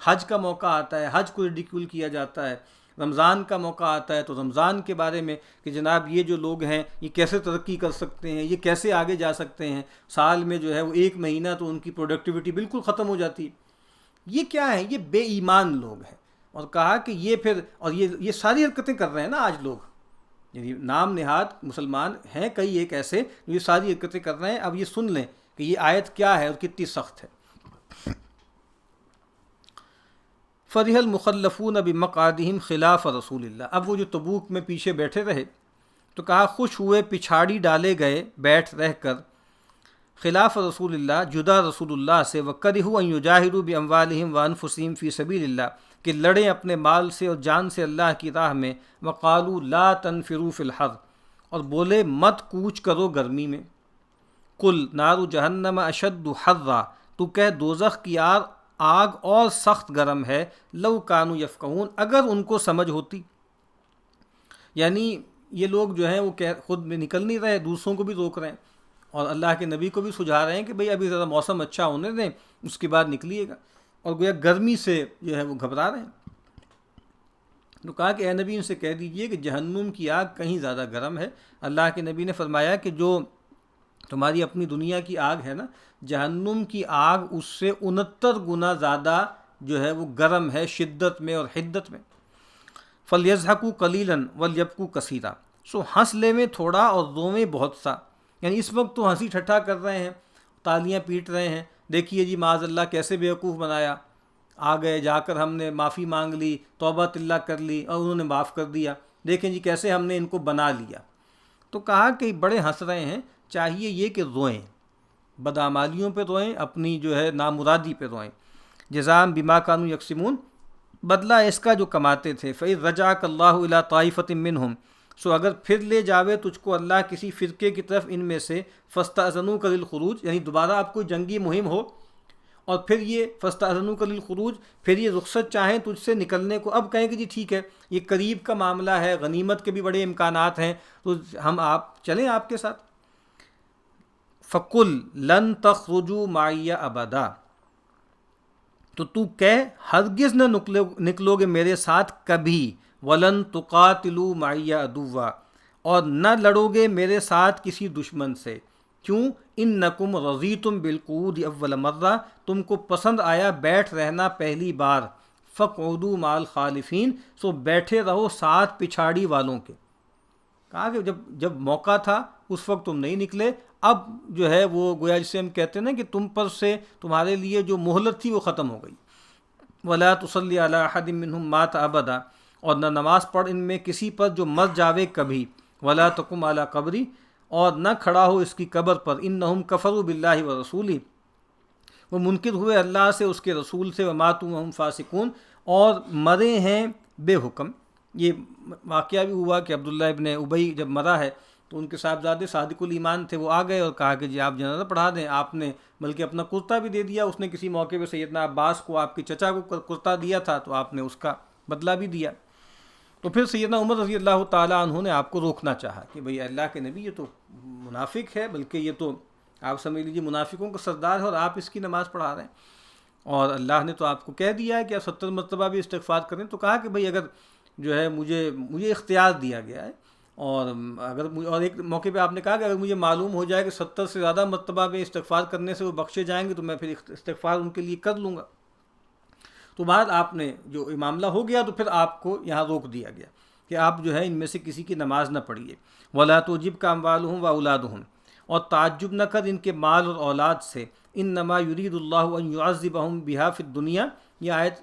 حج کا موقع آتا ہے حج کو ریڈیکیول کیا جاتا ہے، رمضان کا موقع آتا ہے تو رمضان کے بارے میں کہ جناب یہ جو لوگ ہیں یہ کیسے ترقی کر سکتے ہیں، یہ کیسے آگے جا سکتے ہیں، سال میں جو ہے وہ ایک مہینہ تو ان کی پروڈکٹیوٹی بالکل ختم ہو جاتی ہے۔ یہ کیا ہے؟ یہ بے ایمان لوگ ہیں، اور کہا کہ یہ پھر اور یہ ساری حرکتیں کر رہے ہیں نا آج لوگ، یعنی نام نہاد مسلمان ہیں کئی ایک ایسے جو یہ ساری حرکتیں کر رہے ہیں۔ اب یہ سن لیں کہ یہ آیت کیا ہے اور کتنی سخت ہے۔ فرح المخلفون بمقعدہم خلاف رسول اللہ۔ اب وہ جو تبوک میں پیچھے بیٹھے رہے تو کہا خوش ہوئے پچھاڑی ڈالے گئے بیٹھ رہ کر خلاف رسول اللہ، جدا رسول اللہ سے، وَكَرِهُوا أَن يُجَاهِدُوا بِأَمْوَالِهِمْ وَأَنفُسِهِمْ فِي سَبِيلِ اللَّهِ، کہ لڑیں اپنے مال سے اور جان سے اللہ کی راہ میں، وَقَالُوا لَا تَنْفِرُوا فِي الْحَرِّ، اور بولے مت کوچ کرو گرمی میں، قُلْ نَارُ جَهَنَّمَ أَشَدُّ حَرًّا، تو کہہ دوزخ کی آگ اور سخت گرم ہے، لَوْ كَانُوا يَفْقَهُونَ، اگر ان کو سمجھ ہوتی۔ یعنی یہ لوگ جو ہیں وہ خود میں نکل نہیں رہے، دوسروں کو بھی روک رہے ہیں، اور اللہ کے نبی کو بھی سجھا رہے ہیں کہ بھئی ابھی ذرا موسم اچھا ہونے دیں اس کے بعد نکلیے گا، اور گویا گرمی سے جو ہے وہ گھبرا رہے ہیں۔ تو کہا کہ اے نبی ان سے کہہ دیجئے کہ جہنم کی آگ کہیں زیادہ گرم ہے۔ اللہ کے نبی نے فرمایا کہ جو تمہاری اپنی دنیا کی آگ ہے نا، جہنم کی آگ اس سے 69 گنا زیادہ جو ہے وہ گرم ہے شدت میں اور حدت میں۔ فَلْيَضْحَكُوا قَلِيلًا وَلْيَبْكُوا كَثِيرًا، سو ہنس لے میں تھوڑا اور رویں بہت سا۔ یعنی اس وقت تو ہنسی ٹھٹھا کر رہے ہیں، تالیاں پیٹ رہے ہیں، دیکھیے جی معاذ اللہ کیسے بیوقوف بنایا، آ گئے جا کر ہم نے معافی مانگ لی، توبہ تلہ کر لی اور انہوں نے معاف کر دیا، دیکھیں جی کیسے ہم نے ان کو بنا لیا۔ تو کہا کہ بڑے ہنس رہے ہیں، چاہیے یہ کہ روئیں، بدعمالیوں پہ روئیں، اپنی جو ہے نامرادی پہ روئیں۔ جزاء بما كانوا یکسبون، بدلہ اس کا جو کماتے تھے۔ فَإِذْ رَجَعَكَ اللَّهُ إِلَىٰ طَائِفَةٍ مِّنْهُمْ، سو اگر پھر لے جاوے تجھ کو اللہ کسی فرقے کی طرف ان میں سے، فَاسْتَأْذَنُوكَ لِلْخُرُوجِ، یعنی دوبارہ آپ کوئی جنگی مہم ہو اور پھر یہ فَاسْتَأْذَنُوكَ لِلْخُرُوجِ، پھر یہ رخصت چاہیں تجھ سے نکلنے کو، اب کہیں کہ جی ٹھیک ہے یہ قریب کا معاملہ ہے، غنیمت کے بھی بڑے امکانات ہیں تو ہم آپ چلیں آپ کے ساتھ۔ فَقُلْ لَن تَخْرُجُوا مَعِيَّ أَبَدًا، تو کہہ ہرگز نہ نکلو گے میرے ساتھ کبھی، وَلَن تُقَاتِلُوا مَعِيَّ عَدُوًّا، اور نہ لڑو گے میرے ساتھ کسی دشمن سے۔ کیوں؟ اِنَّكُمْ رَضِيتُمْ بِالْقُعُودِ أَوَّلَ مَرَّةٍ، تم کو پسند آیا بیٹھ رہنا پہلی بار، فَاقْعُدُوا مَعَ الْخَالِفِينَ، سو بیٹھے رہو ساتھ پچھاڑی والوں کے۔ کہا کہ جب موقع تھا اس وقت تم نہیں نکلے، اب جو ہے وہ گویا جسے ہم کہتے ہیں نا کہ تم پر سے تمہارے لیے جو مہلت تھی وہ ختم ہو گئی۔ وَلَا تُصَلِّ عَلَىٰ أَحَدٍ مِّنْهُمْ مَاتَ أَبَدًا، اور نہ نماز پڑھ ان میں کسی پر جو مر جاوے کبھی، وَلَا تَقُمْ عَلَىٰ قَبْرِهِ، اور نہ کھڑا ہو اس کی قبر پر، إِنَّهُمْ كَفَرُوا بِاللَّهِ وَرَسُولِهِ، وہ منکر ہوئے اللہ سے اس کے رسول سے، وَمَاتُوا وَهُمْ فَاسِقُونَ، اور مرے ہیں بے حکم۔ یہ واقعہ بھی ہوا کہ عبداللہ ابن ابی جب مرا ہے تو ان کے صاحبزادے صادق الایمان تھے، وہ آ گئے اور کہا کہ جی آپ جنازہ پڑھا دیں، آپ نے بلکہ اپنا کرتا بھی دے دیا، اس نے کسی موقع پہ سیدنا عباس کو، آپ کے چچا کو کرتا دیا تھا تو آپ نے اس کا بدلہ بھی دیا۔ تو پھر سیدنا عمر رضی اللہ تعالیٰ عنہ نے آپ کو روکنا چاہا کہ بھئی اللہ کے نبی یہ تو منافق ہے، بلکہ یہ تو آپ سمجھ لیجیے منافقوں کا سردار ہے اور آپ اس کی نماز پڑھا رہے ہیں۔ اور اللہ نے تو آپ کو کہہ دیا ہے کہ آپ 70 مرتبہ بھی استغفار کریں. تو کہا کہ بھئی اگر جو ہے مجھے اختیار دیا گیا ہے، اور اور ایک موقع پہ آپ نے کہا کہ اگر مجھے معلوم ہو جائے کہ 70 سے زیادہ مرتبہ میں استغفار کرنے سے وہ بخشے جائیں گے تو میں پھر استغفار ان کے لیے کر لوں گا. تو بعد آپ نے جو معاملہ ہو گیا تو پھر آپ کو یہاں روک دیا گیا کہ آپ جو ہے ان میں سے کسی کی نماز نہ پڑھیے. وَلَا تُعْجِبْكَ أَمْوَالُهُمْ وَأَوْلَادُهُمْ، اور تعجب نہ کر ان کے مال اور اولاد سے. انما یرید اللہ ان یعذبہم بہا فی الدنیا، یہ آیت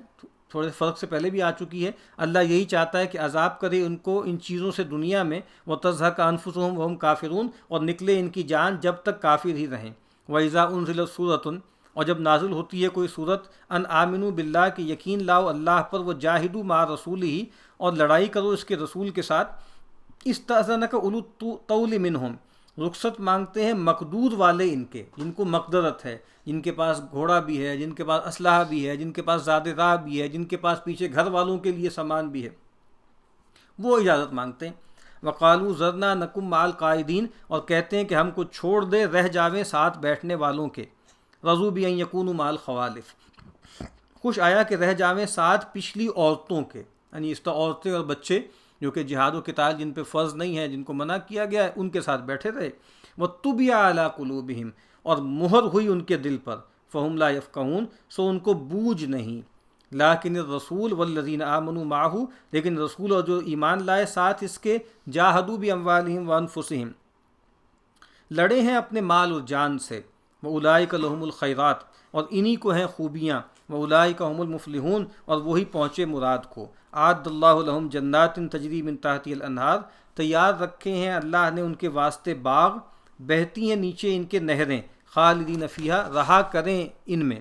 تھوڑے فرق سے پہلے بھی آ چکی ہے. اللہ یہی چاہتا ہے کہ عذاب کرے ان کو ان چیزوں سے دنیا میں. وَتَزْهَقَ أَنفُسُهُمْ وَهُمْ کافرون، اور نکلے ان کی جان جب تک کافر ہی رہیں. وَإِذَا أُنزِلَتْ سُورَةٌ، اور جب نازل ہوتی ہے کوئی صورت، ان آمنوا باللہ، کہ یقین لاؤ اللہ پر، وجاہدوا مع رسولہ، اور لڑائی کرو اس کے رسول کے ساتھ. استأذنک اولو الطول منہم، رخصت مانگتے ہیں مقدور والے ان کے، جن کو مقدرت ہے، جن کے پاس گھوڑا بھی ہے، جن کے پاس اسلحہ بھی ہے، جن کے پاس زاد راہ بھی ہے، جن کے پاس پیچھے گھر والوں کے لیے سامان بھی ہے، وہ اجازت مانگتے ہیں. وقالوا ذرنا نکم مع القاعدین، اور کہتے ہیں کہ ہم کو چھوڑ دے، رہ جاویں ساتھ بیٹھنے والوں کے. رضوا بان یکونوا مع الخوالف، خوش آیا کہ رہ جاویں ساتھ پچھلی عورتوں کے، یعنی اس طرح عورتیں اور بچے جو کہ جہاد و قتال جن پہ فرض نہیں ہے، جن کو منع کیا گیا ہے، ان کے ساتھ بیٹھے رہے. وَطُبِعَ عَلَىٰ قُلُوبِهِمْ، اور مہر ہوئی ان کے دل پر. فَهُمْ لَا يَفْقَهُونَ، سو ان کو بوجھ نہیں. لیکن الرسول والذین آمنوا معہ، لیکن رسول اور جو ایمان لائے ساتھ اس کے، جاہدوا باموالہم وانفسہم، لڑے ہیں اپنے مال اور جان سے. وَأُولَٰئِکَ لَهُمُ الْخَيْرَاتُ، اور انہی کو ہیں خوبیاں. وَأُولَٰئِکَ هُمُ الْمُفْلِحُونَ، اور وہی پہنچے مراد کو. اعد اللہ لہم جنات تجری من تحتها الانہار، تیار رکھے ہیں اللہ نے ان کے واسطے باغ، بہتی ہیں نیچے ان کے نہریں. خالدین فیہا، رہا کریں ان میں.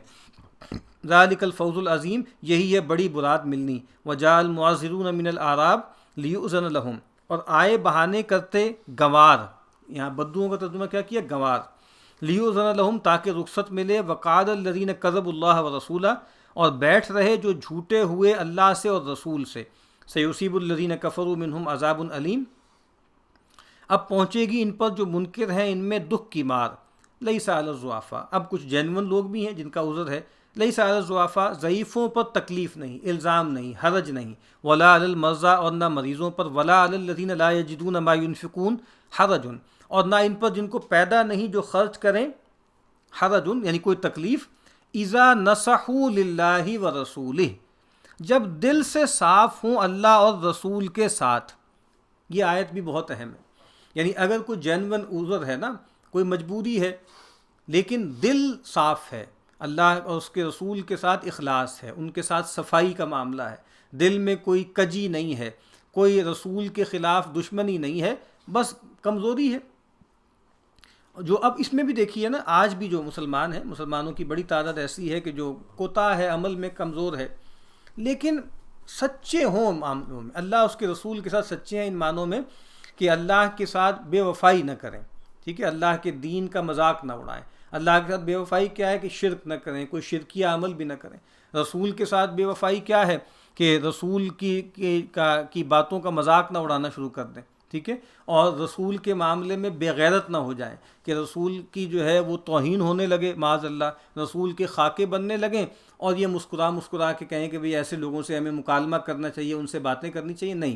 ذالک الفوز العظیم، یہی ہے بڑی براد ملنی. وجاء المعذرون من الاعراب لیؤذن لہم، اور آئے بہانے کرتے گنوار، یہاں بدوؤں کا ترجمہ کیا کیا؟ گنوار. لیؤذن لہم، تاکہ رخصت ملے. وقعد الذین کذبوا اللہ ورسولہ، اور بیٹھ رہے جو جھوٹے ہوئے اللہ سے اور رسول سے. سیصیب الذین کفروا منہم عذاب علیم، اب پہنچے گی ان پر جو منکر ہیں ان میں دکھ کی مار. لیس علی الضعفاء، اب کچھ جینون لوگ بھی ہیں جن کا عذر ہے. لیس علی الضعفاء، ضعیفوں پر تکلیف نہیں، الزام نہیں، حرج نہیں. ولا علی المرضى، اور نہ مریضوں پر. ولا علی الذین لا یجدون ما ينفقون حرج، اور نہ ان پر جن کو پیدا نہیں جو خرچ کریں. حرج یعنی کوئی تکلیف. اذا نصحوا للہ ورسولہ، جب دل سے صاف ہوں اللہ اور رسول کے ساتھ. یہ آیت بھی بہت اہم ہے. یعنی اگر کوئی جینون عذر ہے نا، کوئی مجبوری ہے، لیکن دل صاف ہے، اللہ اور اس کے رسول کے ساتھ اخلاص ہے، ان کے ساتھ صفائی کا معاملہ ہے، دل میں کوئی کجی نہیں ہے، کوئی رسول کے خلاف دشمنی نہیں ہے، بس کمزوری ہے. جو اب اس میں بھی دیکھیے نا، آج بھی جو مسلمان ہیں، مسلمانوں کی بڑی تعداد ایسی ہے کہ جو کوتاہ ہے، عمل میں کمزور ہے، لیکن سچے ہوں معاملوں میں، اللہ اس کے رسول کے ساتھ سچے ہیں ان معنوں میں کہ اللہ کے ساتھ بے وفائی نہ کریں. ٹھیک ہے، اللہ کے دین کا مذاق نہ اڑائیں. اللہ کے ساتھ بے وفائی کیا ہے کہ شرک نہ کریں، کوئی شرکیہ عمل بھی نہ کریں. رسول کے ساتھ بے وفائی کیا ہے کہ رسول کی باتوں کا مذاق نہ اڑانا شروع کر دیں. ٹھیک ہے، اور رسول کے معاملے میں بے غیرت نہ ہو جائیں کہ رسول کی جو ہے وہ توہین ہونے لگے، معاذ اللہ رسول کے خاکے بننے لگیں، اور یہ مسکرا کے کہیں کہ بھئی ایسے لوگوں سے ہمیں مکالمہ کرنا چاہیے، ان سے باتیں کرنی چاہیے. نہیں،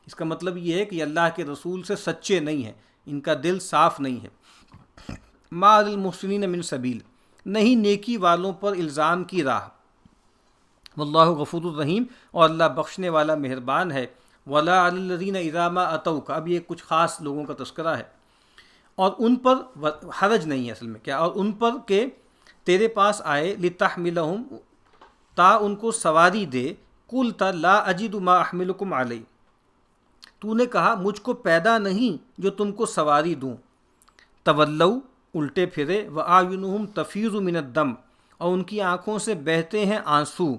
اس کا مطلب یہ ہے کہ اللہ کے رسول سے سچے نہیں ہیں، ان کا دل صاف نہیں ہے. ما علی المحسنین من سبیل، نہیں نیکی والوں پر الزام کی راہ. واللہ غفور الرحیم، اور اللہ بخشنے والا مہربان ہے. ولا علی الذین اذا ما اتوک، اب یہ کچھ خاص لوگوں کا تذکرہ ہے، اور ان پر حرج نہیں ہے اصل میں کیا، اور ان پر کہ تیرے پاس آئے، لتحملہم، تا ان کو سواری دے. قلت لا اجد ما احملکم علیہ، تو نے کہا مجھ کو پیدا نہیں جو تم کو سواری دوں. تولوا، الٹے پھرے. وَأَعْيُنُهُمْ تَفِيضُ مِنَ الدَّمْ، اور ان کی آنکھوں سے بہتے ہیں آنسو.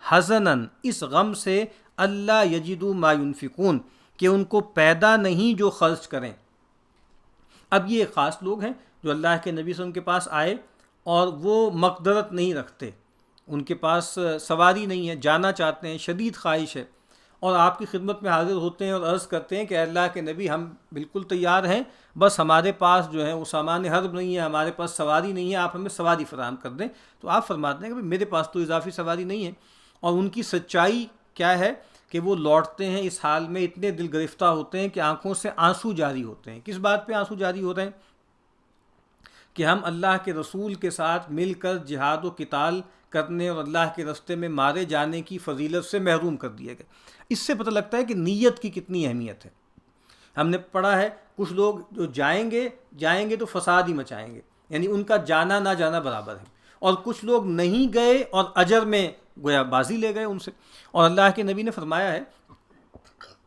حزناً، اس غم سے. اللہ یجدوا ما ينفقون، کہ ان کو پیدا نہیں جو خرچ کریں. اب یہ خاص لوگ ہیں جو اللہ کے نبی صلی اللہ علیہ وسلم کے پاس آئے اور وہ مقدرت نہیں رکھتے، ان کے پاس سواری نہیں ہے، جانا چاہتے ہیں، شدید خواہش ہے، اور آپ کی خدمت میں حاضر ہوتے ہیں اور عرض کرتے ہیں کہ اللہ کے نبی ہم بالکل تیار ہیں، بس ہمارے پاس جو ہے وہ سامان حرب نہیں ہے، ہمارے پاس سواری نہیں ہے، آپ ہمیں سواری فراہم کر دیں۔ تو آپ فرماتے ہیں کہ میرے پاس تو اضافی سواری نہیں ہے۔ اور ان کی سچائی کیا ہے کہ وہ لوٹتے ہیں اس حال میں اتنے دل گرفتہ ہوتے ہیں کہ آنکھوں سے آنسو جاری ہوتے ہیں۔ کس بات پہ آنسو جاری ہو رہے ہیں؟ کہ ہم اللہ کے رسول کے ساتھ مل کر جہاد و قتال کرنے اور اللہ کے راستے میں مارے جانے کی فضیلت سے محروم کر دیے گئے۔ اس سے پتہ لگتا ہے کہ نیت کی کتنی اہمیت ہے۔ ہم نے پڑھا ہے کچھ لوگ جو جائیں گے تو فساد ہی مچائیں گے، یعنی ان کا جانا نہ جانا برابر ہے، اور کچھ لوگ نہیں گئے اور اجر میں گویا بازی لے گئے ان سے۔ اور اللہ کے نبی نے فرمایا ہے،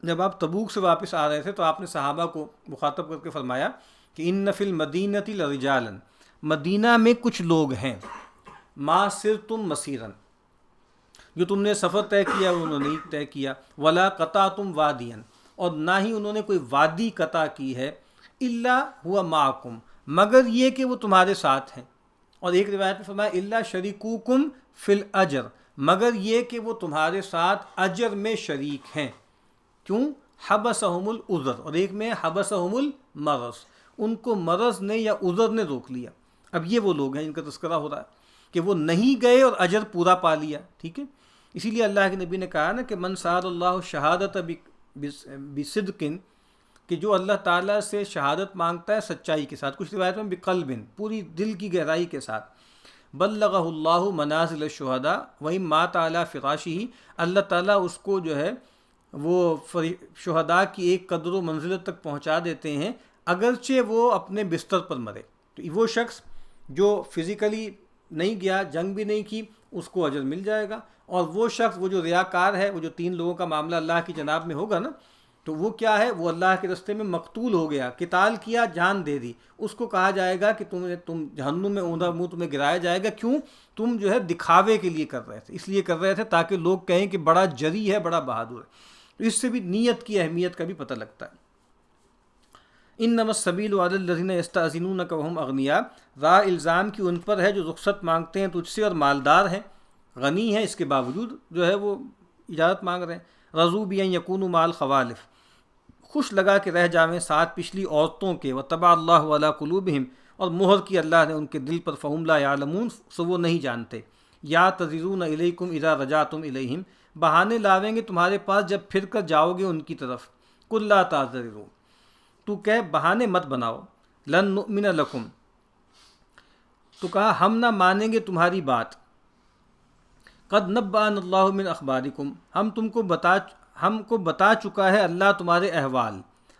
جب آپ تبوک سے واپس آ رہے تھے تو آپ نے صحابہ کو مخاطب کر کے فرمایا کہ ان فی المدینۃ لرجالا، مدینہ میں کچھ لوگ ہیں، ما سرتم مسیرا، جو تم نے سفر طے کیا وہ انہوں نے نہیں طے کیا، ولا قطعتم وادیا، اور نہ ہی انہوں نے کوئی وادی قطع کی ہے، الا ہوا معکم، مگر یہ کہ وہ تمہارے ساتھ ہیں۔ اور ایک روایت میں فرمایا الا شریکوکم فی الاجر، مگر یہ کہ وہ تمہارے ساتھ اجر میں شریک ہیں۔ کیوں؟ حبسہم العذر، اور ایک میں حبسہم المرض، ان کو مرض نے یا عذر نے روک لیا۔ اب یہ وہ لوگ ہیں جن کا تذکرہ ہو رہا ہے کہ وہ نہیں گئے اور اجر پورا پا لیا، ٹھیک ہے۔ اسی لیے اللہ کے نبی نے کہا نا کہ من سأل اللہ شہادت بصدق، کہ جو اللہ تعالیٰ سے شہادت مانگتا ہے سچائی کے ساتھ، کچھ روایت میں بقلب، پوری دل کی گہرائی کے ساتھ، بلغہ اللہ منازل الشہداء وہی مات علی فراشہ، اللہ تعالیٰ اس کو جو ہے وہ شہداء کی ایک قدر و منزلت تک پہنچا دیتے ہیں اگرچہ وہ اپنے بستر پر مرے۔ تو وہ شخص جو فزیکلی نہیں گیا، جنگ بھی نہیں کی، اس کو اجر مل جائے گا۔ اور وہ شخص، وہ جو ریاکار ہے، وہ جو 3 لوگوں کا معاملہ اللہ کی جناب میں ہوگا نا، تو وہ کیا ہے؟ وہ اللہ کے راستے میں مقتول ہو گیا، قتال کیا، جان دے دی، اس کو کہا جائے گا کہ تم جہنم میں اوندھا منہ تمہیں گرایا جائے گا۔ کیوں؟ تم جو ہے دکھاوے کے لیے کر رہے تھے، اس لیے کر رہے تھے تاکہ لوگ کہیں کہ بڑا جری ہے، بڑا بہادر ہے۔ تو اس سے بھی نیت کی اہمیت کا بھی پتہ لگتا ہے۔ انما السبیل علی الذین یستأذنونک وہم اغنیاء، راہ الزام کی ان پر ہے جو رخصت مانگتے ہیں تجھ سے اور مالدار ہیں، غنی ہیں، اس کے باوجود جو ہے وہ اجازت مانگ رہے ہیں۔ رضوا بان یکونوا مع الخوالف، خوش لگا کہ رہ جاویں ساتھ پچھلی عورتوں کے، وطبع اللہ علی قلوبہم، اور مہر کی اللہ نے ان کے دل پر، فہم لا یعلمون، سو وہ نہیں جانتے۔ یعتذرون الیکم اذا رجعتم الیہم، بہانے لاویں گے تمہارے پاس جب پھر کر جاؤ گے ان کی طرف۔ قل لا تعتذروا، تو کہہ بہانے مت بناؤ، لن نؤمن لکم، تو کہا ہم نہ مانیں گے تمہاری بات، قد نبأنا اللہ من اخبارکم، ہم کو بتا چکا ہے اللہ تمہارے احوال،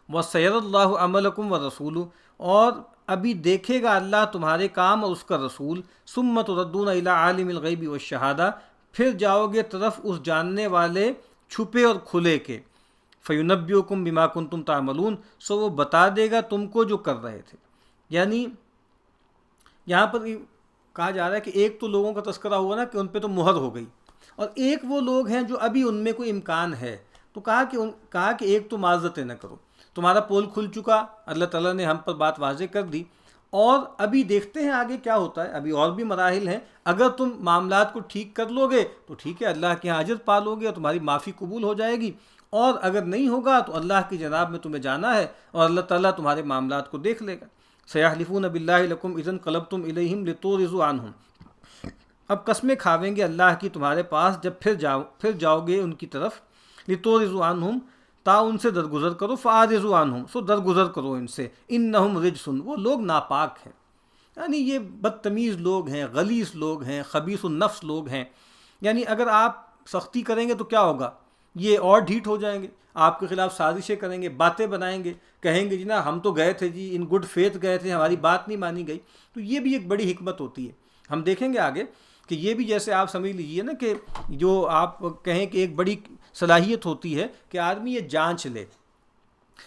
وسیر اللہ عملکم ورسولہ، اور ابھی دیکھے گا اللہ تمہارے کام اور اس کا رسول، ثم تردون الی عالم الغیب والشہادہ، پھر جاؤ گے طرف اس جاننے والے چھپے اور کھلے کے، فینبئکم بما کنتم تعملون، سو وہ بتا دے گا تم کو جو کر رہے تھے۔ یعنی یہاں پر کہا جا رہا ہے کہ ایک تو لوگوں کا تذکرہ ہوا نا کہ ان پہ تو مہر ہو گئی، اور ایک وہ لوگ ہیں جو ابھی ان میں کوئی امکان ہے، تو کہا کہ ایک تو معذرتیں نہ کرو، تمہارا پول کھل چکا، اللہ تعالیٰ نے ہم پر بات واضح کر دی، اور ابھی دیکھتے ہیں آگے کیا ہوتا ہے، ابھی اور بھی مراحل ہیں، اگر تم معاملات کو ٹھیک کر لو گے تو ٹھیک ہے، اللہ کے یہاں اجر پا لو گے اور تمہاری معافی قبول ہو جائے گی، اور اگر نہیں ہوگا تو اللہ کی جناب میں تمہیں جانا ہے اور اللہ تعالیٰ تمہارے معاملات کو دیکھ لے گا۔ سیحلفون باللہ لکم اذا انقلبتم الیہم لتعرضوا عنہم، اب قسمیں کھاویں گے اللہ کی تمہارے پاس جب پھر جاؤ گے ان کی طرف، لتعرضوا عنہم، تا ان سے درگزر کرو، فاعرضوا عنہم، سو درگزر کرو ان سے، انہم رجس، وہ لوگ ناپاک ہیں، یعنی یہ بدتمیز لوگ ہیں، غلیظ لوگ ہیں، خبیث النفس لوگ ہیں۔ یعنی اگر آپ سختی کریں گے تو کیا ہوگا؟ یہ اور ڈھیٹ ہو جائیں گے، آپ کے خلاف سازشیں کریں گے، باتیں بنائیں گے، کہیں گے جی نا ہم تو گئے تھے جی، ان گڈ فیتھ گئے تھے، ہماری بات نہیں مانی گئی۔ تو یہ بھی ایک بڑی حکمت ہوتی ہے، ہم دیکھیں گے آگے کہ یہ بھی جیسے آپ سمجھ لیجئے نا کہ جو آپ کہیں کہ ایک بڑی صلاحیت ہوتی ہے کہ آدمی یہ جانچ لے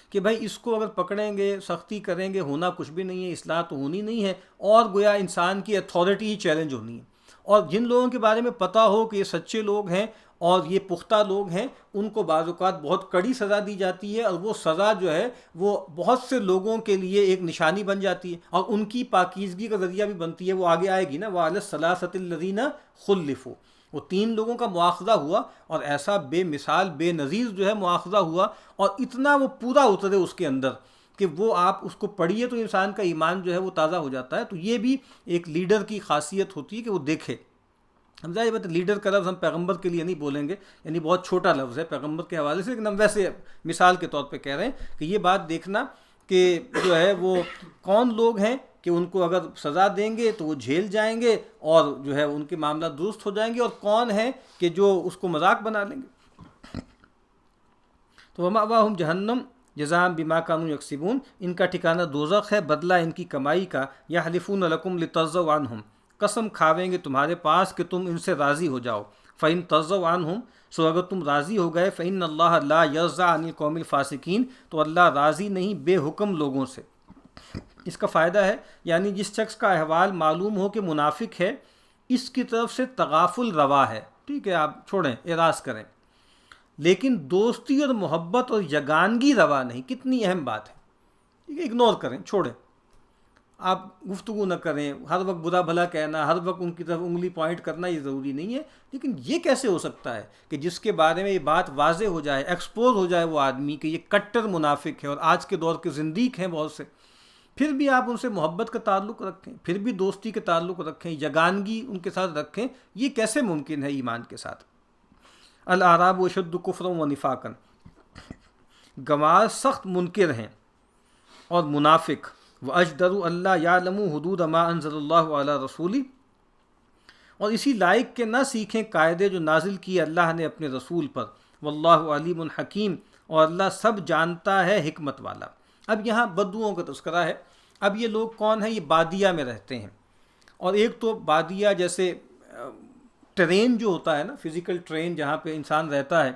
کہ بھائی اس کو اگر پکڑیں گے، سختی کریں گے، ہونا کچھ بھی نہیں ہے، اصلاح تو ہونی نہیں ہے، اور گویا انسان کی اتھارٹی ہی چیلنج ہونی ہے۔ اور جن لوگوں کے بارے میں پتہ ہو کہ یہ سچے لوگ ہیں اور یہ پختہ لوگ ہیں، ان کو بعض اوقات بہت کڑی سزا دی جاتی ہے، اور وہ سزا جو ہے وہ بہت سے لوگوں کے لیے ایک نشانی بن جاتی ہے، اور ان کی پاکیزگی کا ذریعہ بھی بنتی ہے۔ وہ آگے آئے گی نا، وَعَلَى الثَّلَاثَةِ الَّذِينَ خُلِّفُوا، وہ 3 لوگوں کا مواخذہ ہوا اور ایسا بے مثال بے نظیر جو ہے مواخذہ ہوا، اور اتنا وہ پورا اترے اس کے اندر کہ وہ آپ اس کو پڑھیے تو انسان کا ایمان جو ہے وہ تازہ ہو جاتا ہے۔ تو یہ بھی ایک لیڈر کی خاصیت ہوتی ہے کہ وہ دیکھے۔ ہم ظاہر بات لیڈر کا لفظ ہم پیغمبر کے لیے نہیں بولیں گے، یعنی بہت چھوٹا لفظ ہے پیغمبر کے حوالے سے، لیکن ہم ویسے مثال کے طور پہ کہہ رہے ہیں کہ یہ بات دیکھنا کہ جو ہے وہ کون لوگ ہیں کہ ان کو اگر سزا دیں گے تو وہ جھیل جائیں گے اور جو ہے ان کے معاملات درست ہو جائیں گے، اور کون ہیں کہ جو اس کو مذاق بنا لیں گے۔ تو ومأواہم جہنم جزاء بما کانوا یکسبون، ان کا ٹھکانہ دوزخ ہے بدلہ ان کی کمائی کا۔ یحلفون لکم لترضوا عنہم، قسم کھاویں گے تمہارے پاس کہ تم ان سے راضی ہو جاؤ۔ فإن ترضوا عنہم، سو اگر تم راضی ہو گئے، فإن اللہ لا یرضى عن القوم الفاسقین، تو اللہ راضی نہیں بے حکم لوگوں سے۔ اس کا فائدہ ہے یعنی جس شخص کا احوال معلوم ہو کہ منافق ہے، اس کی طرف سے تغافل روا ہے، ٹھیک ہے، آپ چھوڑیں، اعراض کریں، لیکن دوستی اور محبت اور یگانگی روا نہیں۔ کتنی اہم بات ہے، ٹھیک ہے، اگنور کریں، چھوڑیں، آپ گفتگو نہ کریں، ہر وقت برا بھلا کہنا، ہر وقت ان کی طرف انگلی پوائنٹ کرنا یہ ضروری نہیں ہے۔ لیکن یہ کیسے ہو سکتا ہے کہ جس کے بارے میں یہ بات واضح ہو جائے، ایکسپوز ہو جائے وہ آدمی کہ یہ کٹر منافق ہے اور آج کے دور کے زندیق ہیں بہت سے، پھر بھی آپ ان سے محبت کا تعلق رکھیں، پھر بھی دوستی کے تعلق رکھیں، یگانگی ان کے ساتھ رکھیں، یہ کیسے ممکن ہے ایمان کے ساتھ؟ الاعراب اشد کفرا و نفاقا، گنواہ سخت منکر ہیں اور منافق، واجدر اللہ یعلم حدود ما انزل اللہ علی رسولی، اور اسی لائق کے نہ سیکھیں قاعدے جو نازل کیے اللہ نے اپنے رسول پر، واللہ علیم حکیم، اور اللہ سب جانتا ہے حکمت والا۔ اب یہاں بدوؤں کا تذکرہ ہے۔ اب یہ لوگ کون ہیں؟ یہ بادیہ میں رہتے ہیں، اور ایک تو بادیہ جیسے ٹرین جو ہوتا ہے نا، فزیکل ٹرین جہاں پہ انسان رہتا ہے،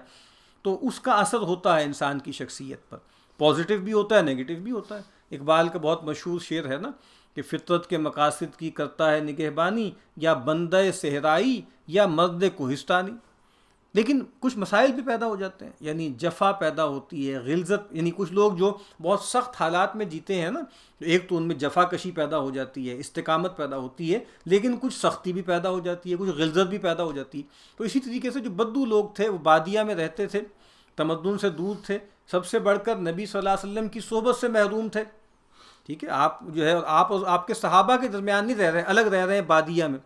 تو اس کا اثر ہوتا ہے انسان کی شخصیت پر، پازیٹیو بھی ہوتا ہے نیگیٹو بھی ہوتا ہے۔ اقبال کا بہت مشہور شعر ہے نا کہ فطرت کے مقاصد کی کرتا ہے نگہبانی، یا بندہ صحرائی یا مرد کوہستانی۔ لیکن کچھ مسائل بھی پیدا ہو جاتے ہیں، یعنی جفا پیدا ہوتی ہے، غلظت، یعنی کچھ لوگ جو بہت سخت حالات میں جیتے ہیں نا، ایک تو ان میں جفا کشی پیدا ہو جاتی ہے، استقامت پیدا ہوتی ہے، لیکن کچھ سختی بھی پیدا ہو جاتی ہے، کچھ غلظت بھی پیدا ہو جاتی ہے۔ تو اسی طریقے سے جو بدو لوگ تھے وہ بادیہ میں رہتے تھے، تمدن سے دور تھے، سب سے بڑھ کر نبی صلی اللہ علیہ وسلم کی صحبت سے محروم تھے، ٹھیک ہے، آپ جو ہے آپ اور آپ کے صحابہ کے درمیان نہیں رہ رہے، الگ رہ رہے ہیں بادیہ میں۔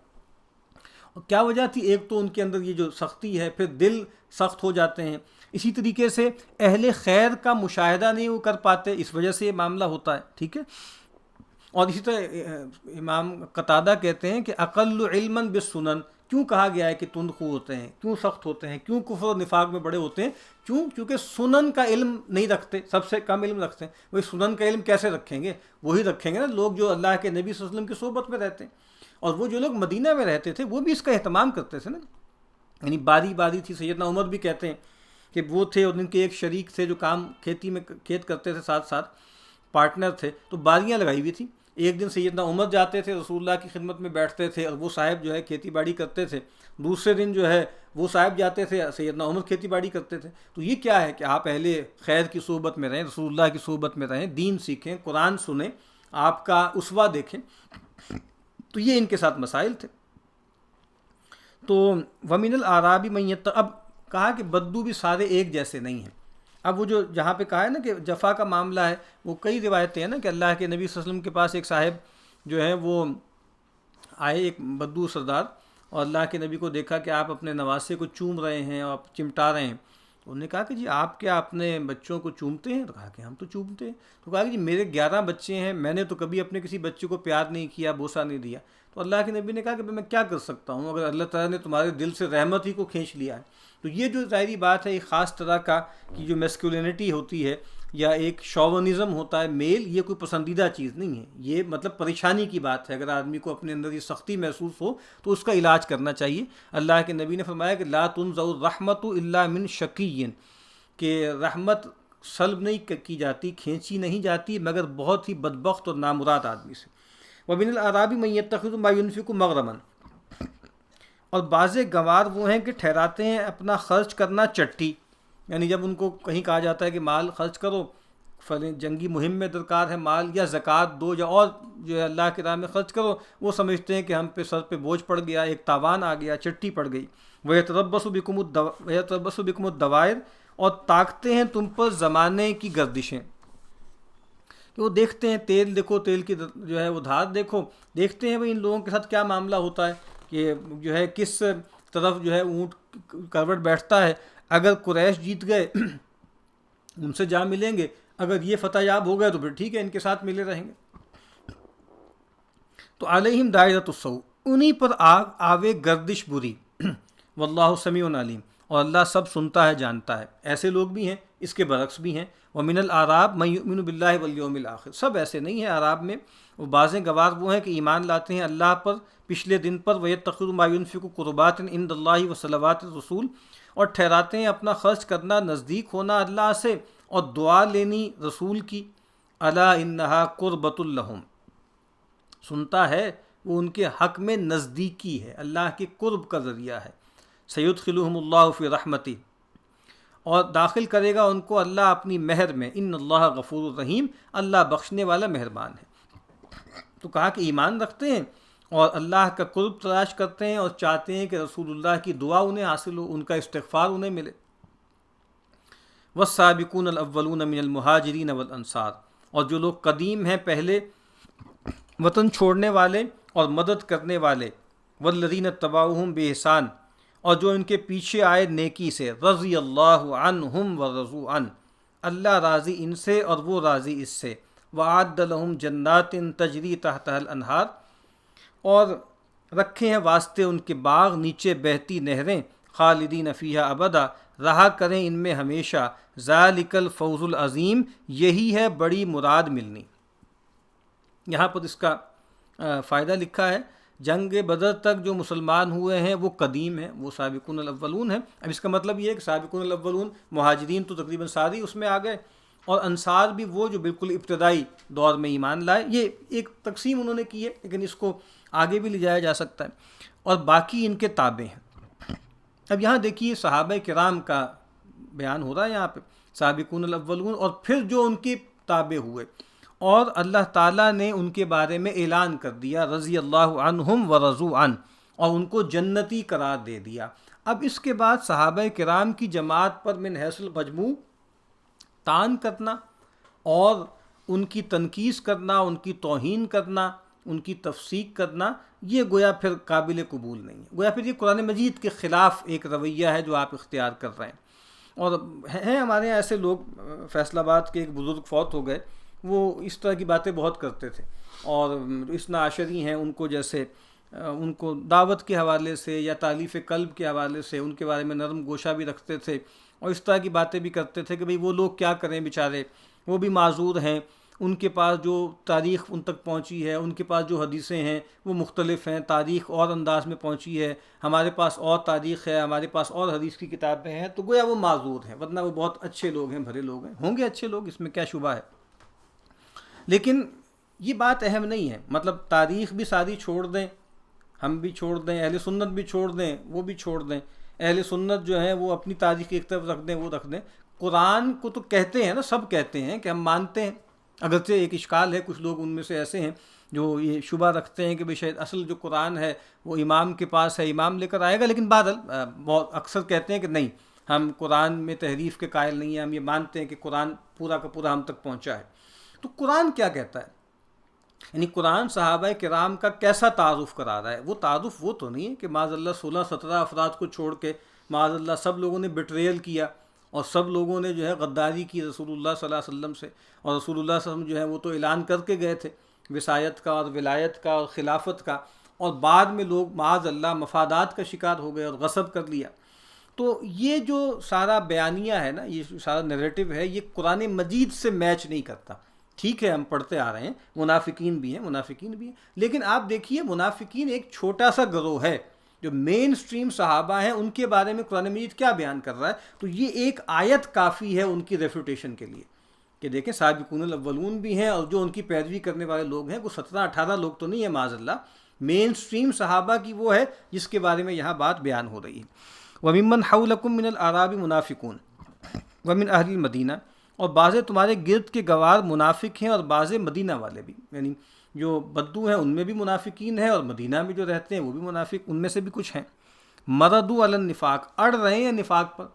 اور کیا وجہ تھی؟ ایک تو ان کے اندر یہ جو سختی ہے، پھر دل سخت ہو جاتے ہیں، اسی طریقے سے اہل خیر کا مشاہدہ نہیں وہ کر پاتے، اس وجہ سے یہ معاملہ ہوتا ہے، ٹھیک ہے۔ اور اسی طرح امام قتادہ کہتے ہیں کہ اقل علما بالسنن، کیوں کہا گیا ہے کہ تند خو ہوتے ہیں، کیوں سخت ہوتے ہیں، کیوں کفر و نفاق میں بڑے ہوتے ہیں؟ کیونکہ سنن کا علم نہیں رکھتے، سب سے کم علم رکھتے ہیں۔ وہی سنن کا علم کیسے رکھیں گے؟ وہی رکھیں گے نا لوگ جو اللہ کے نبی صلی اللہ علیہ وسلم کی صحبت میں رہتے ہیں، اور وہ جو لوگ مدینہ میں رہتے تھے وہ بھی اس کا اہتمام کرتے تھے نا، یعنی باری باری تھی۔ سیدنا عمر بھی کہتے ہیں کہ وہ تھے اور ان کے ایک شریک تھے جو کام کھیتی میں کھیت کرتے تھے، ساتھ ساتھ پارٹنر تھے، تو باریاں لگائی ہوئی تھیں۔ ایک دن سیدنا عمر جاتے تھے، رسول اللہ کی خدمت میں بیٹھتے تھے اور وہ صاحب جو ہے کھیتی باڑی کرتے تھے، دوسرے دن جو ہے وہ صاحب جاتے تھے، سیدنا عمر کھیتی باڑی کرتے تھے۔ تو یہ کیا ہے کہ آپ اہل خیر کی صحبت میں رہیں، رسول اللہ کی صحبت میں رہیں، دین سیکھیں، قرآن سنیں، آپ کا اسوہ دیکھیں۔ تو یہ ان کے ساتھ مسائل تھے۔ تو وَمِنَ الْأَعْرَابِ مَن اب کہا کہ بدو بھی سارے ایک جیسے نہیں ہیں۔ اب وہ جو جہاں پہ کہا ہے نا کہ جفا کا معاملہ ہے، وہ کئی روایتیں ہیں نا کہ اللہ کے نبی صلی اللہ علیہ وسلم کے پاس ایک صاحب جو ہیں وہ آئے، ایک بدو سردار، اور اللہ کے نبی کو دیکھا کہ آپ اپنے نواسے کو چوم رہے ہیں اور آپ چمٹا رہے ہیں۔ انہوں نے کہا کہ جی آپ کیا اپنے بچوں کو چومتے ہیں؟ تو کہا کہ ہم تو چومتے ہیں۔ تو کہا کہ جی میرے 11 بچے ہیں، میں نے تو کبھی اپنے کسی بچے کو پیار نہیں کیا، بوسہ نہیں دیا۔ تو اللہ کے نبی نے کہا کہ میں کیا کر سکتا ہوں اگر اللہ تعالیٰ نے تمہارے دل سے رحمت ہی کو کھینچ لیا ہے۔ تو یہ جو ظاہری بات ہے، ایک خاص طرح کا کی جو میسکولینٹی ہوتی ہے یا ایک شوونزم ہوتا ہے، میل، یہ کوئی پسندیدہ چیز نہیں ہے، یہ مطلب پریشانی کی بات ہے۔ اگر آدمی کو اپنے اندر یہ سختی محسوس ہو تو اس کا علاج کرنا چاہیے۔ اللہ کے نبی نے فرمایا کہ لا تنزع الرحمۃ الا من شقی، کہ رحمت سلب نہیں کی جاتی، کھینچی نہیں جاتی مگر بہت ہی بدبخت اور نامراد آدمی سے۔ وَمِنَ الْأَعْرَابِ مَن يَتَّخِذُ مَا يُنْفِقُ مَغْرَمًا، اور بعض گنوار وہ ہیں کہ ٹھہراتے ہیں اپنا خرچ کرنا چٹی، یعنی جب ان کو کہیں کہا جاتا ہے کہ مال خرچ کرو، جنگی مہم میں درکار ہے مال، یا زکوٰۃ دو، یا اور جو ہے اللہ کی راہ میں خرچ کرو، وہ سمجھتے ہیں کہ ہم پہ سر پہ بوجھ پڑ گیا، ایک تاوان آ گیا، چٹی پڑ گئی۔ وَيَتَرَبَّصُ بِكُمُ الدَّوَائِرَ، اور تاکتے ہیں تم پر زمانے کی گردشیں، کہ وہ دیکھتے ہیں تیل دیکھو، تیل کی جو ہے وہ دھار دیکھو، دیکھتے ہیں بھئی ان لوگوں کے ساتھ کیا معاملہ ہوتا ہے، کہ جو ہے کس طرف جو ہے اونٹ کروٹ بیٹھتا ہے۔ اگر قریش جیت گئے ان سے جا ملیں گے، اگر یہ فتح یاب ہو گئے تو پھر ٹھیک ہے، ان کے ساتھ ملے رہیں گے۔ تو علیہم دائرۃ السوء، انہی پر آوے گردش بری، واللہ سمیع علیم، اور اللہ سب سنتا ہے جانتا ہے۔ ایسے لوگ بھی ہیں، اس کے برعکس بھی ہیں۔ ومن الاعراب من یؤمن باللہ والیوم الاخر، سب ایسے نہیں ہیں عراب میں، وہ بعضیں گوار وہ ہیں کہ ایمان لاتے ہیں اللہ پر، پچھلے دن پر، وَيَتَّخِذُ مَا يُنْفِقُ قُرُبَاتٍ عِنْدَ اللَّهِ وَصَلَوَاتِ الرَّسُولِ، اور ٹھہراتے ہیں اپنا خرچ کرنا نزدیک ہونا اللہ سے اور دعا لینی رسول کی۔ الا انہا قربۃ لہم، سنتا ہے وہ ان کے حق میں نزدیکی ہے، اللہ کے قرب کا ذریعہ ہے۔ سیدخلہم اللہ فی رحمتہ، اور داخل کرے گا ان کو اللہ اپنی مہر میں۔ ان اللہ غفور الرحیم، اللہ بخشنے والا مہربان ہے۔ تو کہا کہ ایمان رکھتے ہیں اور اللہ کا قرب تلاش کرتے ہیں اور چاہتے ہیں کہ رسول اللہ کی دعا انہیں حاصل ہو، ان کا استغفار انہیں ملے۔ والسابقون الاولون من المہاجرین والانصار، اور جو لوگ قدیم ہیں پہلے وطن چھوڑنے والے اور مدد کرنے والے، والذین اتبعوہم بإحسان، اور جو ان کے پیچھے آئے نیکی سے، رضی اللہ عنہم ورضوا عنہ، اللہ راضی ان سے اور وہ راضی اس سے، وأعد لہم جنات تجری تحتها الانہار، اور رکھے ہیں واسطے ان کے باغ نیچے بہتی نہریں، خالدین فیہا ابدا، رہا کریں ان میں ہمیشہ، ذالک الفوز العظیم، یہی ہے بڑی مراد ملنی۔ یہاں پر اس کا فائدہ لکھا ہے، جنگ بدر تک جو مسلمان ہوئے ہیں وہ قدیم ہیں، وہ سابقون الاولون ہیں۔ اب اس کا مطلب یہ ہے کہ سابقون الاولون مہاجرین تو تقریباً ساری اس میں آ گئے، اور انصار بھی وہ جو بالکل ابتدائی دور میں ایمان لائے۔ یہ ایک تقسیم انہوں نے کی ہے، لیکن اس کو آگے بھی لے جایا جا سکتا ہے، اور باقی ان کے تابع ہیں۔ اب یہاں دیکھیے صحابہ کرام کا بیان ہو رہا ہے یہاں پہ، سابقون الاولون، اور پھر جو ان کے تابع ہوئے، اور اللہ تعالیٰ نے ان کے بارے میں اعلان کر دیا، رضی اللہ عنہم ورضوا عنہ، اور ان کو جنتی قرار دے دیا۔ اب اس کے بعد صحابہ کرام کی جماعت پر من حیث المجموع طعن کرنا اور ان کی تنقیص کرنا، ان کی توہین کرنا، ان کی تفسیق کرنا، یہ گویا پھر قابل قبول نہیں ہے، گویا پھر یہ قرآن مجید کے خلاف ایک رویہ ہے جو آپ اختیار کر رہے ہیں۔ اور ہیں ہمارے یہاں ایسے لوگ، فیصل آباد کے ایک بزرگ فوت ہو گئے، وہ اس طرح کی باتیں بہت کرتے تھے، اور اثنا عشری ہیں ان کو، جیسے ان کو دعوت کے حوالے سے یا تالیف قلب کے حوالے سے ان کے بارے میں نرم گوشہ بھی رکھتے تھے، اور اس طرح کی باتیں بھی کرتے تھے کہ بھئی وہ لوگ کیا کریں بیچارے، وہ بھی معذور ہیں، ان کے پاس جو تاریخ ان تک پہنچی ہے، ان کے پاس جو حدیثیں ہیں وہ مختلف ہیں، تاریخ اور انداز میں پہنچی ہے، ہمارے پاس اور تاریخ ہے، ہمارے پاس اور حدیث کی کتابیں ہیں، تو گویا وہ معذور ہیں، ورنہ وہ بہت اچھے لوگ ہیں، بھلے لوگ ہیں، ہوں گے اچھے لوگ، اس میں کیا شبہ ہے۔ لیکن یہ بات اہم نہیں ہے، مطلب تاریخ بھی ساری چھوڑ دیں، ہم بھی چھوڑ دیں، اہل سنت بھی چھوڑ دیں، وہ بھی چھوڑ دیں، اہل سنت جو ہیں وہ اپنی تاریخ ایک طرف رکھ دیں، وہ رکھ دیں، قرآن کو تو کہتے ہیں نا، سب کہتے ہیں کہ ہم مانتے ہیں، اگرچہ ایک اشکال ہے، کچھ لوگ ان میں سے ایسے ہیں جو یہ شبہ رکھتے ہیں کہ بھئی شاید اصل جو قرآن ہے وہ امام کے پاس ہے، امام لے کر آئے گا، لیکن بہرحال بہت اکثر کہتے ہیں کہ نہیں، ہم قرآن میں تحریف کے قائل نہیں ہیں، ہم یہ مانتے ہیں کہ قرآن پورا کا پورا ہم تک پہنچا ہے۔ تو قرآن کیا کہتا ہے؟ یعنی قرآن صحابہ کرام کا کیسا تعارف کرا رہا ہے؟ وہ تعارف وہ تو نہیں ہے کہ معاذ اللہ 16-17 افراد کو چھوڑ کے معاذ اللہ سب لوگوں نے بیٹریل کیا اور سب لوگوں نے جو ہے غداری کی رسول اللہ صلی اللہ علیہ وسلم سے، اور رسول اللہ صلی اللہ علیہ وسلم جو ہے وہ تو اعلان کر کے گئے تھے وصایت کا اور ولایت کا اور خلافت کا، اور بعد میں لوگ معاذ اللہ مفادات کا شکار ہو گئے اور غصب کر لیا۔ تو یہ جو سارا بیانیہ ہے نا، یہ سارا نیریٹو ہے، یہ قرآن مجید سے میچ نہیں کرتا۔ ٹھیک ہے، ہم پڑھتے آ رہے ہیں، منافقین بھی ہیں، لیکن آپ دیکھیے منافقین ایک چھوٹا سا گروہ ہے، جو مین سٹریم صحابہ ہیں ان کے بارے میں قرآن مجید کیا بیان کر رہا ہے؟ تو یہ ایک آیت کافی ہے ان کی ریفیوٹیشن کے لیے، کہ دیکھیں سابقون الاولون بھی ہیں، اور جو ان کی پیروی کرنے والے لوگ ہیں وہ 17-18 لوگ تو نہیں ہیں معاذ اللہ، مین سٹریم صحابہ کی وہ ہے جس کے بارے میں یہاں بات بیان ہو رہی ہے۔ وَمِمَّنْ حَوْلَكُم مِّنَ الْأَعْرَابِ مُنَافِقُونَ وَمِنْ أَهْلِ الْمَدِينَةِ، اور بعضے تمہارے گرد کے گوار منافق ہیں، اور بعضے مدینہ والے بھی، یعنی جو بدو ہیں ان میں بھی منافقین ہیں، اور مدینہ میں جو رہتے ہیں وہ بھی منافق، ان میں سے بھی کچھ ہیں۔ مردو علی النفاق، اڑ رہے ہیں نفاق پر.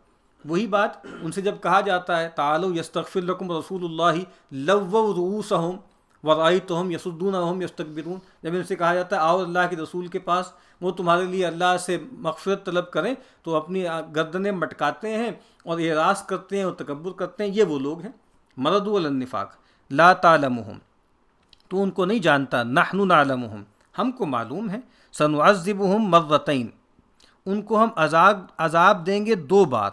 وہی بات ان سے جب کہا جاتا ہے تعالوا یستغفر لکم رسول اللہ لووا رؤوسہم ورأیتہم یصدون وہم یستکبرون، جب ان سے کہا جاتا ہے آؤ اللہ کے رسول کے پاس، وہ تمہارے لیے اللہ سے مغفرت طلب کریں، تو اپنی گردنیں مٹکاتے ہیں اور اعراض کرتے ہیں اور تکبر کرتے ہیں. یہ وہ لوگ ہیں مردو علی النفاق. لا تعلمہم، تو ان کو نہیں جانتا. نحن نعلمہم، ہم کو معلوم ہے. سنعذبہم مرتین، ان کو ہم عذاب دیں گے 2 بار.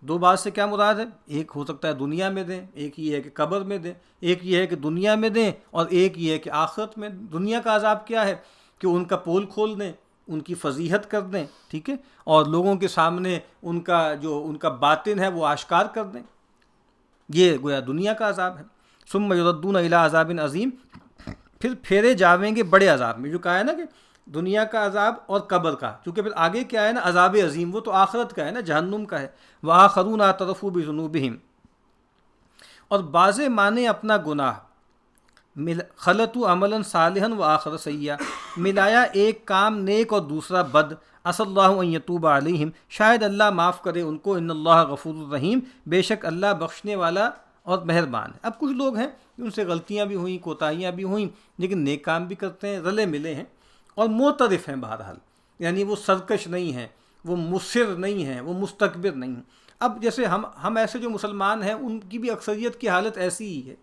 2 بار سے کیا مراد ہے؟ ایک ہو سکتا ہے دنیا میں دیں، ایک یہ ہے کہ قبر میں دیں، ایک یہ ہے کہ دنیا میں دیں، اور ایک یہ ہے کہ آخرت میں. دنیا کا عذاب کیا ہے کہ ان کا پول کھول دیں، ان کی فضیحت کر دیں، ٹھیک ہے، اور لوگوں کے سامنے ان کا باطن ہے وہ آشکار کر دیں. یہ گویا دنیا کا عذاب ہے. ثم یردون الی عذاب عظیم، پھر پھیرے جاویں گے بڑے عذاب میں. جو کہا ہے نا کہ دنیا کا عذاب اور قبر کا، کیونکہ پھر آگے کیا ہے نا عذاب عظیم، وہ تو آخرت کا ہے نا، جہنم کا ہے. وآخرون اعترفوا بذنوبہم، اور بعض مانے اپنا گناہ. خلطوا عملا صالحا وآخر سیئا، ملایا ایک کام نیک اور دوسرا بد. عسى اللہ ان یتوب علیہم، شاید اللہ معاف کرے ان کو. ان اللہ غفور الرحیم، بے شک اللہ بخشنے والا اور مہربان ہے. اب کچھ لوگ ہیں ان سے غلطیاں بھی ہوئیں، کوتاہیاں بھی ہوئیں، لیکن نیک کام بھی کرتے ہیں، رلے ملے ہیں اور معترف ہیں بہرحال. یعنی وہ سرکش نہیں ہیں، وہ مصر نہیں ہیں، وہ مستکبر نہیں ہیں. اب جیسے ہم ایسے جو مسلمان ہیں ان کی بھی اکثریت کی حالت ایسی ہی ہے.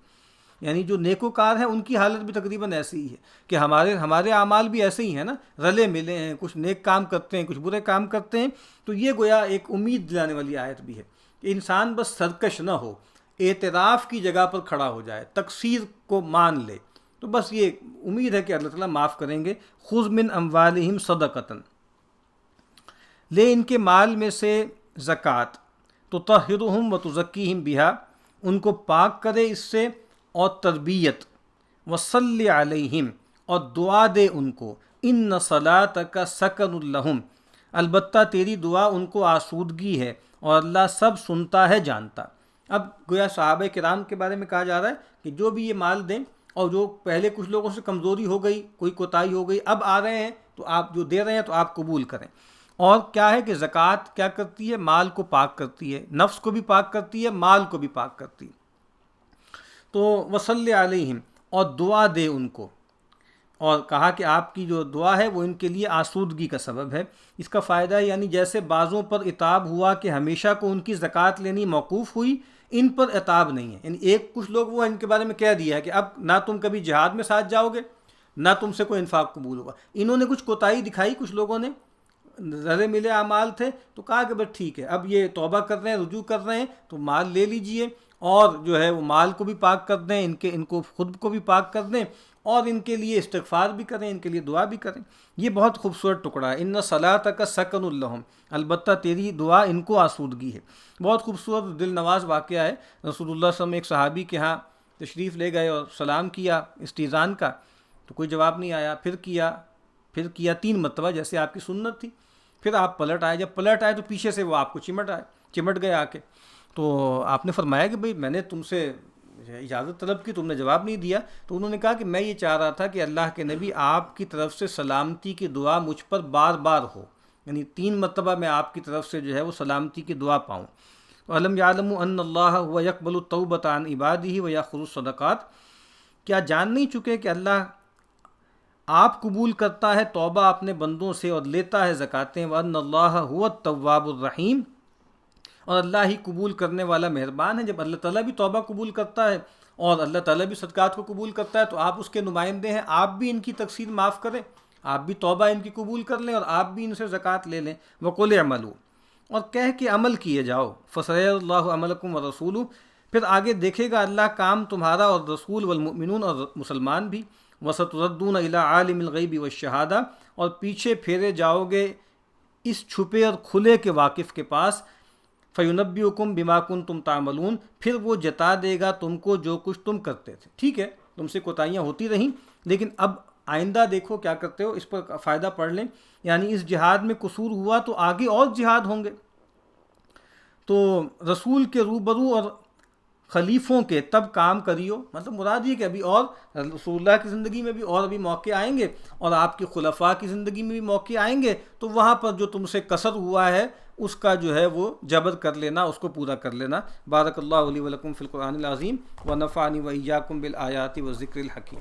یعنی جو نیکوکار ہیں ان کی حالت بھی تقریباً ایسی ہی ہے کہ ہمارے اعمال بھی ایسے ہی ہیں نا، رلے ملے ہیں، کچھ نیک کام کرتے ہیں، کچھ برے کام کرتے ہیں. تو یہ گویا ایک امید دلانے والی آیت بھی ہے کہ انسان بس سرکش نہ ہو، اعتراف کی جگہ پر کھڑا ہو جائے، تقصیر کو مان لے، تو بس یہ امید ہے کہ اللہ تعالیٰ معاف کریں گے. خذ من اموالہم صدقۃ، لے ان کے مال میں سے زکوٰۃ. تطہرہم وتزکیہم بہا، ان کو پاک کرے اس سے اور تربیت. وصلی علیہم، اور دعا دے ان کو. ان صلاتک سکن لہم، البتہ تیری دعا ان کو آسودگی ہے، اور اللہ سب سنتا ہے جانتا. اب گویا صحابہ کرام کے بارے میں کہا جا رہا ہے کہ جو بھی یہ مال دیں، اور جو پہلے کچھ لوگوں سے کمزوری ہو گئی، کوئی کوتاہی ہو گئی، اب آ رہے ہیں تو آپ جو دے رہے ہیں تو آپ قبول کریں. اور کیا ہے کہ زکوٰۃ کیا کرتی ہے؟ مال کو پاک کرتی ہے، نفس کو بھی پاک کرتی ہے، مال کو بھی پاک کرتی ہے. تو وصلی علیہم، اور دعا دے ان کو، اور کہا کہ آپ کی جو دعا ہے وہ ان کے لیے آسودگی کا سبب ہے. اس کا فائدہ ہے یعنی جیسے بعضوں پر عتاب ہوا کہ ہمیشہ کو ان کی زکوٰۃ لینی موقوف ہوئی، ان پر عتاب نہیں ہے. یعنی ایک کچھ لوگ وہ ان کے بارے میں کہہ دیا ہے کہ اب نہ تم کبھی جہاد میں ساتھ جاؤ گے، نہ تم سے کوئی انفاق قبول ہوگا. انہوں نے کچھ کوتاہی دکھائی، کچھ لوگوں نے رلے ملے اعمال تھے، تو کہا کہ بس ٹھیک ہے، اب یہ توبہ کر رہے ہیں، رجوع کر رہے ہیں، تو مال لے لیجئے، اور جو ہے وہ مال کو بھی پاک کر دیں، ان کو خود کو بھی پاک کر دیں، اور ان کے لیے استغفار بھی کریں، ان کے لیے دعا بھی کریں. یہ بہت خوبصورت ٹکڑا ہے. ان صلاتک سکن لہم، البتہ تیری دعا ان کو آسودگی ہے. بہت خوبصورت دل نواز واقعہ ہے. رسول اللہ صلی اللہ علیہ وسلم ایک صحابی کے ہاں تشریف لے گئے اور سلام کیا استیزان کا، تو کوئی جواب نہیں آیا. پھر کیا 3 مرتبہ جیسے آپ کی سنت تھی. پھر آپ پلٹ آئے. جب پلٹ آئے تو پیچھے سے وہ آپ کو چمٹ گئے آ کے. تو آپ نے فرمایا کہ بھئی میں نے تم سے اجازت طلب کی، تم نے جواب نہیں دیا. تو انہوں نے کہا کہ میں یہ چاہ رہا تھا کہ اللہ کے نبی آپ کی طرف سے سلامتی کی دعا مجھ پر بار بار ہو، یعنی 3 مرتبہ میں آپ کی طرف سے جو ہے وہ سلامتی کی دعا پاؤں. وَأَلَمْ يَعْلَمُوا أَنَّ اللَّهَ هُوَ يَقْبَلُ التَّوْبَةَ عَنْ عِبَادِهِ وَيَأْخُذُ الصَّدَقَاتِ، کیا جان نہیں چکے کہ اللہ آپ قبول کرتا ہے توبہ اپنے بندوں سے اور لیتا ہے زکاتیں. وَأَنَّ اللَّهَ هُوَ التَّوَّابُ الرَّحِيمُ، اور اللہ ہی قبول کرنے والا مہربان ہے. جب اللہ تعالیٰ بھی توبہ قبول کرتا ہے اور اللہ تعالیٰ بھی صدقات کو قبول کرتا ہے، تو آپ اس کے نمائندے ہیں، آپ بھی ان کی تقصیر معاف کریں، آپ بھی توبہ ان کی قبول کر لیں، اور آپ بھی ان سے زکوٰۃ لے لیں. وَقُلِ اعْمَلُوا، اور کہہ کہ عمل کیے جاؤ. فَسَيَرَى اللَّهُ عَمَلَكُمْ وَرَسُولُهُ، پھر آگے دیکھے گا اللہ کام تمہارا اور رسول والمؤمنون اور مسلمان بھی. وَسَتُرَدُّونَ إِلَىٰ عَالِمِ الْغَيْبِ وَالشَّهَادَةِ، اور پیچھے پھیرے جاؤ گے اس چھپے اور کھلے کے واقف کے پاس. فَيُنَبِّئُكُم بِمَا كُنتُمْ تَعْمَلُونَ، پھر وہ جتا دے گا تم کو جو کچھ تم کرتے تھے. ٹھیک ہے، تم سے کوتاہیاں ہوتی رہیں، لیکن اب آئندہ دیکھو کیا کرتے ہو، اس پر فائدہ پڑھ لیں. یعنی اس جہاد میں قصور ہوا تو آگے اور جہاد ہوں گے. تو رسول کے روبرو اور خلیفوں کے تب کام کریو، مطلب مراد یہ کہ ابھی اور رسول اللہ کی زندگی میں بھی اور ابھی موقع آئیں گے، اور آپ کی خلفاء کی زندگی میں بھی موقع آئیں گے، تو وہاں پر جو تم سے قصر ہوا ہے اس کا جو ہے وہ جبر کر لینا، اس کو پورا کر لینا۔ بارک اللہ علی ولکم فی القرآن العظیم ونفعنی وإیاکم بالآیات والذکر الحکیم۔